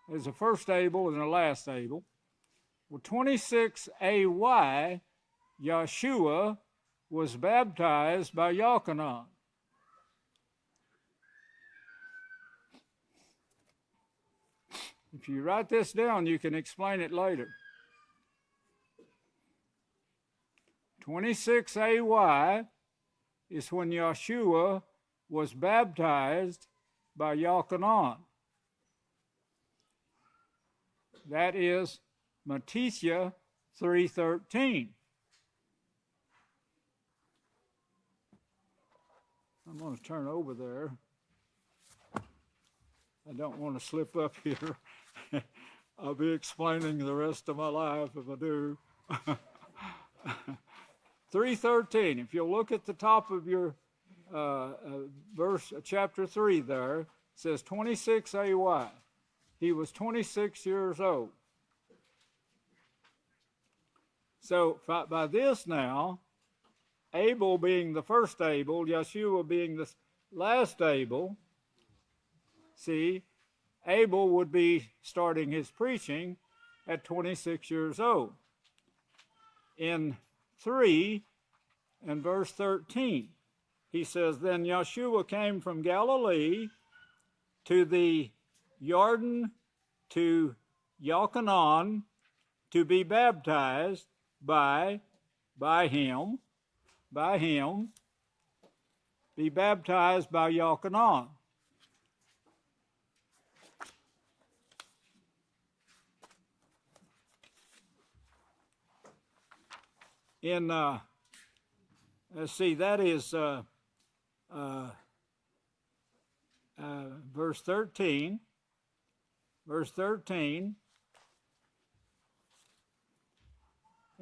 there's a first Abel and a last Abel. Well, 26 AY, Yeshua was baptized by Yochanan. If you write this down, you can explain it later. 26 AY is when Yeshua was baptized by Yochanan. That is Matthew 3:13. I'm going to turn over there. I don't want to slip up here. I'll be explaining the rest of my life if I do. 3:13. If you'll look at the top of your verse, chapter 3 there, it says 26 AY. He was 26 years old. So by this now, Abel being the first Abel, Yeshua being the last Abel, see, Abel would be starting his preaching at 26 years old. In 3 and verse 13, he says, Then Yeshua came from Galilee to the Jordan to Yochanan to be baptized by him, be baptized by Yochanan. In let's see, that is verse 13. Verse 13.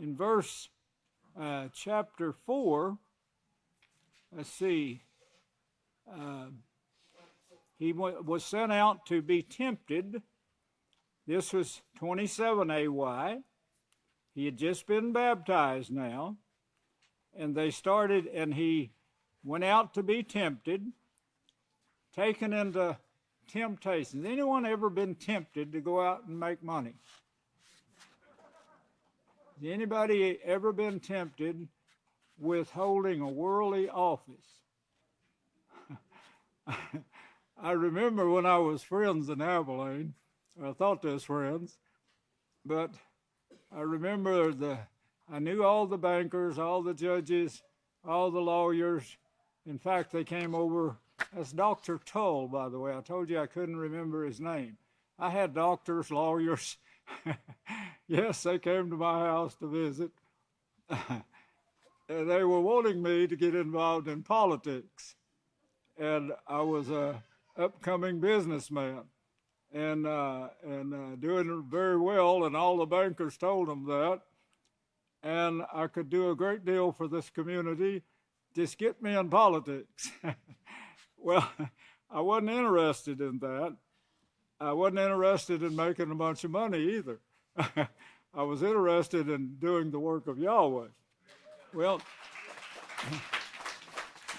In verse chapter 4, let's see, he was sent out to be tempted. This was 27 AY. He had just been baptized now. And they started, and he went out to be tempted, taken into temptations. Anyone ever been tempted to go out and make money? Has anybody ever been tempted with holding a worldly office? I remember when I was friends in Abilene, I thought they was friends, but I remember I knew all the bankers, all the judges, all the lawyers. In fact, they came over. That's Dr. Tull, by the way. I told you I couldn't remember his name. I had doctors, lawyers. Yes, they came to my house to visit. And they were wanting me to get involved in politics. And I was a upcoming businessman and doing very well, and all the bankers told them that. And I could do a great deal for this community. Just get me in politics. Well, I wasn't interested in that. I wasn't interested in making a bunch of money either. I was interested in doing the work of Yahweh. Well,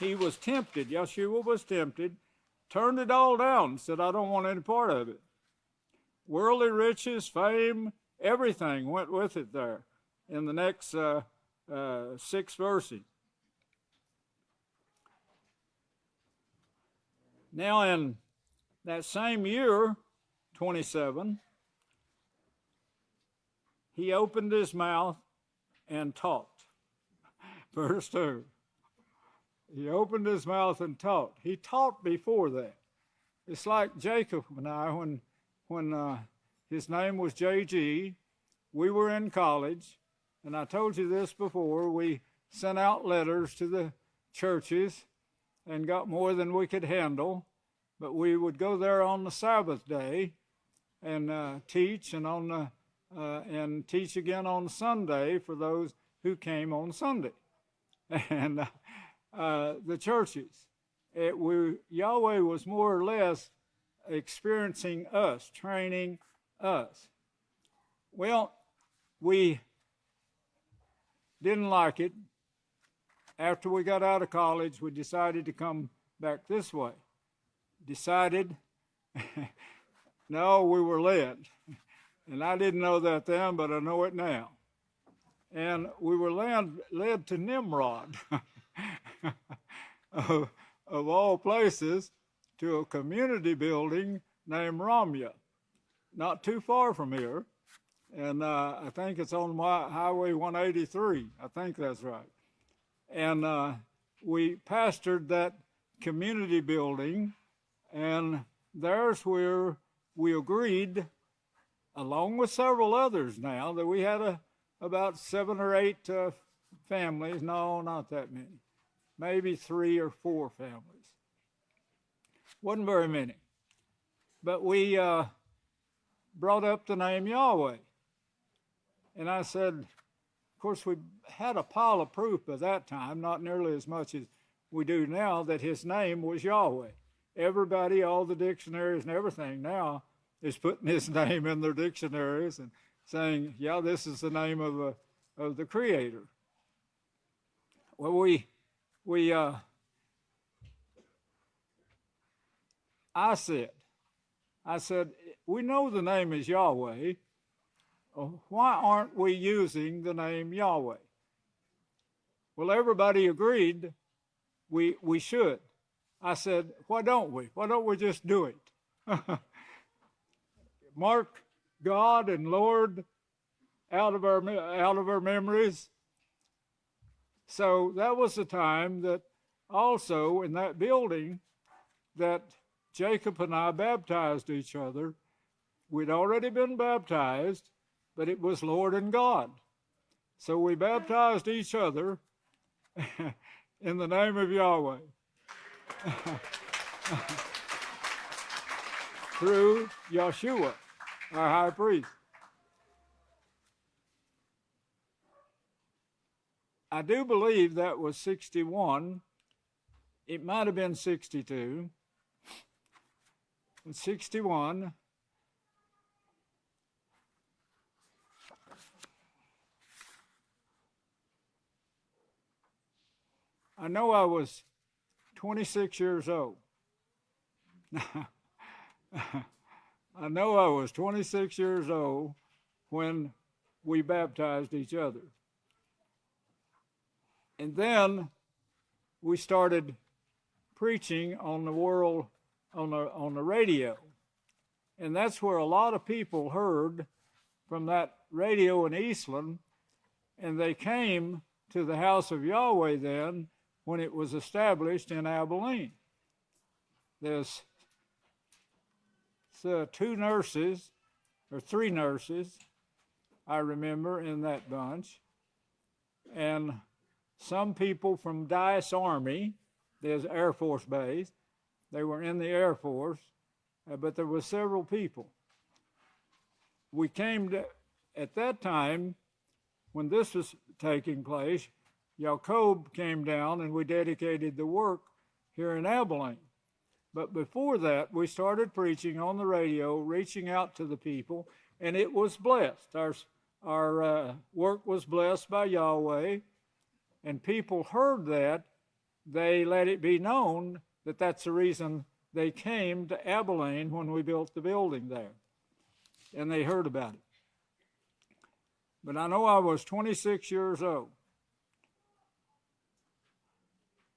he was tempted. Yeshua was tempted, turned it all down, said, I don't want any part of it. Worldly riches, fame, everything went with it there in the next 6 verses. Now in that same year, 27, he opened his mouth and taught. Verse 2. He opened his mouth and taught. He taught before that. It's like Jacob and I, when his name was J.G., we were in college, and I told you this before, we sent out letters to the churches and got more than we could handle, but we would go there on the Sabbath day and teach, and teach again on Sunday for those who came on Sunday. And the churches, Yahweh was more or less experiencing us, training us. Well, we didn't like it. After we got out of college, we decided to come back this way. Decided, no, we were led. And I didn't know that then, but I know it now. And we were led to Nimrod, of all places, to a community building named Ramya, not too far from here. And I think it's on Highway 183. I think that's right. And we pastored that community building, and there's where we agreed, along with several others now, that we had about 7 or 8 families. No, not that many. Maybe 3 or 4 families. Wasn't very many. But we brought up the name Yahweh. And I said, of course, we had a pile of proof by that time, not nearly as much as we do now, that his name was Yahweh. Everybody, all the dictionaries and everything now is putting his name in their dictionaries and saying, yeah, this is the name of the Creator. Well, I said, we know the name is Yahweh. Why aren't we using the name Yahweh? Well, everybody agreed we should. I said, why don't we? Why don't we just do it? Mark God and Lord out of our memories. So that was the time that also in that building that Jacob and I baptized each other. We'd already been baptized, but it was Lord and God. So we baptized each other, in the name of Yahweh. Through Yeshua, our high priest. I do believe that was 61. It might have been 62. 61. I know I was 26 years old. I know I was 26 years old when we baptized each other. And then we started preaching on the world, on the radio. And that's where a lot of people heard from that radio in Eastland, and they came to the house of Yahweh then when it was established in Abilene. There's two nurses, or three nurses, I remember, in that bunch, and some people from Dice Army. There's Air Force Base. They were in the Air Force, but there were several people. We came to, at that time, when this was taking place, Jacob came down and we dedicated the work here in Abilene. But before that, we started preaching on the radio, reaching out to the people, and it was blessed. Our work was blessed by Yahweh, and people heard that. They let it be known that that's the reason they came to Abilene when we built the building there, and they heard about it. But I know I was 26 years old.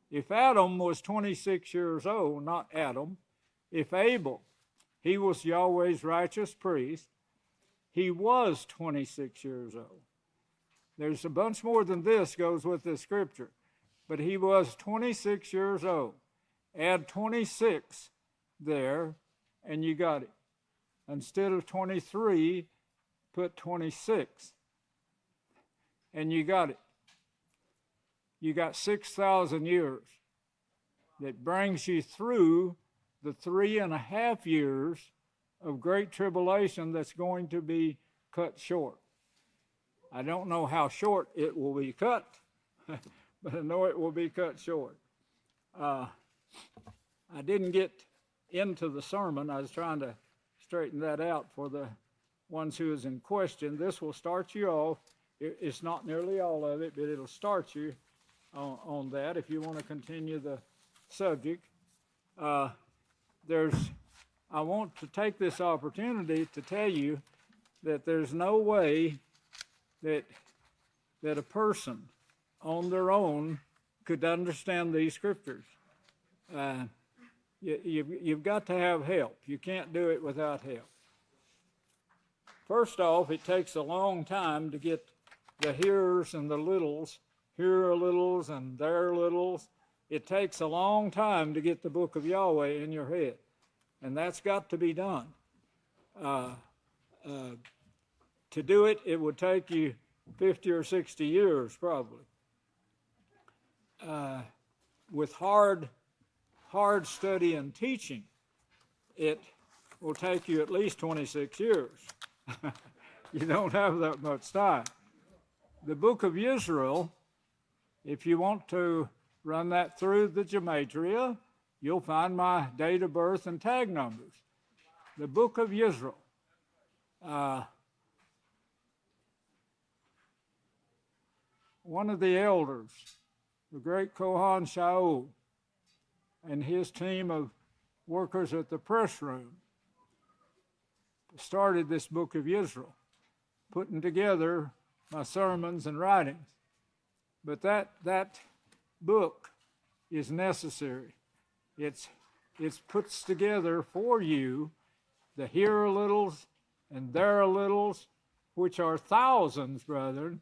If Adam was 26 years old, not Adam, if Abel, he was Yahweh's righteous priest, he was 26 years old. There's a bunch more than this goes with this scripture, but he was 26 years old. Add 26 there, and you got it. Instead of 23, put 26, and you got it. You got 6,000 years. That brings you through the 3.5 years of great tribulation that's going to be cut short. I don't know how short it will be cut, but I know it will be cut short. I didn't get into the sermon. I was trying to straighten that out for the ones who is in question. This will start you off. It's not nearly all of it, but it'll start you on that if you want to continue the subject. I want to take this opportunity to tell you that there's no way that a person on their own could understand these scriptures. You've got to have help. You can't do it without help. First off, it takes a long time to get the hearers and the littles, here littles and there littles. It takes a long time to get the book of Yahweh in your head, and that's got to be done. To do it, it would take you 50 or 60 years probably. With hard study and teaching, it will take you at least 26 years. You don't have that much time. The book of Yisrayl, if you want to run that through the gematria, you'll find my date of birth and tag numbers. The book of Yisrayl. One of the elders, the great Kohan Shaul, and his team of workers at the press room started this book of Yisrayl, putting together my sermons and writings. But that book is necessary. It puts together for you the here a littles and there a littles, which are thousands, brethren.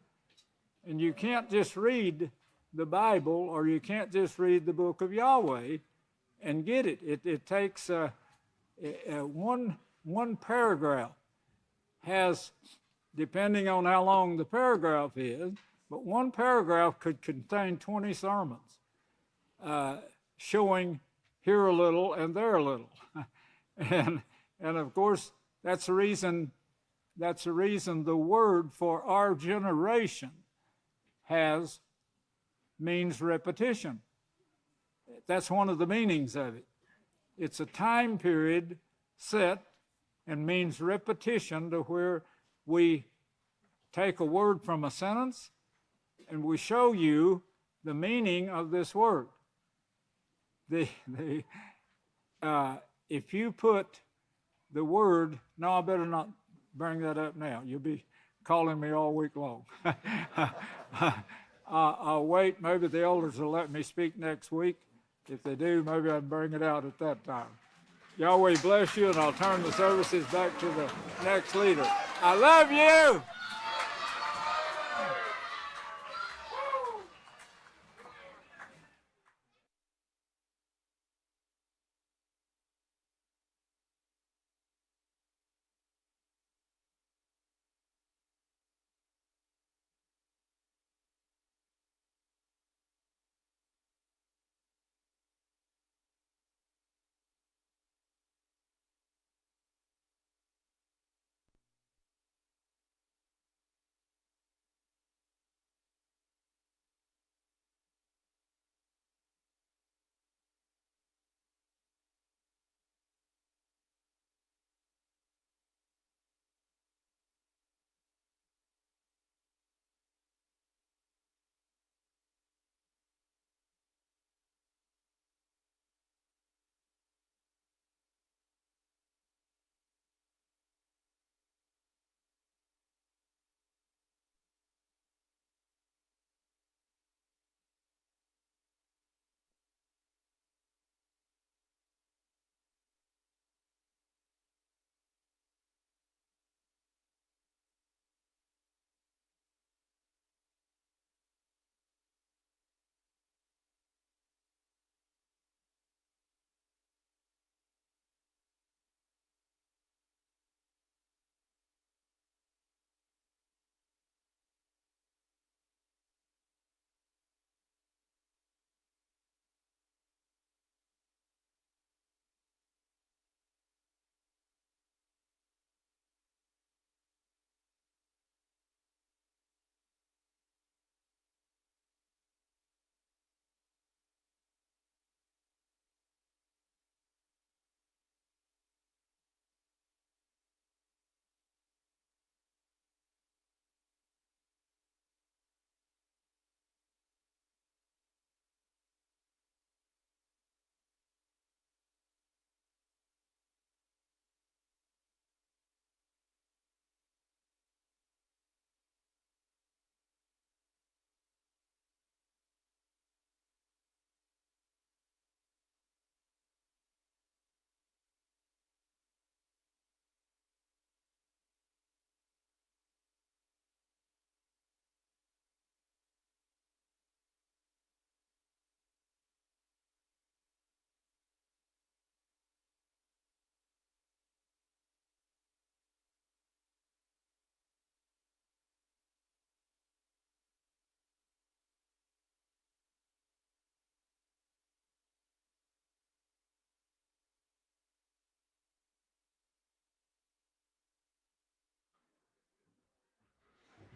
And you can't just read the Bible, or you can't just read the book of Yahweh and get it. It takes one paragraph has, depending on how long the paragraph is, but one paragraph could contain 20 sermons. showing here a little and there a little. and of course, that's the reason the word for our generation means repetition. That's one of the meanings of it. It's a time period set and means repetition, to where we take a word from a sentence and we show you the meaning of this word. If you put the word, no, I better not bring that up now. You'll be calling me all week long. I'll wait. Maybe the elders will let me speak next week. If they do, maybe I'll bring it out at that time. Yahweh bless you, and I'll turn the services back to the next leader. I love you.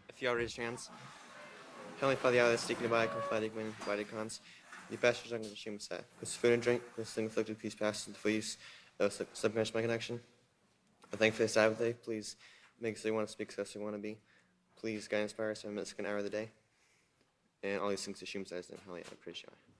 If you all raise your hands. Heavenly Father, Yahweh, speaking by Conflatic Wind, Vadic Cons, the pastors on the Shim set. With food and drink, with sling afflicted peace past and for use of submerged my connection. I thank for this Sabbath day. Please make us so you want to speak, so we want to be. Please guide and inspire us in the second hour of the day. And all these things to Shim says, and hallelujah, I praise you.